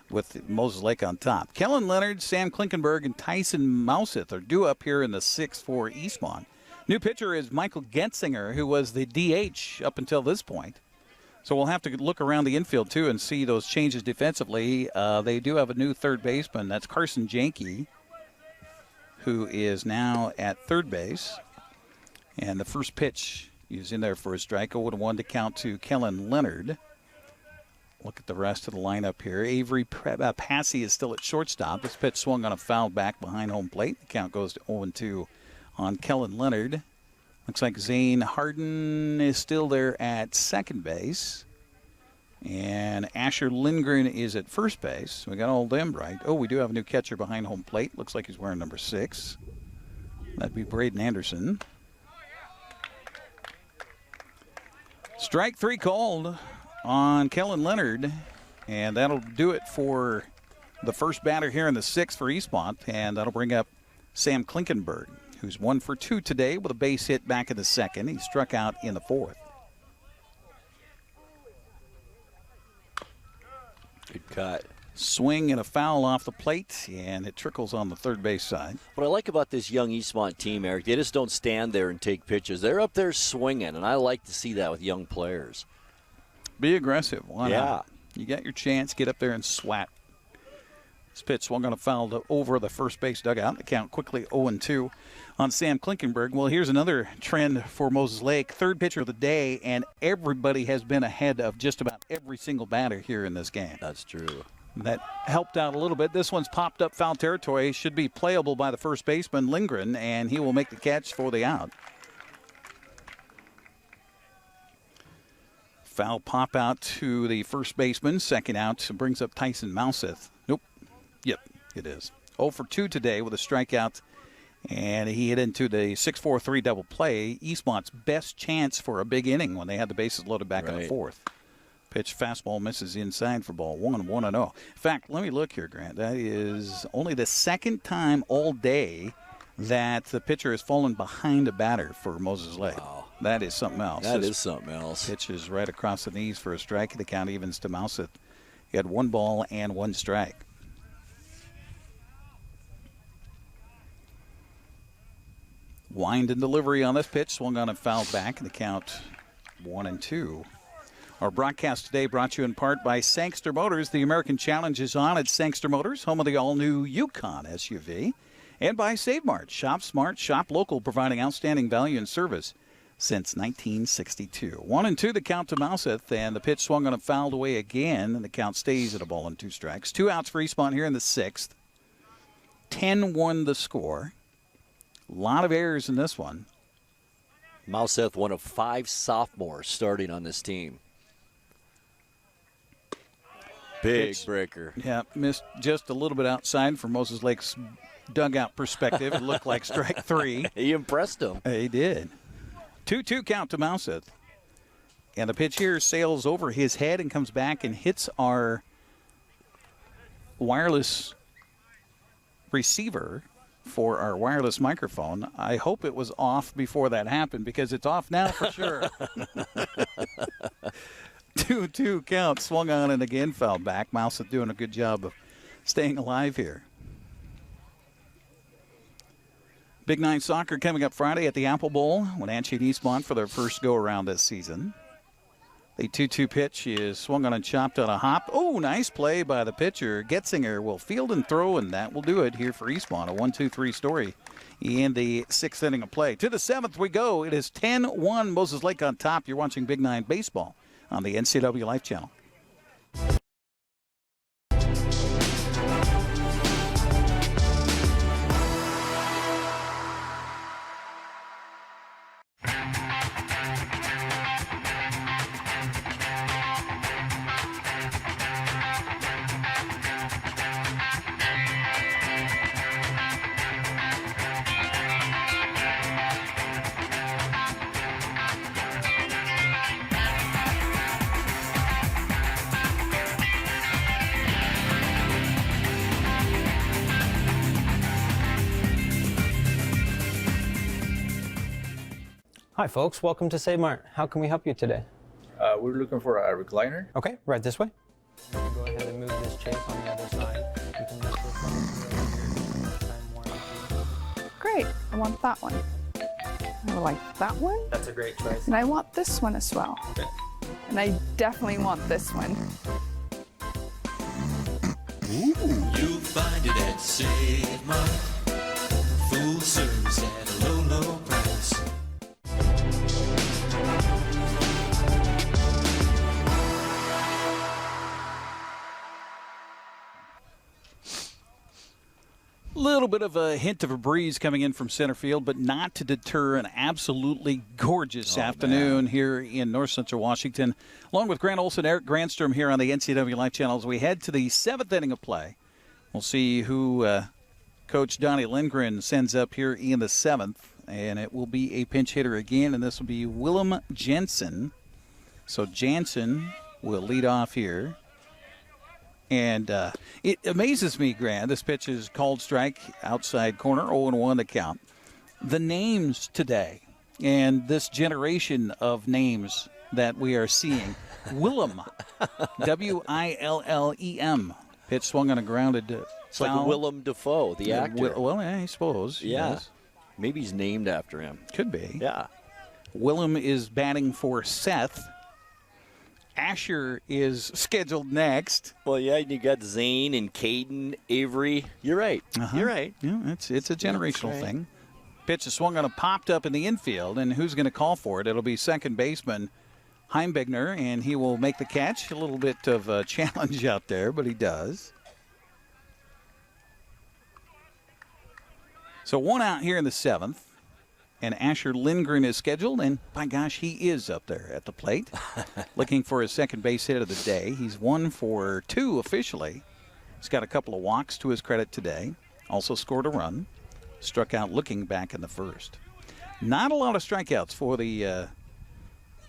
with Moses Lake on top. Kellen Leonard, Sam Klinkenberg, and Tyson Mouseth are due up here in the 6th for Eastmont. New pitcher is Michael Getzinger, who was the DH up until this point. So we'll have to look around the infield, too, and see those changes defensively. They do have a new third baseman. That's Carson Janke, who is now at third base. And the first pitch is in there for a strike. 0-1 to count to Kellen Leonard. Look at the rest of the lineup here. Avery Passy is still at shortstop. This pitch swung on a foul back behind home plate. The count goes to 0-2 on Kellen Leonard. Looks like Zane Harden is still there at second base. And Asher Lindgren is at first base. We got all them right. Oh, we do have a new catcher behind home plate. Looks like he's wearing number 6. That'd be Braden Anderson. Strike 3 called on Kellen Leonard. And that'll do it for the first batter here in the 6th for Eastmont. And that'll bring up Sam Klinkenberg, who's 1 for 2 today with a base hit back in the 2nd. He struck out in the 4th.
Good cut.
Swing and a foul off the plate, and it trickles on the third base side.
What I like about this young Eastmont team, Eric, they just don't stand there and take pitches. They're up there swinging, and I like to see that with young players.
Be aggressive. Why
Yeah.
not? You got your chance. Get up there and swat. This pitch swung on a foul over the first base dugout. The count quickly 0-2 on Sam Klinkenberg. Well, here's another trend for Moses Lake. Third pitcher of the day, and everybody has been ahead of just about every single batter here in this game.
That's true.
That helped out a little bit. This one's popped up foul territory. Should be playable by the first baseman, Lindgren, and he will make the catch for the out. Foul pop out to the first baseman. Second out brings up Tyson Mouseth. Nope. Yep, it is. 0 for 2 today with a strikeout, and he hit into the 6-4-3 double play. Eastmont's best chance for a big inning when they had the bases loaded back in the 4th. Pitch fastball misses inside for ball 1, 1-0. In fact, let me look here, Grant. That is only the second time all day that the pitcher has fallen behind a batter for Moses Lake. Wow. That is something else.
That is something else.
Pitch is right across the knees for a strike. The count evens to Mouseth. He had 1 ball and 1 strike. Wind and delivery on this pitch. Swung on and fouled back. And the count 1-2. Our broadcast today brought to you in part by Sangster Motors. The American Challenge is on at Sangster Motors, home of the all-new Yukon SUV. And by Save Mart. Shop smart, shop local, providing outstanding value and service since 1962. 1-2 the count to Mouseth, and the pitch swung on and fouled away again, and the count stays at a ball and 2 strikes. 2 outs for Eastmont here in the 6th. 10-1 the score. A lot of errors in this one.
Mouseth, one of 5 sophomores starting on this team. Big breaker.
Yeah, missed just a little bit outside from Moses Lake's dugout perspective. It looked like strike 3.
He impressed him.
He did. 2-2 count to Mouseth. And the pitch here sails over his head and comes back and hits our wireless receiver for our wireless microphone. I hope it was off before that happened, because it's off now for sure. 2-2 count, swung on and again fouled back. Mouseth doing a good job of staying alive here. Big 9 soccer coming up Friday at the Apple Bowl. Wenatchee and Eastmont for their first go-around this season. The 2-2 pitch is swung on and chopped on a hop. Oh, nice play by the pitcher. Getzinger will field and throw, and that will do it here for Eastmont. A 1-2-3 story in the 6th inning of play. To the 7th we go. It is 10-1 Moses Lake on top. You're watching Big 9 baseball on the NCWLIFE Channel.
Hi, folks. Welcome to Save Mart. How can we help you today?
We're looking for a recliner.
Okay, right this way. Go ahead and move this chase on the other side. You can mess with it.
Great. I want that one. I like that one.
That's a great choice.
And I want this one as well.
Okay.
And I definitely want this one.
You'll find it at Save Mart. Full service at a low, low price.
Little bit of a hint of a breeze coming in from center field, but not to deter an absolutely gorgeous afternoon here in north central Washington. Along with Grant Olson, Eric Granstrom here on the NCWLIFE Channel as we head to the 7th inning of play. We'll see who Coach Donnie Lindgren sends up here in the 7th, and it will be a pinch hitter again, and this will be Willem Jensen. So Jansen will lead off here. And it amazes me, Grant. This pitch is called strike, outside corner, 0-1 the count. The names today and this generation of names that we are seeing. Willem, W-I-L-L-E-M. Pitch swung on a grounded foul.
It's like Willem Dafoe, the actor.
Well, yeah, I suppose.
Yeah.
Yes.
Maybe he's named after him.
Could be.
Yeah.
Willem is batting for Seth. Asher is scheduled next.
Well, yeah, you got Zane and Caden, Avery. You're right. You're right.
Yeah, it's a generational thing. Pitch is swung on and popped up in the infield, and who's going to call for it? It'll be second baseman Heimbigner, and he will make the catch. A little bit of a challenge out there, but he does. So one out here in the 7th. And Asher Lindgren is scheduled, and by gosh, he is up there at the plate looking for his second base hit of the day. He's 1 for 2 officially. He's got a couple of walks to his credit today. Also scored a run. Struck out looking back in the first. Not a lot of strikeouts for the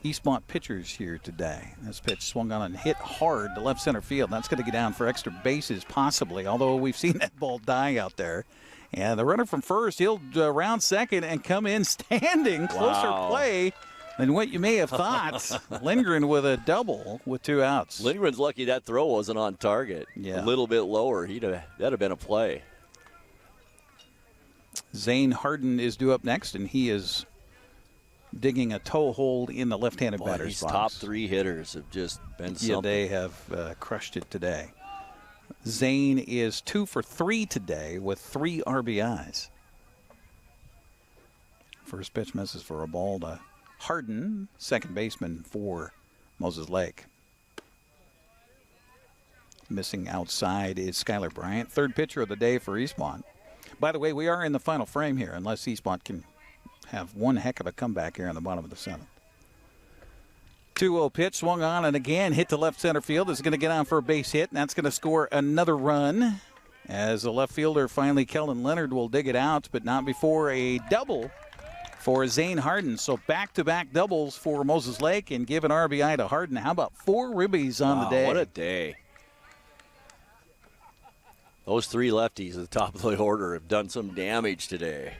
Eastmont pitchers here today. This pitch swung on and hit hard to left center field. That's going to get down for extra bases possibly, although we've seen that ball die out there. And the runner from first, he'll round second and come in standing. Closer play than what you may have thought. Lindgren with a double with 2 outs.
Lindgren's lucky that throw wasn't on target.
Yeah.
A little bit lower. That'd have been a play.
Zane Harden is due up next, and he is digging a toe hold in the left-handed batter's
These
box.
top 3 hitters have just been something.
Yeah, they have crushed it today. Zane is 2 for 3 today with 3 RBIs. First pitch misses for a ball to Harden, second baseman for Moses Lake. Missing outside is Skylar Bryant, third pitcher of the day for Eastmont. By the way, we are in the final frame here, unless Eastmont can have one heck of a comeback here in the bottom of the 7th. 2-0 pitch, swung on and again hit to left center field. Is going to get on for a base hit, and that's going to score another run. As the left fielder, finally, Keldon Leonard will dig it out, but not before a double for Zane Harden. So back-to-back doubles for Moses Lake and give an RBI to Harden. How about 4 ribbies on the day?
What a day. Those 3 lefties at the top of the order have done some damage today.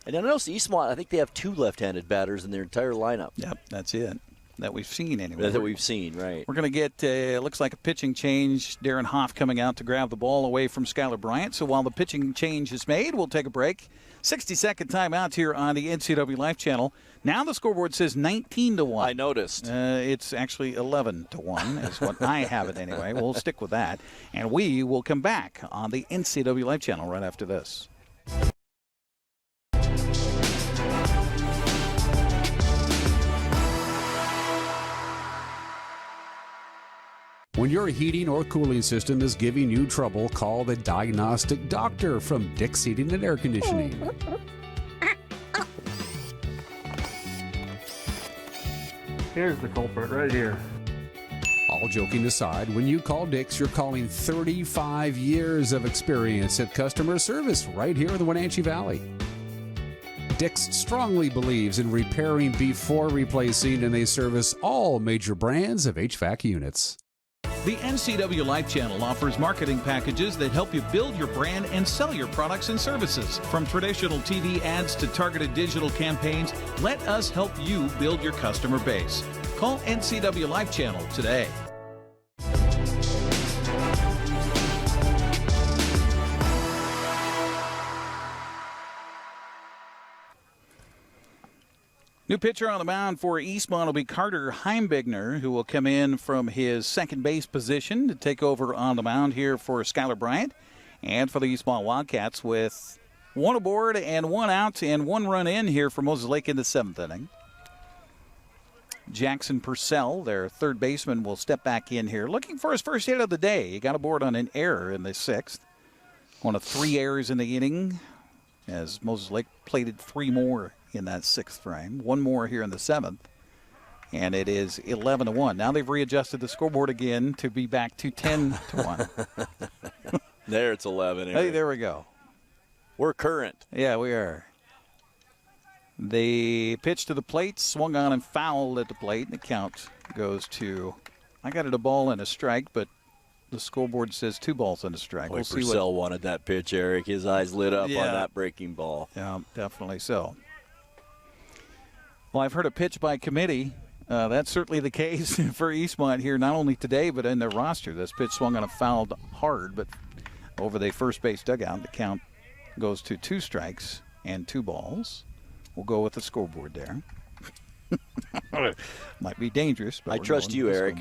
And I notice Eastmont, I think they have 2 left-handed batters in their entire lineup.
Yep, that's it. That we've seen anyway.
That we've seen, right.
We're going to get, looks like a pitching change. Darren Hoff coming out to grab the ball away from Skylar Bryant. So while the pitching change is made, we'll take a break. 60-second timeout here on the NCWLIFE Channel. Now the scoreboard says 19-1.
I noticed.
It's actually 11-1 is what I have it anyway. We'll stick with that. And we will come back on the NCWLIFE Channel right after this.
When your heating or cooling system is giving you trouble, call the diagnostic doctor from Dick's Heating and Air Conditioning.
Here's the culprit right here.
All joking aside, when you call Dick's, you're calling 35 years of experience at customer service right here in the Wenatchee Valley. Dick's strongly believes in repairing before replacing, and they service all major brands of HVAC units.
The NCWLIFE Channel offers marketing packages that help you build your brand and sell your products and services. From traditional TV ads to targeted digital campaigns, let us help you build your customer base. Call NCWLIFE Channel today. New pitcher on the mound for Eastmont will be Carter Heimbigner, who will come in from his second base position to take over on the mound here for Skylar Bryant and for the Eastmont Wildcats, with one aboard and one out and one run in here for Moses Lake in the 7th inning. Jackson Purcell, their third baseman, will step back in here looking for his first hit of the day. He got aboard on an error in the 6th. One of 3 errors in the inning, as Moses Lake plated 3 more in that 6th frame. 1 more here in the 7th. And it is 11-1. Now they've readjusted the scoreboard again to be back to 10-1.
There it's 11.
Hey, there we go.
We're current.
Yeah, we are. The pitch to the plate, swung on and fouled at the plate. And the count goes to, I got it a ball and a strike, but the scoreboard says 2 balls and a strike.
Boy, Purcell wanted that pitch, Eric. His eyes lit up on that breaking ball.
Yeah, definitely so. Well, I've heard a pitch by committee. That's certainly the case for Eastmont here, not only today, but in their roster. This pitch swung on and fouled hard, but over the first base dugout, the count goes to 2 strikes and 2 balls. We'll go with the scoreboard there. Might be dangerous, but
I trust you, Eric.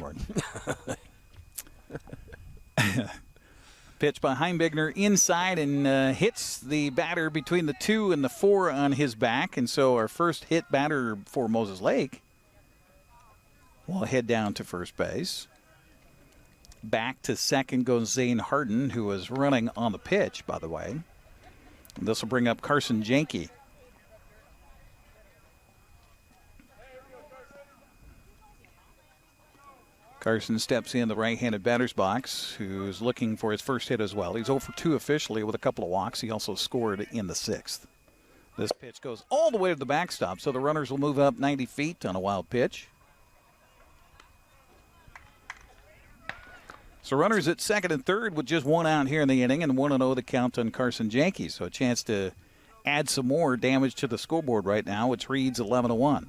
Pitch by Heimbigner inside and hits the batter between the 2 and the 4 on his back. And so our first hit batter for Moses Lake will head down to first base. Back to second goes Zane Harden, who was running on the pitch, by the way. And this will bring up Carson Janke. Carson steps in the right-handed batter's box, who's looking for his first hit as well. He's 0 for 2 officially with a couple of walks. He also scored in the 6th. This pitch goes all the way to the backstop, so the runners will move up 90 feet on a wild pitch. So runners at second and third with just 1 out here in the inning, and 1-0 the count on Carson Janke. So a chance to add some more damage to the scoreboard right now, which reads 11-1.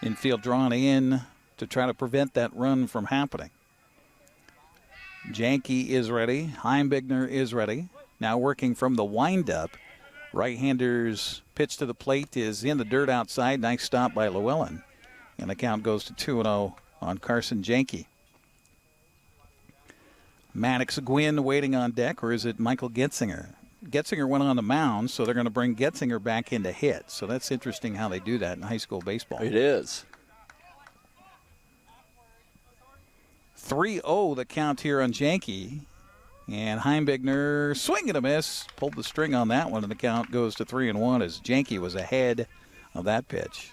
Infield drawn in to try to prevent that run from happening. Janke is ready. Heimbigner is ready. Now working from the windup. Right-hander's pitch to the plate is in the dirt outside. Nice stop by Llewellyn. And the count goes to 2-0 on Carson Janke. Maddox Gwynn waiting on deck, or is it Michael Getzinger? Getzinger went on the mound, so they're going to bring Getzinger back into hit. So that's interesting how they do that in high school baseball.
It is.
3-0 the count here on Janke. And Heimbigner, swing and a miss, pulled the string on that one, and the count goes to 3-1 as Janke was ahead of that pitch.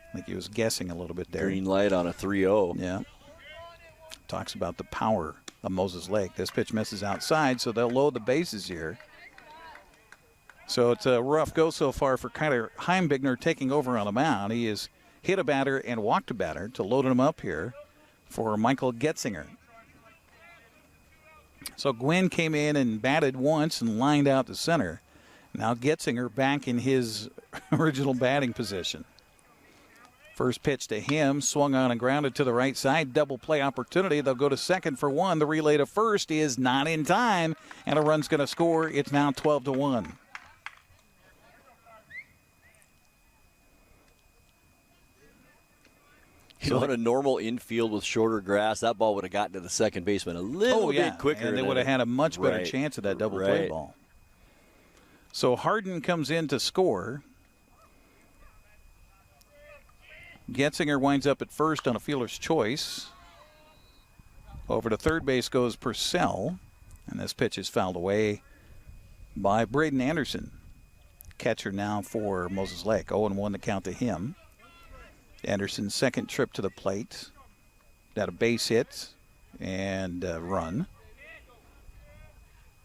I think he was guessing a little bit there.
Green light on a 3-0.
Yeah. Talks about the power of Moses Lake. This pitch misses outside, so they'll load the bases here. So it's a rough go so far for Kyler Heimbigner taking over on the mound. He has hit a batter and walked a batter to load him up here for Michael Getzinger. So Gwynn came in and batted once and lined out to center. Now Getzinger back in his original batting position. First pitch to him, swung on and grounded to the right side. Double play opportunity. They'll go to second for one. The relay to first is not in time, and a run's going to score. It's now 12-1.
So on a normal infield with shorter grass, that ball would have gotten to the second baseman a little bit quicker.
And they would have had a much better chance at that double play ball. So Harden comes in to score. Getzinger winds up at first on a fielder's choice. Over to third base goes Purcell. And this pitch is fouled away by Braden Anderson. Catcher now for Moses Lake. 0-1 the count to him. Anderson's second trip to the plate. Got a base hit and a run.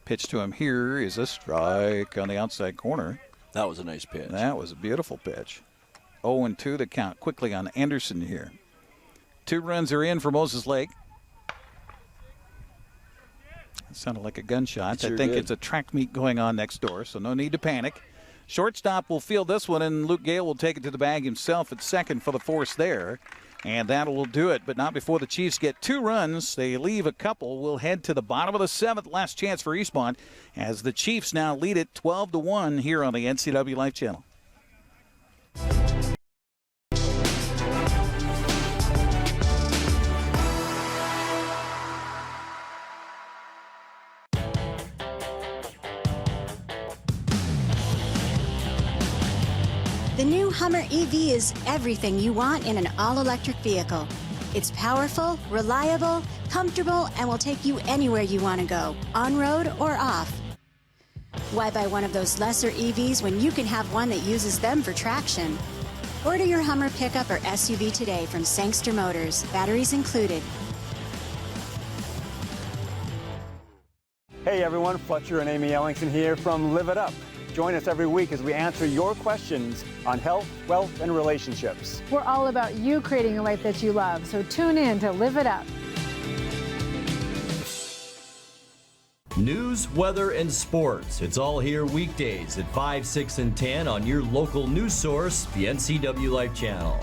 Pitch to him here is a strike on the outside corner.
That was a nice pitch.
That was a beautiful pitch. 0-2 the count quickly on Anderson here. 2 runs are in for Moses Lake. It sounded like a gunshot.
Sure
I think
did.
it's a track meet going on next door, so no need to panic. Shortstop will field this one, and Luke Gale will take it to the bag himself at second for the force there. And that will do it, but not before the Chiefs get 2 runs. They leave a couple. We'll head to the bottom of the 7th. Last chance for Eastmont as the Chiefs now lead it 12-1 here on the NCWLIFE Channel.
The new Hummer EV is everything you want in an all-electric vehicle. It's powerful, reliable, comfortable, and will take you anywhere you want to go, on-road or off. Why buy one of those lesser EVs when you can have one that uses them for traction? Order your Hummer pickup or SUV today from Sangster Motors, batteries included.
Hey everyone, Fletcher and Amy Ellingson here from Live It Up. Join us every week as we answer your questions on health, wealth, and relationships.
We're all about you creating a life that you love, so tune in to Live It Up.
News, weather, and sports. It's all here weekdays at 5, 6, and 10 on your local news source, the NCWLIFE Channel.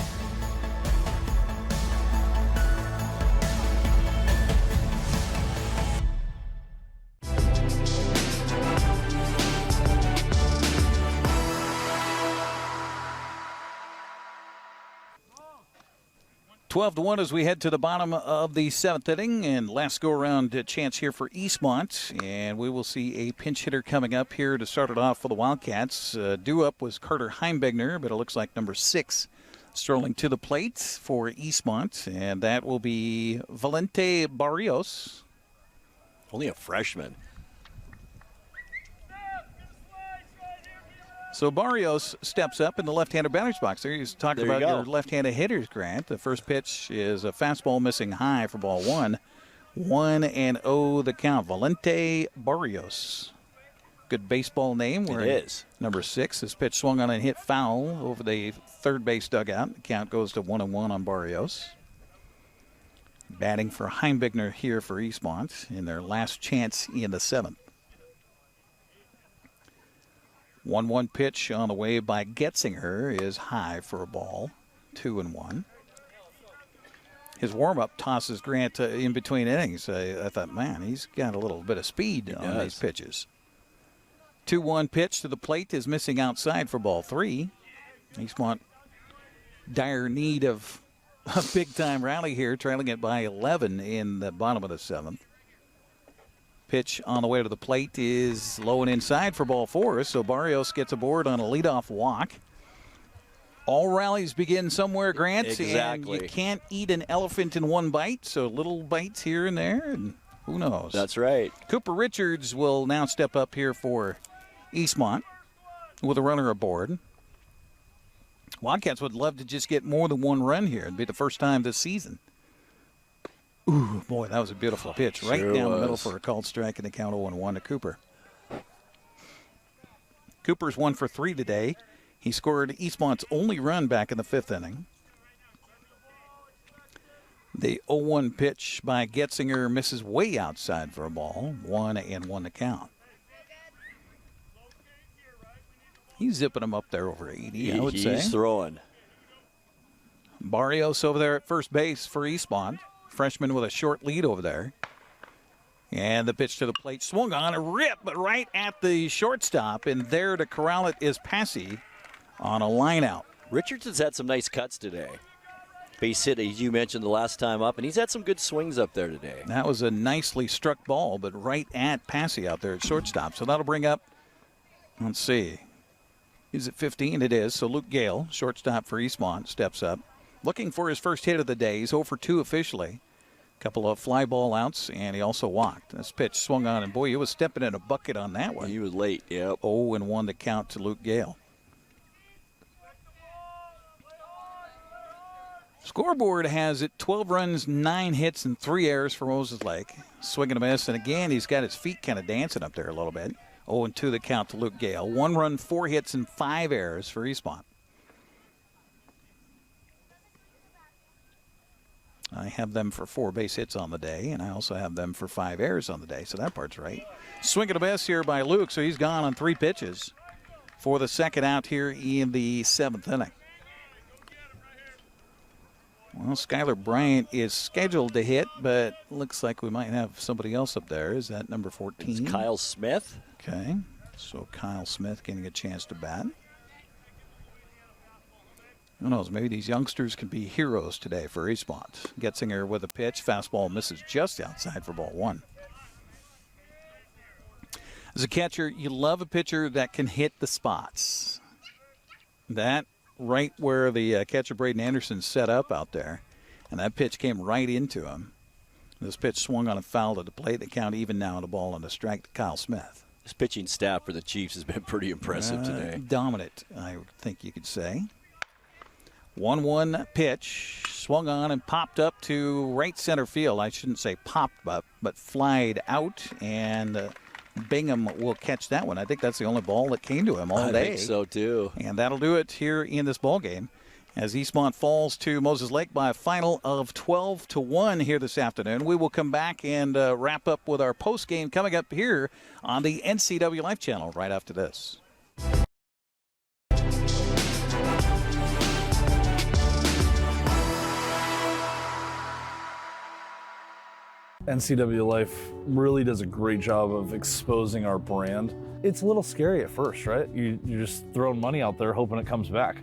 Twelve to 1 as we head to the bottom of the 7th inning, and last go-around chance here for Eastmont, and we will see a pinch hitter coming up here to start it off for the Wildcats. Due up was Carter Heimbegner, but it looks like number 6 strolling to the plate for Eastmont, and that will be Valente Barrios.
Only a freshman.
So Barrios steps up in the left-handed batter's box. There he's talking about your left-handed hitters, Grant. The first pitch is a fastball missing high for ball 1. 1-0 the count. Valente Barrios. Good baseball name.
It is.
Number 6. His pitch swung on and hit foul over the third base dugout. The count goes to 1-1 on Barrios. Batting for Heimbegner here for Eastmont in their last chance in the 7th. 1-1 pitch on the way by Getzinger is high for a ball. 2-1. His warm-up tosses Grant in between innings. I thought, man, he's got a little bit of speed on these pitches. 2-1 pitch to the plate is missing outside for ball 3. Eastmont dire need of a big-time rally here, trailing it by 11 in the bottom of the 7th. Pitch on the way to the plate is low and inside for ball 4, so Barrios gets aboard on a leadoff walk. All rallies begin somewhere, Grant.
Exactly.
And you can't eat an elephant in one bite, so little bites here and there, and who knows?
That's right.
Cooper Richards will now step up here for Eastmont with a runner aboard. Wildcats would love to just get more than 1 run here. It'd be the first time this season. Ooh, boy, that was a beautiful pitch. Right down the middle for a called strike and a count of 1-1 to Cooper. Cooper's 1 for 3 today. He scored Eastmont's only run back in the 5th inning. The 0-1 pitch by Getzinger misses way outside for a ball. 1-1 to count. He's zipping him up there over 80, I would say.
He's throwing.
Barrios over there at first base for Eastmont. Freshman with a short lead over there. And the pitch to the plate swung on a rip, but right at the shortstop. And there to corral it is Passy on a line out.
Richards has had some nice cuts today. Base hit, as you mentioned the last time up, and he's had some good swings up there today.
That was a nicely struck ball, but right at Passy out there at shortstop. So that'll bring up, let's see, is it 15? It is. So Luke Gale, shortstop for Eastmont, steps up. Looking for his first hit of the day. He's 0 for 2 officially. Couple of fly ball outs, and he also walked. This pitch swung on, and boy, he was stepping in a bucket on that one.
He was late, yep.
0-1 to count to Luke Gale. Scoreboard has it 12 runs, 9 hits, and 3 errors for Moses Lake. Swing and a miss, and again, he's got his feet kind of dancing up there a little bit. 0-2 the count to Luke Gale. 1 run, 4 hits, and 5 errors for Eastmont. have them for 4 base hits on the day, and I also have them for 5 errors on the day, so that part's right. Swing and a miss here by Luke, so he's gone on 3 pitches for the second out here in the 7th inning. Well, Skylar Bryant is scheduled to hit, but looks like we might have somebody else up there. Is that number 14?
It's Kyle Smith.
Okay, so Kyle Smith getting a chance to bat. Who knows, maybe these youngsters can be heroes today for Eastmont. Getzinger with a pitch. Fastball misses just outside for ball 1. As a catcher, you love a pitcher that can hit the spots. That right where the catcher Braden Anderson set up out there, and that pitch came right into him. This pitch swung on a foul to the plate. The count even now on the ball on the strike to Kyle Smith.
This pitching staff for the Chiefs has been pretty impressive today.
Dominant, I think you could say. 1-1 pitch, swung on and popped up to right center field. I shouldn't say popped up, but flied out, and Bingham will catch that one. I think that's the only ball that came to him all day.
I think so, too.
And that'll do it here in this ball game as Eastmont falls to Moses Lake by a final of 12-1 here this afternoon. We will come back and wrap up with our post game coming up here on the NCWLIFE Channel right after this.
NCWLIFE really does a great job of exposing our brand. It's a little scary at first, right? You're just throwing money out there hoping it comes back.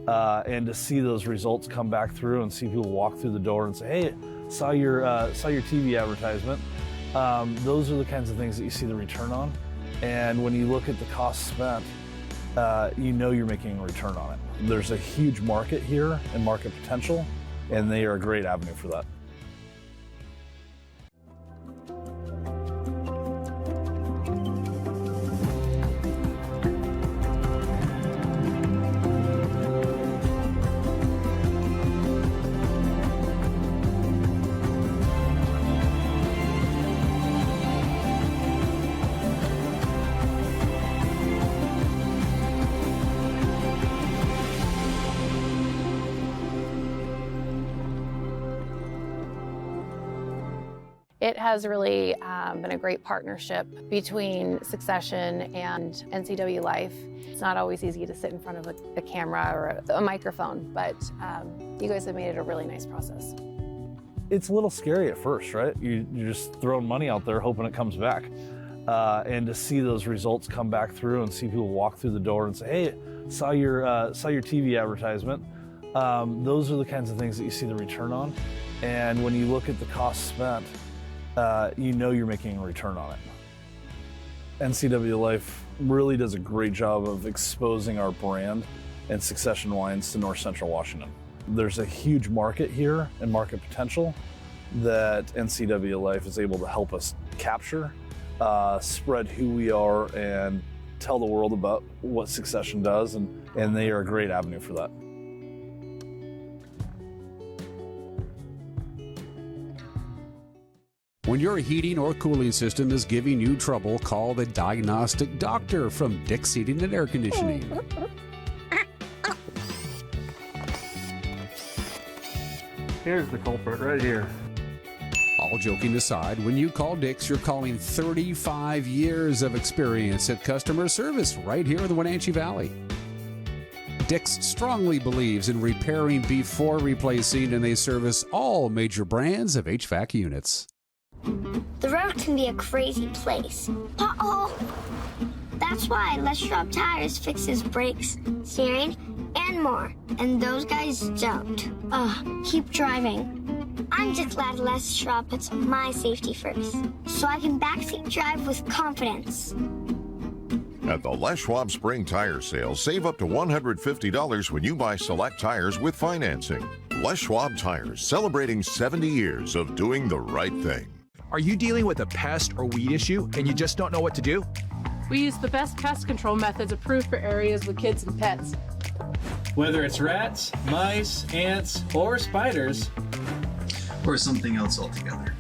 And to see those results come back through and see people walk through the door and say, hey, saw your TV advertisement. Those are the kinds of things that you see the return on. And when you look at the cost spent, you know you're making a return on it. There's a huge market here and market potential, and they are a great avenue for that.
It has really been a great partnership between Succession and NCWLIFE. It's not always easy to sit in front of a camera or a microphone, but you guys have made it a really nice process.
It's a little scary at first, right? You're just throwing money out there hoping it comes back. And to see those results come back through and see people walk through the door and say, hey, saw your TV advertisement. Those are the kinds of things that you see the return on. And when you look at the cost spent, you know you're making a return on it. NCWLIFE really does a great job of exposing our brand and Succession wines to North Central Washington. There's a huge market here and market potential that NCWLIFE is able to help us capture, spread who we are, and tell the world about what Succession does, and they are a great avenue for that.
When your heating or cooling system is giving you trouble, call the diagnostic doctor from Dick's Heating and Air Conditioning.
Here's the culprit right here.
All joking aside, when you call Dick's, you're calling 35 years of experience at customer service right here in the Wenatchee Valley. Dick's strongly believes in repairing before replacing, and they service all major brands of HVAC units.
The road can be a crazy place. Uh-oh! That's why Les Schwab Tires fixes brakes, steering, and more. And those guys don't. Keep driving. I'm just glad Les Schwab puts my safety first, so I can backseat drive with confidence.
At the Les Schwab Spring Tire Sale, save up to $150 when you buy select tires with financing. Les Schwab Tires, celebrating 70 years of doing the right thing.
Are you dealing with a pest or weed issue and you just don't know what to do?
We use the best pest control methods approved for areas with kids and pets.
Whether it's rats, mice, ants, or spiders,
or something else altogether.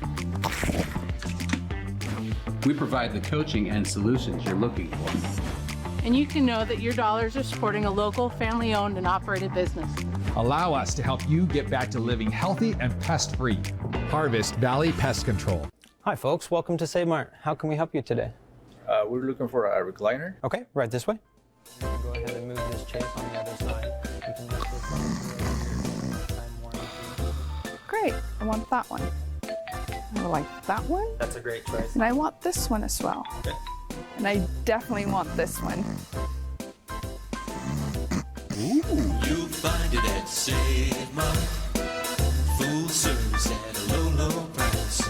We provide the coaching and solutions you're looking for.
And you can know that your dollars are supporting a local, family-owned and operated business.
Allow us to help you get back to living healthy and pest-free. Harvest Valley Pest Control.
Hi, folks. Welcome to Save Mart. How can we help you today?
We're looking for a recliner.
Okay, right this way. Go ahead and move this chase on the other side. You can lift this up lifetime warranty.
Great. I want that one. I like that one.
That's a great choice.
And I want this one as well.
Okay.
And I definitely want this one.
You'll find it at Save Mart. Full service at a low, low price.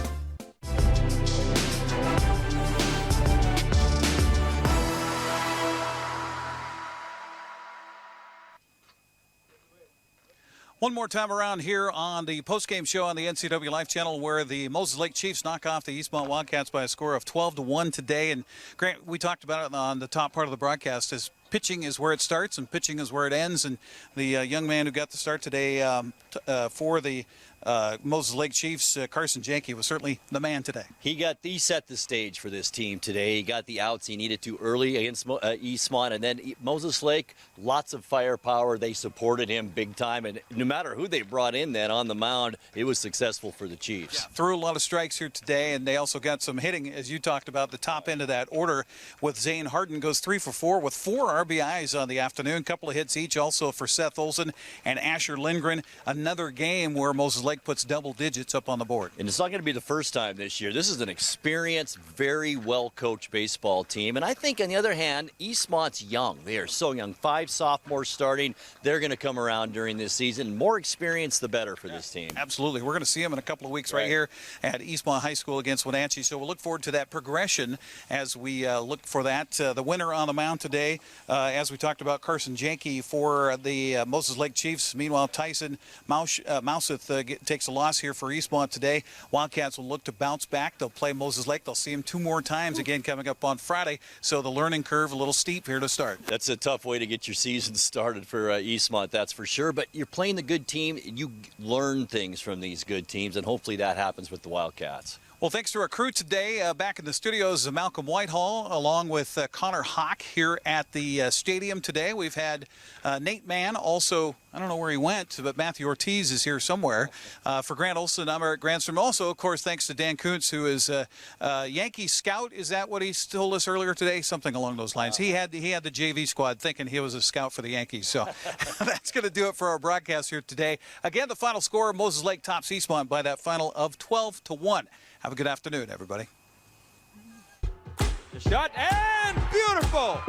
One more time around here on the postgame show on the NCWLIFE Channel, where the Moses Lake Chiefs knock off the Eastmont Wildcats by a score of 12-1 today. And Grant, we talked about it on the top part of the broadcast, as pitching is where it starts and pitching is where it ends. And the young man who got the start today for the Moses Lake Chiefs, Carson Janke, was certainly the man today.
He set the stage for this team today. He got the outs he needed to early against Eastmont, and then Moses Lake, lots of firepower. They supported him big time, and no matter who they brought in then on the mound, it was successful for the Chiefs.
Yeah, threw a lot of strikes here today, and they also got some hitting, as you talked about, the top end of that order with Zane Harden goes 3 for 4 with 4 RBIs on the afternoon, couple of hits each also for Seth Olson and Asher Lindgren. Another game where Moses Lake puts double digits up on the board.
And it's not going to be the first time this year. This is an experienced, very well-coached baseball team. And I think, on the other hand, Eastmont's young. They are so young. 5 sophomores starting. They're going to come around during this season. More experience, the better for this team.
Absolutely. We're going to see them in a couple of weeks right here at Eastmont High School against Wenatchee. So we'll look forward to that progression as we look for that. The winner on the mound today, as we talked about, Carson Janke for the Moses Lake Chiefs. Meanwhile, Tyson Mouseth takes a loss here for Eastmont today. Wildcats will look to bounce back. They'll play Moses Lake. They'll see him 2 more times again coming up on Friday. So the learning curve a little steep here to start.
That's a tough way to get your season started for Eastmont, that's for sure. But you're playing the good team. You learn things from these good teams, and hopefully that happens with the Wildcats.
Well, thanks to our crew today. Back in the studios, Malcolm Whitehall, along with Connor Hawk here at the stadium today. We've had Nate Mann, also, I don't know where he went, but Matthew Ortiz is here somewhere. For Grant Olson, I'm Eric Granstrom. Also, of course, thanks to Dan Kuntz, who is Yankee scout. Is that what he told us earlier today? Something along those lines. He had the JV squad thinking he was a scout for the Yankees. So that's going to do it for our broadcast here today. Again, the final score, Moses Lake tops Eastmont by that final of 12-1. Have a good afternoon, everybody.
The shot, and beautiful!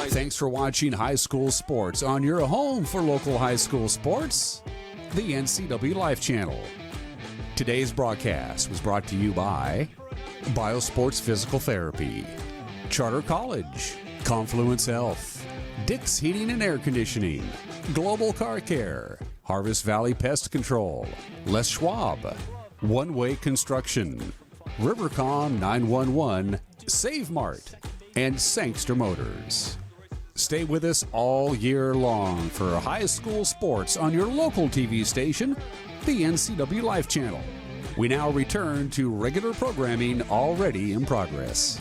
Thanks for watching High School Sports on your home for local high school sports, the NCWLIFE Channel. Today's broadcast was brought to you by Biosports Physical Therapy, Charter College, Confluence Health, Dick's Heating and Air Conditioning, Global Car Care, Harvest Valley Pest Control, Les Schwab, One Way Construction, Rivercom 911, Save Mart, and Sangster Motors. Stay with us all year long for high school sports on your local TV station, the NCWLIFE Channel. We now return to regular programming already in progress.